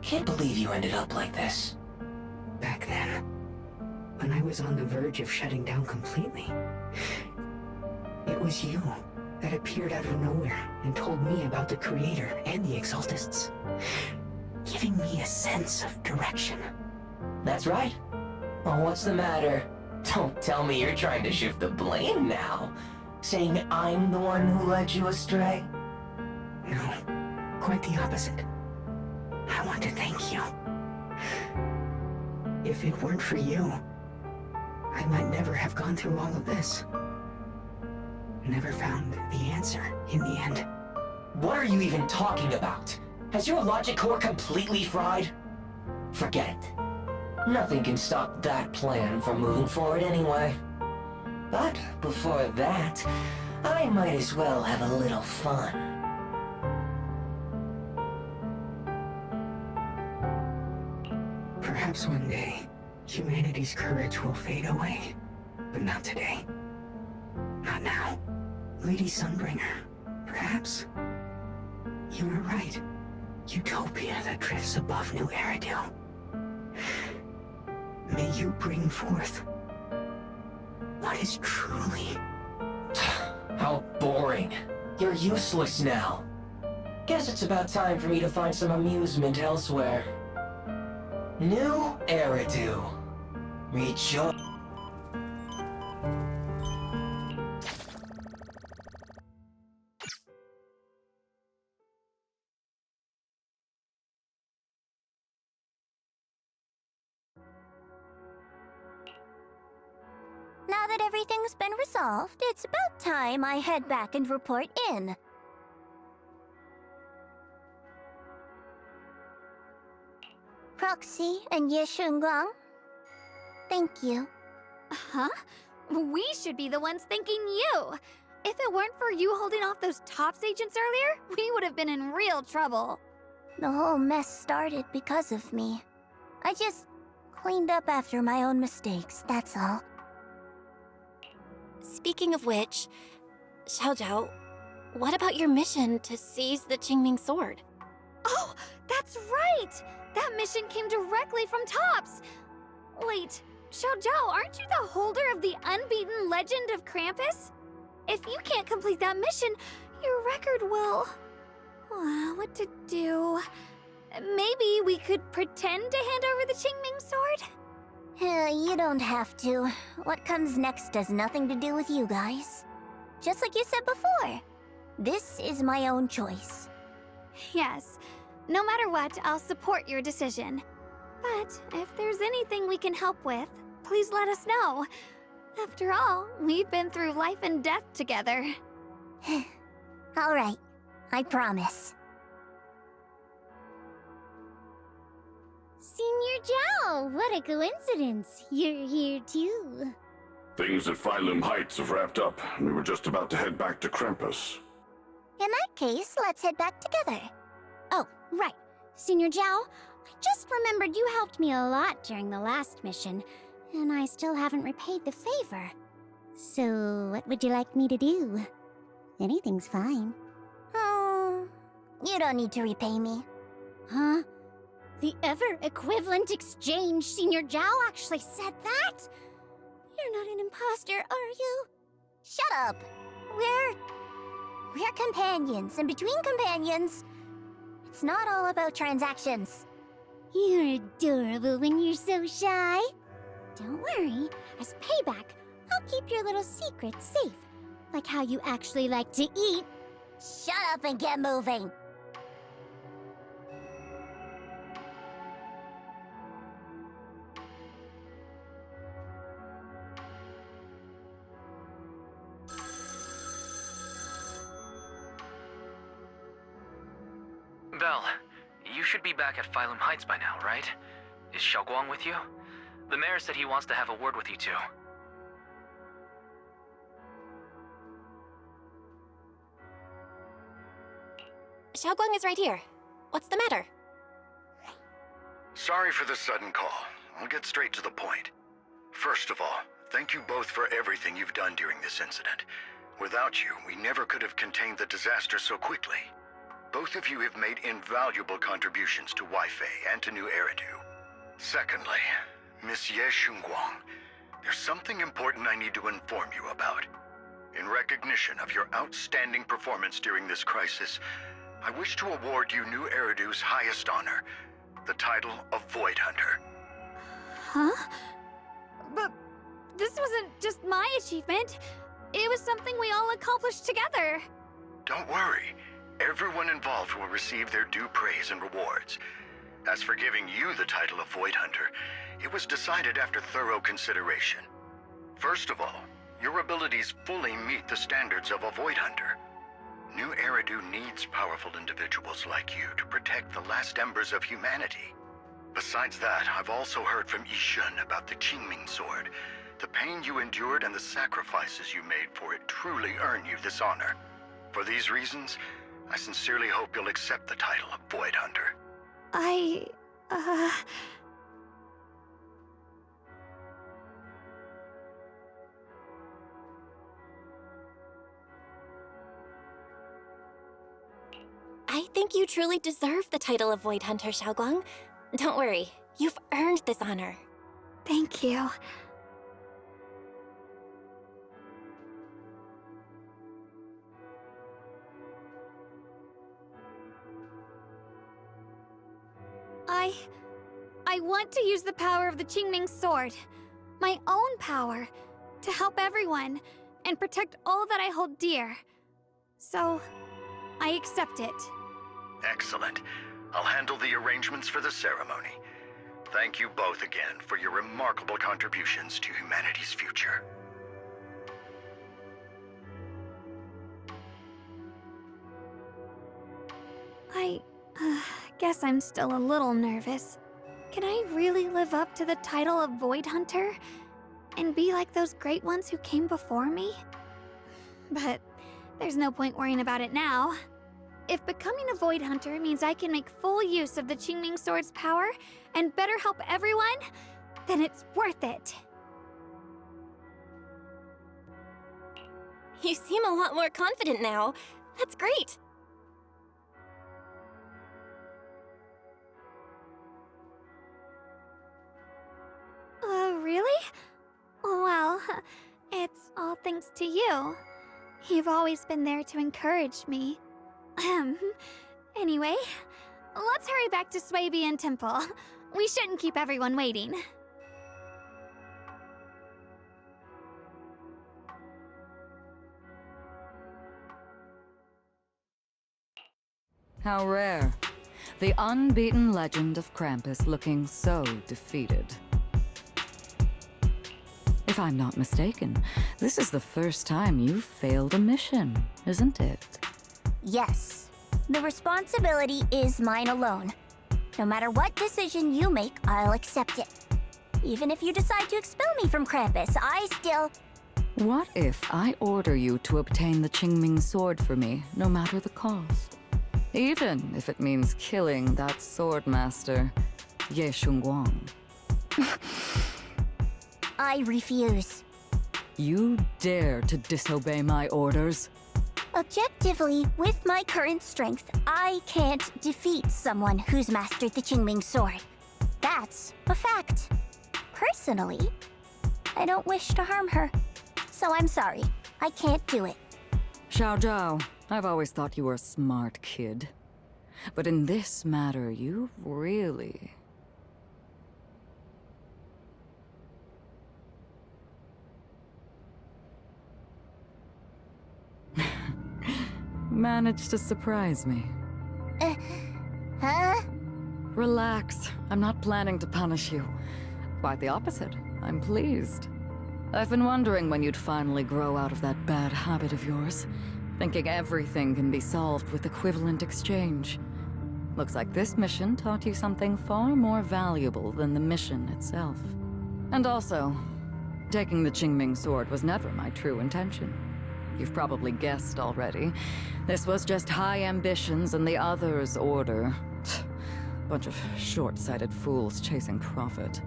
Speaker 14: Can't believe you ended up like this.
Speaker 22: Back then, when I was on the verge of shutting down completely, it was you that appeared out of nowhere and told me about the Creator and the Exaltists, giving me a sense of direction.
Speaker 14: That's right. Well, what's the matter? Don't tell me you're trying to shift the blame now, saying I'm the one who led you astray.
Speaker 22: No, quite the opposite. I want to thank you. If it weren't for you, I might never have gone through all of this. Never found the answer in the end.
Speaker 14: What are you even talking about? Has your logic core completely fried? Forget it. Nothing can stop that plan from moving forward anyway. But before that, I might as well have a little fun.
Speaker 22: Perhaps one day, humanity's courage will fade away. But not today. Not now. Lady Sunbringer, perhaps? You were right. Utopia that drifts above New Eridu. May you bring forth what is truly...
Speaker 14: How boring. You're useless now. Guess it's about time for me to find some amusement elsewhere. New Eridu. Rejoice.
Speaker 9: Now that everything's been resolved, it's about time I head back and report in. Proxy and Ye Shunguang, thank you.
Speaker 1: Huh? We should be the ones thanking you. If it weren't for you holding off those TOPS agents earlier, we would have been in real trouble.
Speaker 9: The whole mess started because of me. I just cleaned up after my own mistakes, that's all.
Speaker 8: Speaking of which, Xiaojiao, what about your mission to seize the Qingming sword?
Speaker 1: Oh, that's right! That mission came directly from TOPS! Wait, Xiaojiao, aren't you the holder of the unbeaten legend of Krampus? If you can't complete that mission, your record will... what to do? Maybe we could pretend to hand over the Qingming sword?
Speaker 9: You don't have to. What comes next has nothing to do with you guys. Just like you said before, this is my own choice.
Speaker 1: Yes. No matter what, I'll support your decision. But if there's anything we can help with, please let us know. After all, we've been through life and death together.
Speaker 9: All right, I promise.
Speaker 5: Senior Zhao, what a coincidence. You're here too.
Speaker 7: Things at Phylum Heights have wrapped up. We were just about to head back to Krampus.
Speaker 9: In that case, let's head back together.
Speaker 5: Oh, right. Senior Zhao, I just remembered you helped me a lot during the last mission, and I still haven't repaid the favor. So, what would you like me to do? Anything's fine.
Speaker 9: You don't need to repay me.
Speaker 5: Huh? The ever-equivalent exchange, Senior Zhao actually said that? You're not an imposter, are you?
Speaker 9: Shut up! We're companions, and between companions, it's not all about transactions.
Speaker 5: You're adorable when you're so shy. Don't worry, as payback, I'll keep your little secrets safe. Like how you actually like to eat.
Speaker 9: Shut up and get moving!
Speaker 20: Belle, you should be back at Phylum Heights by now, right? Is Xiaoguang with you? The mayor said he wants to have a word with you two.
Speaker 8: Xiaoguang is right here. What's the matter?
Speaker 23: Sorry for the sudden call. I'll get straight to the point. First of all, thank you both for everything you've done during this incident. Without you, we never could have contained the disaster so quickly. Both of you have made invaluable contributions to Weifei and to New Eridu. Secondly, Miss Ye Xunguang, there's something important I need to inform you about. In recognition of your outstanding performance during this crisis, I wish to award you New Eridu's highest honor, the title of Void Hunter.
Speaker 1: Huh? But this wasn't just my achievement. It was something we all accomplished together.
Speaker 23: Don't worry. Everyone involved will receive their due praise and rewards. As for giving you the title of Void Hunter, it was decided after thorough consideration. First of all, your abilities fully meet the standards of a Void Hunter. New Eridu needs powerful individuals like you to protect the last embers of humanity. Besides that, I've also heard from Yishun about the Qingming sword. The pain you endured and the sacrifices you made for it truly earn you this honor. For these reasons, I sincerely hope you'll accept the title of Void Hunter.
Speaker 1: I
Speaker 8: think you truly deserve the title of Void Hunter, Xiaoguang. Don't worry, you've earned this honor.
Speaker 1: Thank you. I want to use the power of the Qingming sword, my own power, to help everyone and protect all that I hold dear. So, I accept it.
Speaker 23: Excellent. I'll handle the arrangements for the ceremony. Thank you both again for your remarkable contributions to humanity's future.
Speaker 1: I guess I'm still a little nervous. Can I really live up to the title of Void Hunter? and be like those great ones who came before me? But there's no point worrying about it now. If becoming a Void Hunter means I can make full use of the Qingming Sword's power and better help everyone, then it's worth it.
Speaker 8: You seem a lot more confident now. That's great.
Speaker 1: Really? Well, it's all thanks to you. You've always been there to encourage me. Anyway, let's hurry back to Swabian Temple. We shouldn't keep everyone waiting.
Speaker 12: How rare. The unbeaten legend of Krampus looking so defeated. If I'm not mistaken, this is the first time you've failed a mission, isn't it?
Speaker 9: Yes. The responsibility is mine alone. No matter what decision you make, I'll accept it. Even if you decide to expel me from Krampus, I still...
Speaker 12: What if I order you to obtain the Qingming Sword for me, no matter the cost? Even if it means killing that swordmaster, Ye Shunguang.
Speaker 9: I refuse.
Speaker 12: You dare to disobey my orders?
Speaker 9: Objectively, with my current strength, I can't defeat someone who's mastered the Qingming Sword. That's a fact. Personally, I don't wish to harm her. So I'm sorry, I can't do it.
Speaker 12: Xiao Zhao, I've always thought you were a smart kid. But in this matter, you really... managed to surprise me.
Speaker 9: Huh?
Speaker 12: Relax. I'm not planning to punish you. Quite the opposite. I'm pleased. I've been wondering when you'd finally grow out of that bad habit of yours, thinking everything can be solved with equivalent exchange. Looks like this mission taught you something far more valuable than the mission itself. And also, taking the Qingming Sword was never my true intention. You've probably guessed already. This was just high ambitions and the others' order. Bunch of short-sighted fools chasing profit.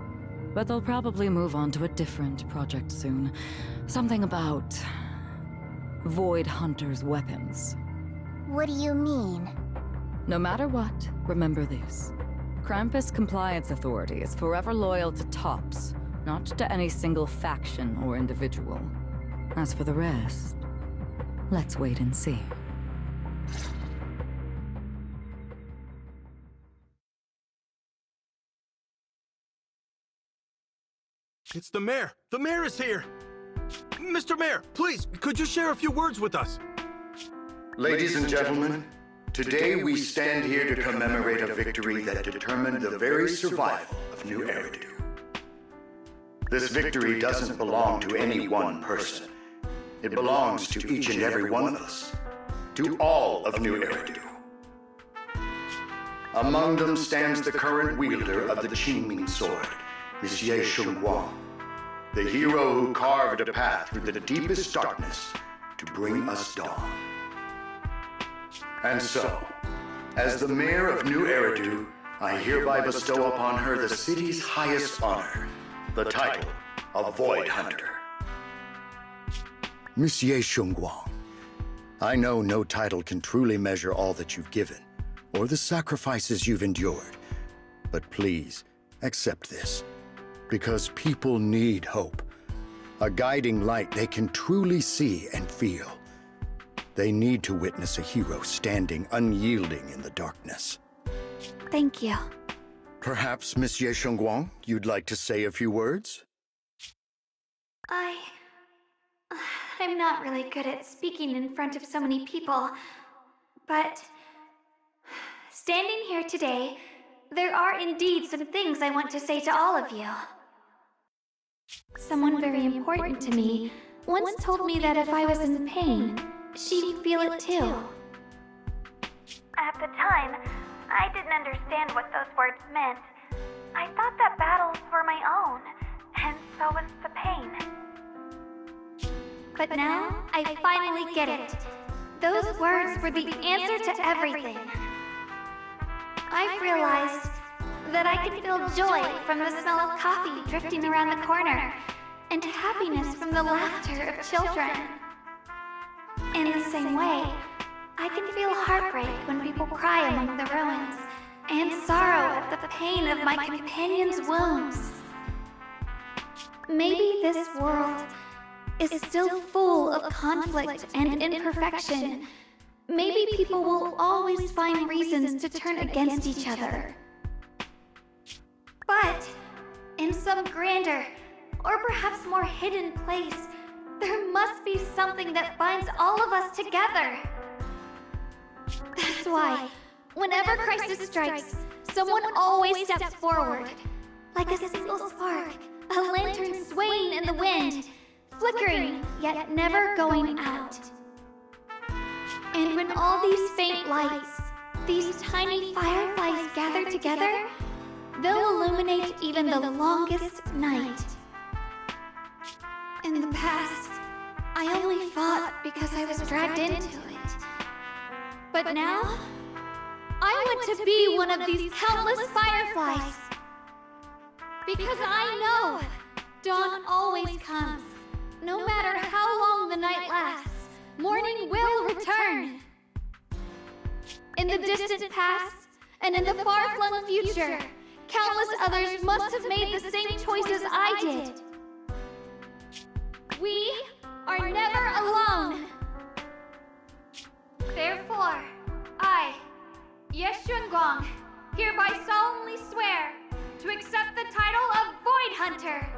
Speaker 12: But they'll probably move on to a different project soon. Something about... Void Hunter's weapons.
Speaker 9: What do you mean?
Speaker 12: No matter what, remember this. Krampus Compliance Authority is forever loyal to TOPS, not to any single faction or individual. As for the rest, let's wait and see.
Speaker 15: It's the mayor! The mayor is here! Mr. Mayor, please, could you share a few words with us?
Speaker 23: Ladies and gentlemen, today we stand here to commemorate a victory that determined the very survival of New Eridu. This victory doesn't belong to any one person. It belongs to each and every one of us. To all of New Eridu. Among them stands the current wielder of the Qingming Sword, Monsieur Shunguang, the hero who carved a path through the deepest darkness to bring us dawn. And so, as the mayor of New Eridu, I hereby bestow upon her the city's highest honor, the title of Void Hunter. Monsieur Shunguang, I know no title can truly measure all that you've given, or the sacrifices you've endured. But please, accept this. Because people need hope. A guiding light they can truly see and feel. They need to witness a hero standing unyielding in the darkness.
Speaker 1: Thank you.
Speaker 23: Perhaps, Monsieur Shunguang, you'd like to say a few words?
Speaker 1: I'm not really good at speaking in front of so many people, but standing here today, there are indeed some things I want to say to all of you. Someone very important to me once told me that if I was in pain, she'd feel it too. At the time, I didn't understand what those words meant. I thought that battles were my own, and so was the pain. But now, I finally get it. Those words were the answer to everything. I've realized that I can feel joy from the smell of coffee drifting around the corner, and happiness from the laughter of children. In the same way, I can feel heartbreak when people cry among the ruins, and sorrow at the pain of my companion's wounds. Maybe this world is still full of conflict and imperfection. Maybe people will always find reasons to turn against each other. But in some grander, or perhaps more hidden place, there must be something that binds all of us together. That's why, whenever crisis strikes, someone always steps forward. Like a single spark, a lantern swaying in the wind, flickering, yet never going out. And when all these faint lights, these tiny fireflies gather together, they'll illuminate even the longest night. In the past, I only fought because I was dragged into it. But now, I want to be one of these countless fireflies. Because I know dawn always comes. No matter how long the night lasts, morning will return. In the distant past, and in the far-flung future, countless others must have made the same choices I did. We are never alone. Therefore, I, Ye Shunguang, hereby solemnly swear to accept the title of Void Hunter.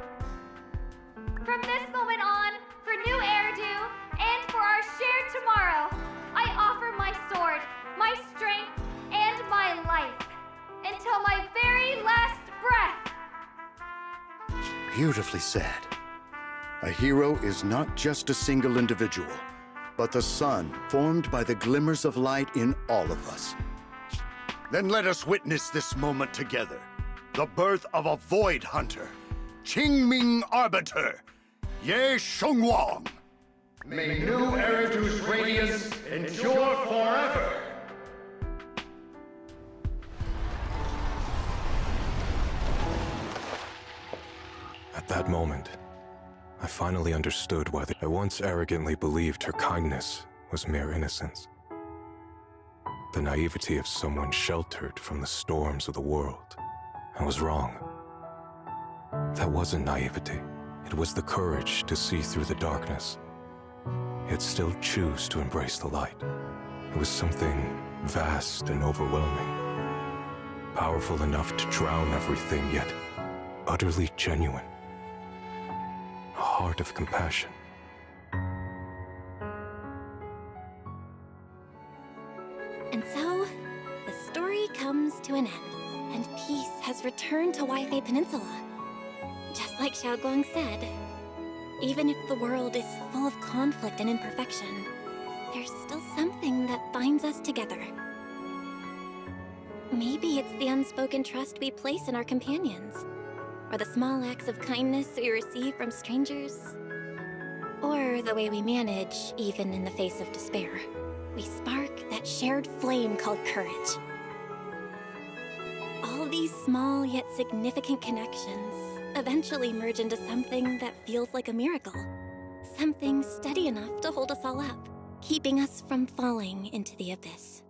Speaker 1: From this moment on, for new Eridu, and for our shared tomorrow, I offer my sword, my strength, and my life, until my very last breath.
Speaker 16: Beautifully said. A hero is not just a single individual, but the sun formed by the glimmers of light in all of us. Then let us witness this moment together. The birth of a Void Hunter, Qingming Arbiter, Ye Shunguang.
Speaker 19: May new Eridu's radiance endure forever!
Speaker 6: At that moment, I finally understood why I once arrogantly believed her kindness was mere innocence. The naivety of someone sheltered from the storms of the world. I was wrong. That wasn't naivety. It was the courage to see through the darkness, yet still choose to embrace the light. It was something vast and overwhelming, powerful enough to drown everything, yet utterly genuine. A heart of compassion.
Speaker 8: And so, the story comes to an end, and peace has returned to Waifei Peninsula. Just like Xiaoguang said, even if the world is full of conflict and imperfection, there's still something that binds us together. Maybe it's the unspoken trust we place in our companions, or the small acts of kindness we receive from strangers, or the way we manage even in the face of despair. We spark that shared flame called courage. All these small yet significant connections eventually merge into something that feels like a miracle. Something steady enough to hold us all up, keeping us from falling into the abyss.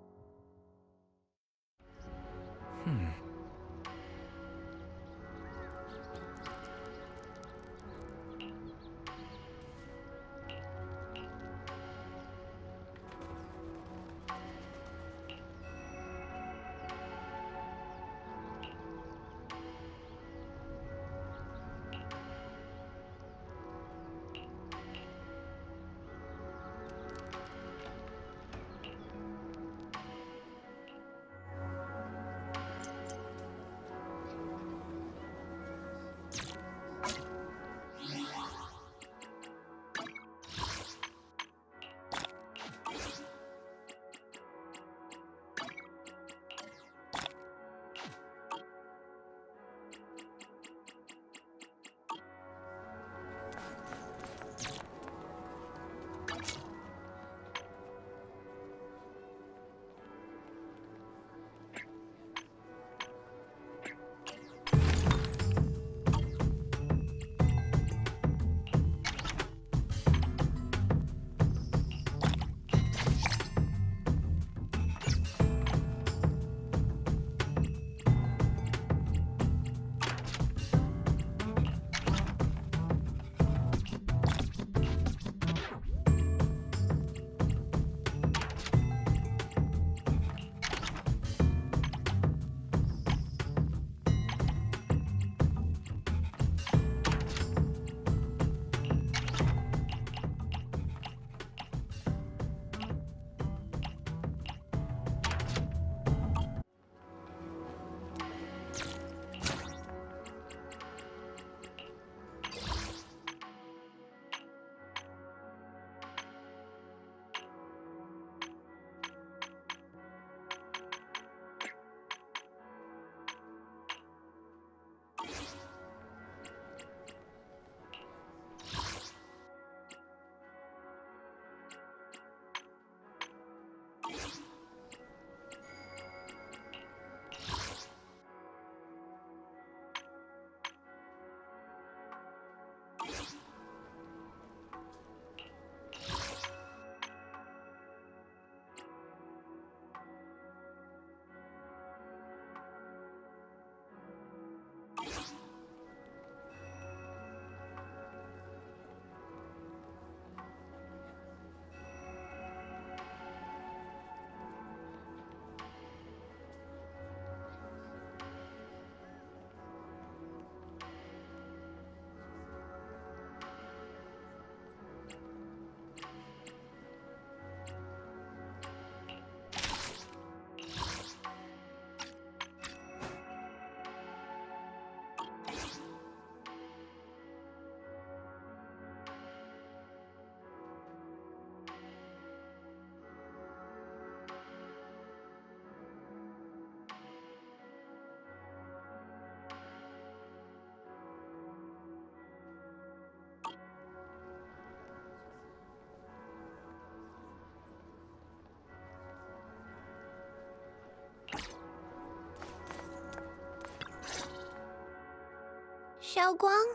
Speaker 5: Xiaoguang.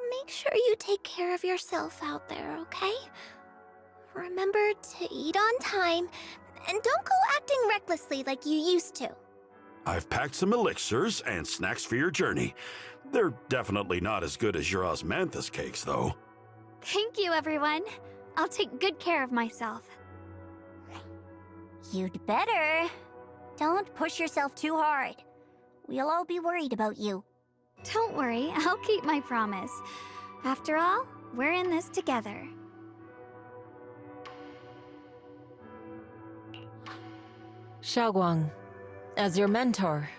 Speaker 5: Make sure you take care of yourself out there, okay? Remember to eat on time, and don't go acting recklessly like you used to.
Speaker 3: I've packed some elixirs and snacks for your journey. They're definitely not as good as your osmanthus cakes, though.
Speaker 1: Thank you, everyone. I'll take good care of myself.
Speaker 9: You'd better. Don't push yourself too hard. We'll all be worried about you.
Speaker 1: Don't worry, I'll keep my promise. After all, we're in this together.
Speaker 2: Xiaoguang, as your mentor,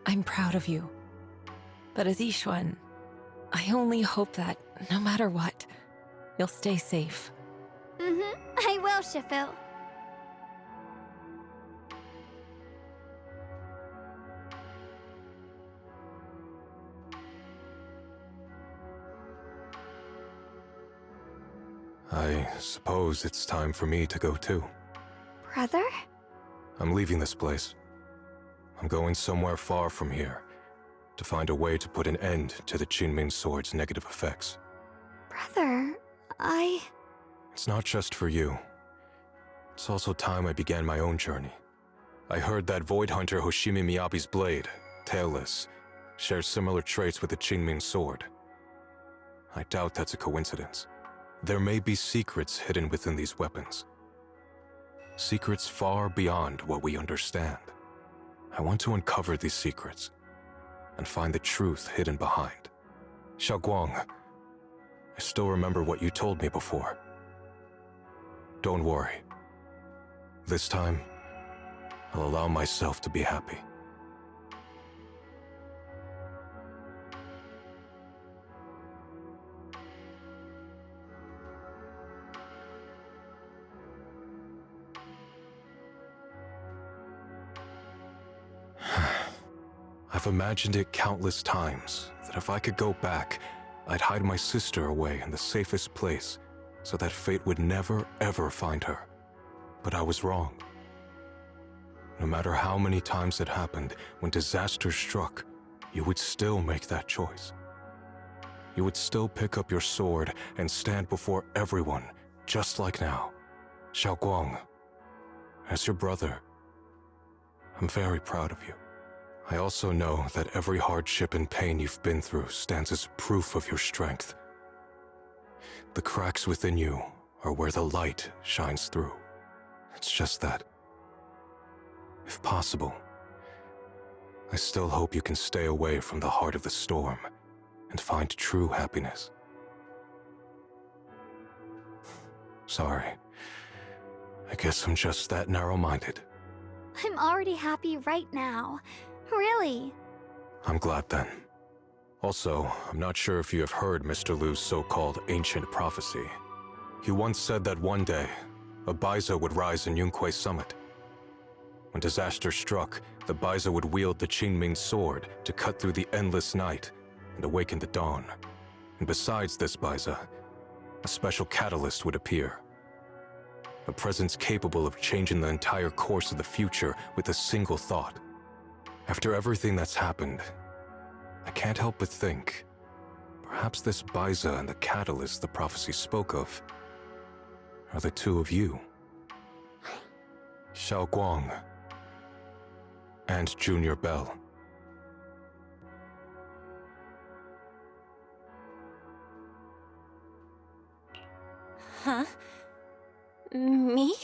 Speaker 2: I'm proud of you. But as Yixuan, I only hope that, no matter what, you'll stay safe.
Speaker 1: I will, Shifu.
Speaker 6: I suppose it's time for me to go too.
Speaker 1: Brother?
Speaker 6: I'm leaving this place. I'm going somewhere far from here to find a way to put an end to the Qingming Sword's negative effects.
Speaker 1: Brother,
Speaker 6: It's not just for you. It's also time I began my own journey. I heard that Void Hunter Hoshimi Miyabi's blade, Tailless, shares similar traits with the Qingming Sword. I doubt that's a coincidence. There may be secrets hidden within these weapons. Secrets far beyond what we understand. I want to uncover these secrets and find the truth hidden behind. Xiaoguang, I still remember what you told me before. Don't worry. This time, I'll allow myself to be happy. I've imagined it countless times, that if I could go back, I'd hide my sister away in the safest place, so that fate would never, ever find her. But I was wrong. No matter how many times it happened, when disaster struck, you would still make that choice. You would still pick up your sword and stand before everyone, just like now. Xiaoguang, as your brother, I'm very proud of you. I also know that every hardship and pain you've been through stands as proof of your strength. The cracks within you are where the light shines through. It's just that, if possible, I still hope you can stay away from the heart of the storm and find true happiness. Sorry. I guess I'm just that narrow-minded.
Speaker 1: I'm already happy right now. Really?
Speaker 6: I'm glad then. Also, I'm not sure if you have heard Mr. Liu's so-called ancient prophecy. He once said that one day, a Baiza would rise in Yunquei Summit. When disaster struck, the Baiza would wield the Qingming Sword to cut through the endless night and awaken the dawn. And besides this Baiza, a special catalyst would appear. A presence capable of changing the entire course of the future with a single thought. After everything that's happened, I can't help but think, perhaps this Baiza and the catalyst the prophecy spoke of are the two of you. Xiaoguang and Junior Bell.
Speaker 8: Huh? Me?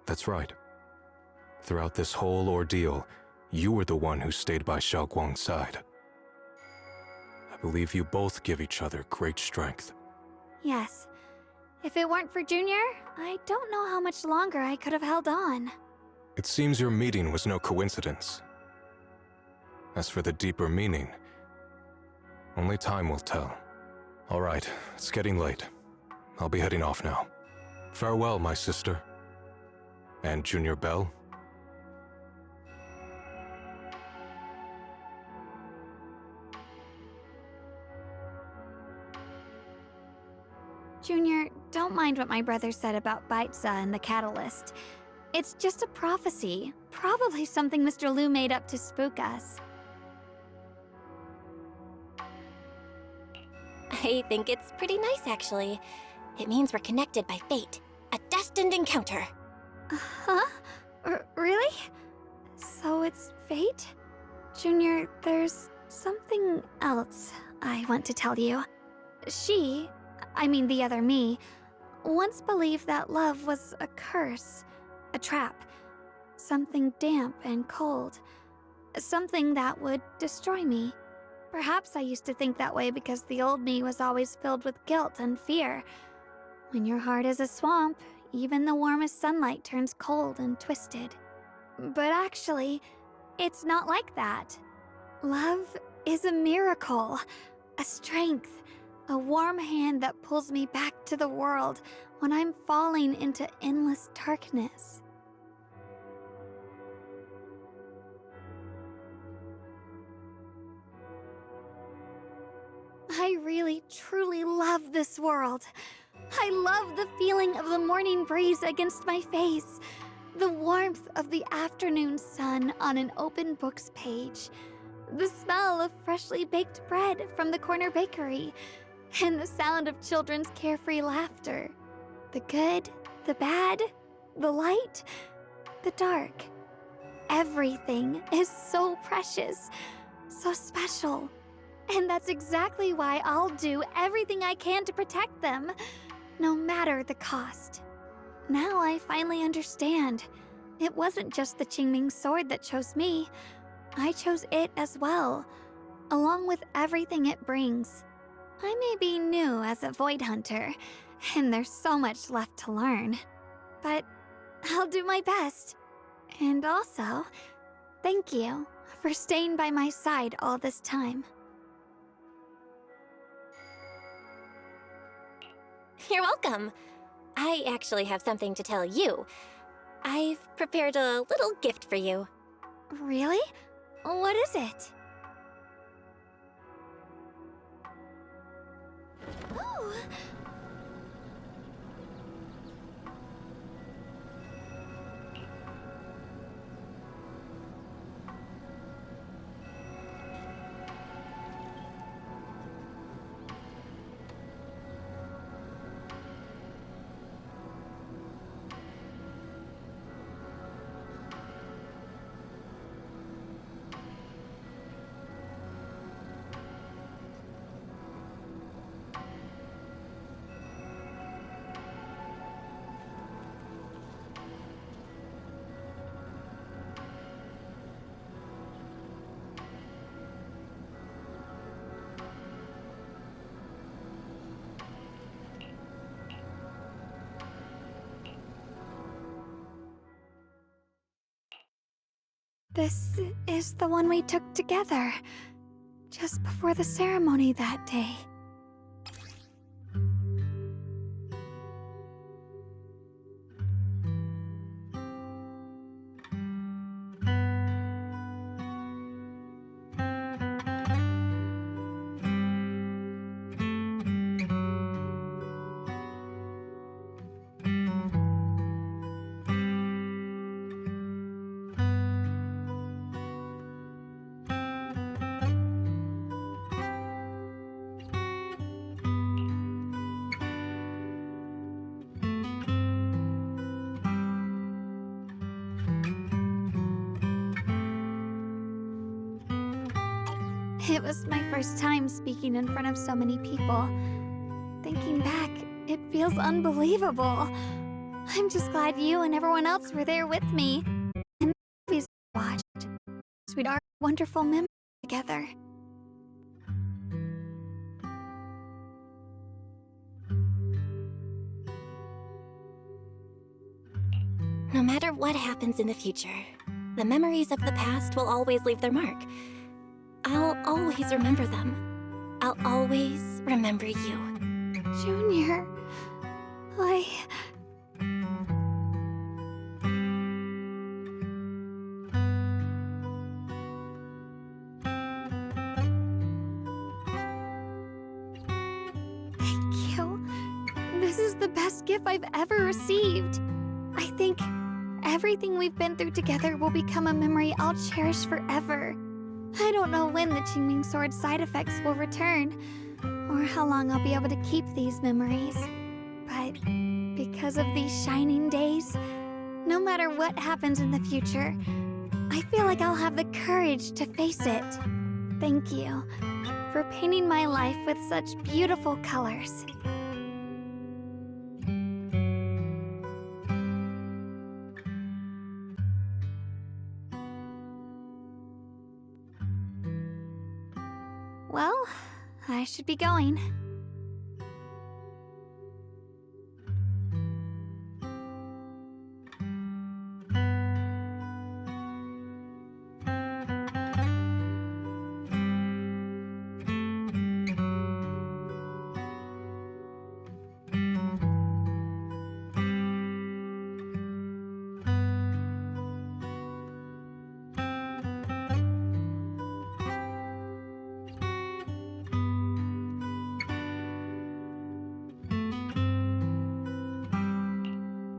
Speaker 6: That's right. Throughout this whole ordeal, you were the one who stayed by Xiaoguang's side. I believe you both give each other great strength.
Speaker 1: Yes. If it weren't for Junior, I don't know how much longer I could have held on.
Speaker 6: It seems your meeting was no coincidence. As for the deeper meaning, only time will tell. All right, it's getting late. I'll be heading off now. Farewell, my sister. And Junior Bell.
Speaker 1: Junior, don't mind what my brother said about Baiza and the catalyst. It's just a prophecy. Probably something Mr. Liu made up to spook us.
Speaker 8: I think it's pretty nice, actually. It means we're connected by fate. A destined encounter.
Speaker 1: Huh? Really? So it's fate? Junior, there's something else I want to tell you. The other me, once believed that love was a curse, a trap, something damp and cold, something that would destroy me. Perhaps I used to think that way because the old me was always filled with guilt and fear. When your heart is a swamp, even the warmest sunlight turns cold and twisted. But actually, it's not like that. Love is a miracle, a strength, a warm hand that pulls me back to the world when I'm falling into endless darkness. I really, truly love this world. I love the feeling of the morning breeze against my face, the warmth of the afternoon sun on an open book's page, the smell of freshly baked bread from the corner bakery, and the sound of children's carefree laughter. The good, the bad, the light, the dark. Everything is so precious, so special. And that's exactly why I'll do everything I can to protect them, no matter the cost. Now I finally understand. It wasn't just the Qingming sword that chose me. I chose it as well, along with everything it brings. I may be new as a Void Hunter, and there's so much left to learn. But I'll do my best. And also, thank you for staying by my side all this time.
Speaker 8: You're welcome. I actually have something to tell you. I've prepared a little gift for you.
Speaker 1: Really? What is it? Ooh. This is the one we took together, just before the ceremony that day. It was my first time speaking in front of so many people. Thinking back, it feels unbelievable. I'm just glad you and everyone else were there with me. And the movies we watched. We'd our wonderful memories together.
Speaker 8: No matter what happens in the future, the memories of the past will always leave their mark. I'll always remember them. I'll always remember you.
Speaker 1: Junior, Thank you. This is the best gift I've ever received. I think everything we've been through together will become a memory I'll cherish forever. I don't know when the Qingming Sword side effects will return, or how long I'll be able to keep these memories. But because of these shining days, no matter what happens in the future, I feel like I'll have the courage to face it. Thank you for painting my life with such beautiful colors. Well, I should be going.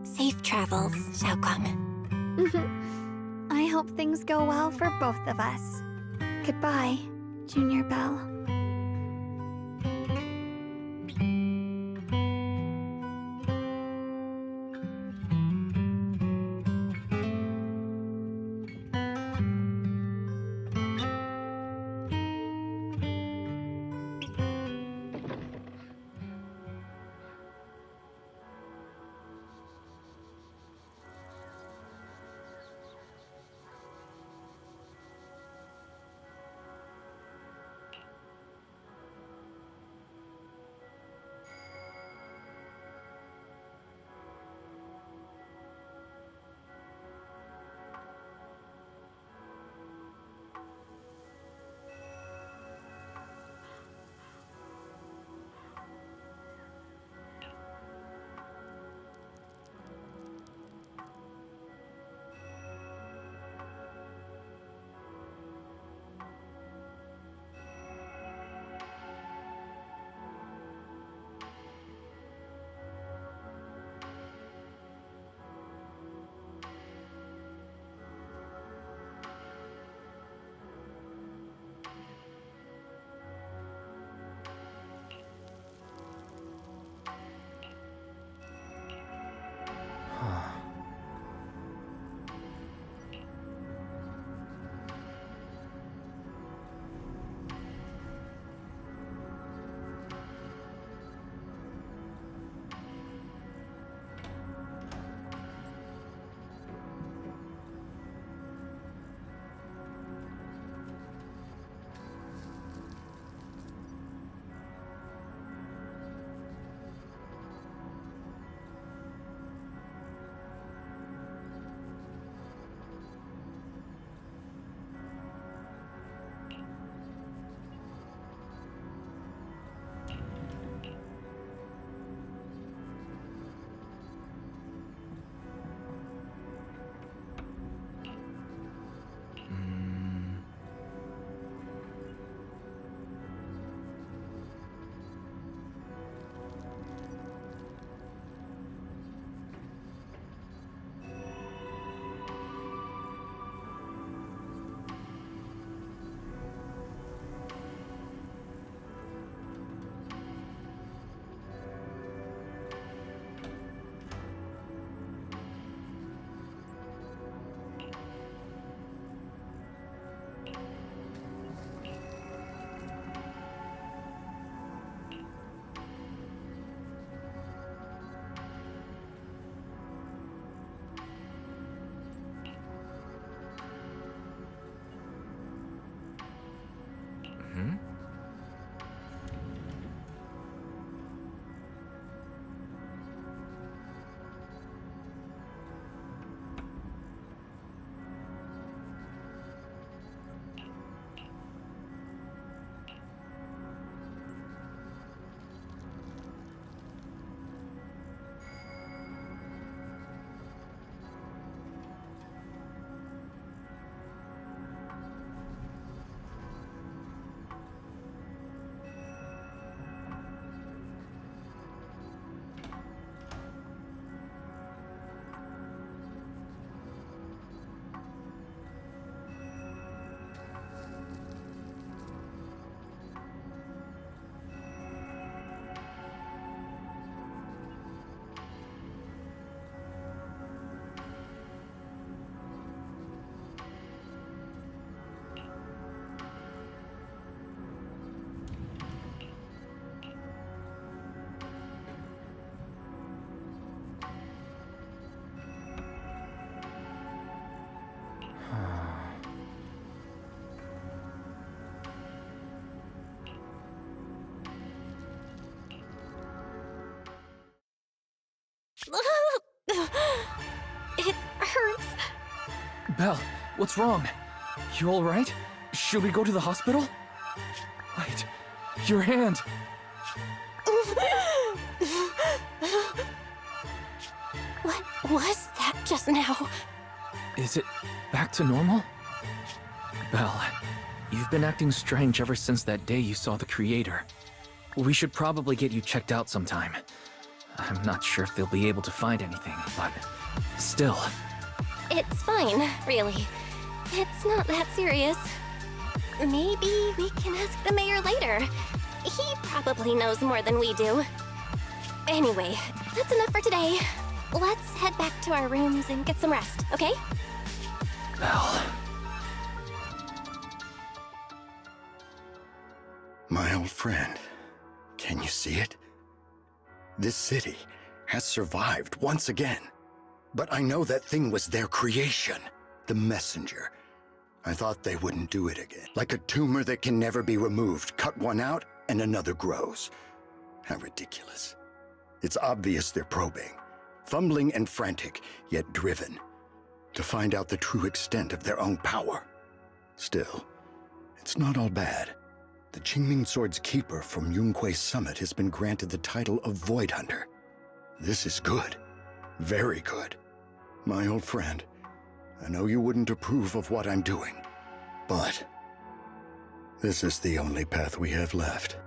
Speaker 8: Safe travels, Xiaoguang.
Speaker 1: I hope things go well for both of us. Goodbye, Junior Belle.
Speaker 8: It hurts.
Speaker 10: Belle, what's wrong? You alright? Should we go to the hospital? Wait, your hand!
Speaker 8: What was that just now?
Speaker 10: Is it back to normal? Belle, you've been acting strange ever since that day you saw the Creator. We should probably get you checked out sometime. I'm not sure if they'll be able to find anything, but still.
Speaker 8: It's fine, really. It's not that serious. Maybe we can ask the mayor later. He probably knows more than we do. Anyway, that's enough for today. Let's head back to our rooms and get some rest, okay?
Speaker 10: Belle.
Speaker 16: My old friend, can you see it? This city has survived once again. But I know that thing was their creation, the messenger. I thought they wouldn't do it again. Like a tumor that can never be removed. Cut one out and another grows. How ridiculous. It's obvious they're probing. Fumbling and frantic, yet driven. To find out the true extent of their own power. Still, it's not all bad. The Qingming Sword's keeper from Yunque's summit has been granted the title of Void Hunter. This is good. Very good. My old friend, I know you wouldn't approve of what I'm doing, but this is the only path we have left.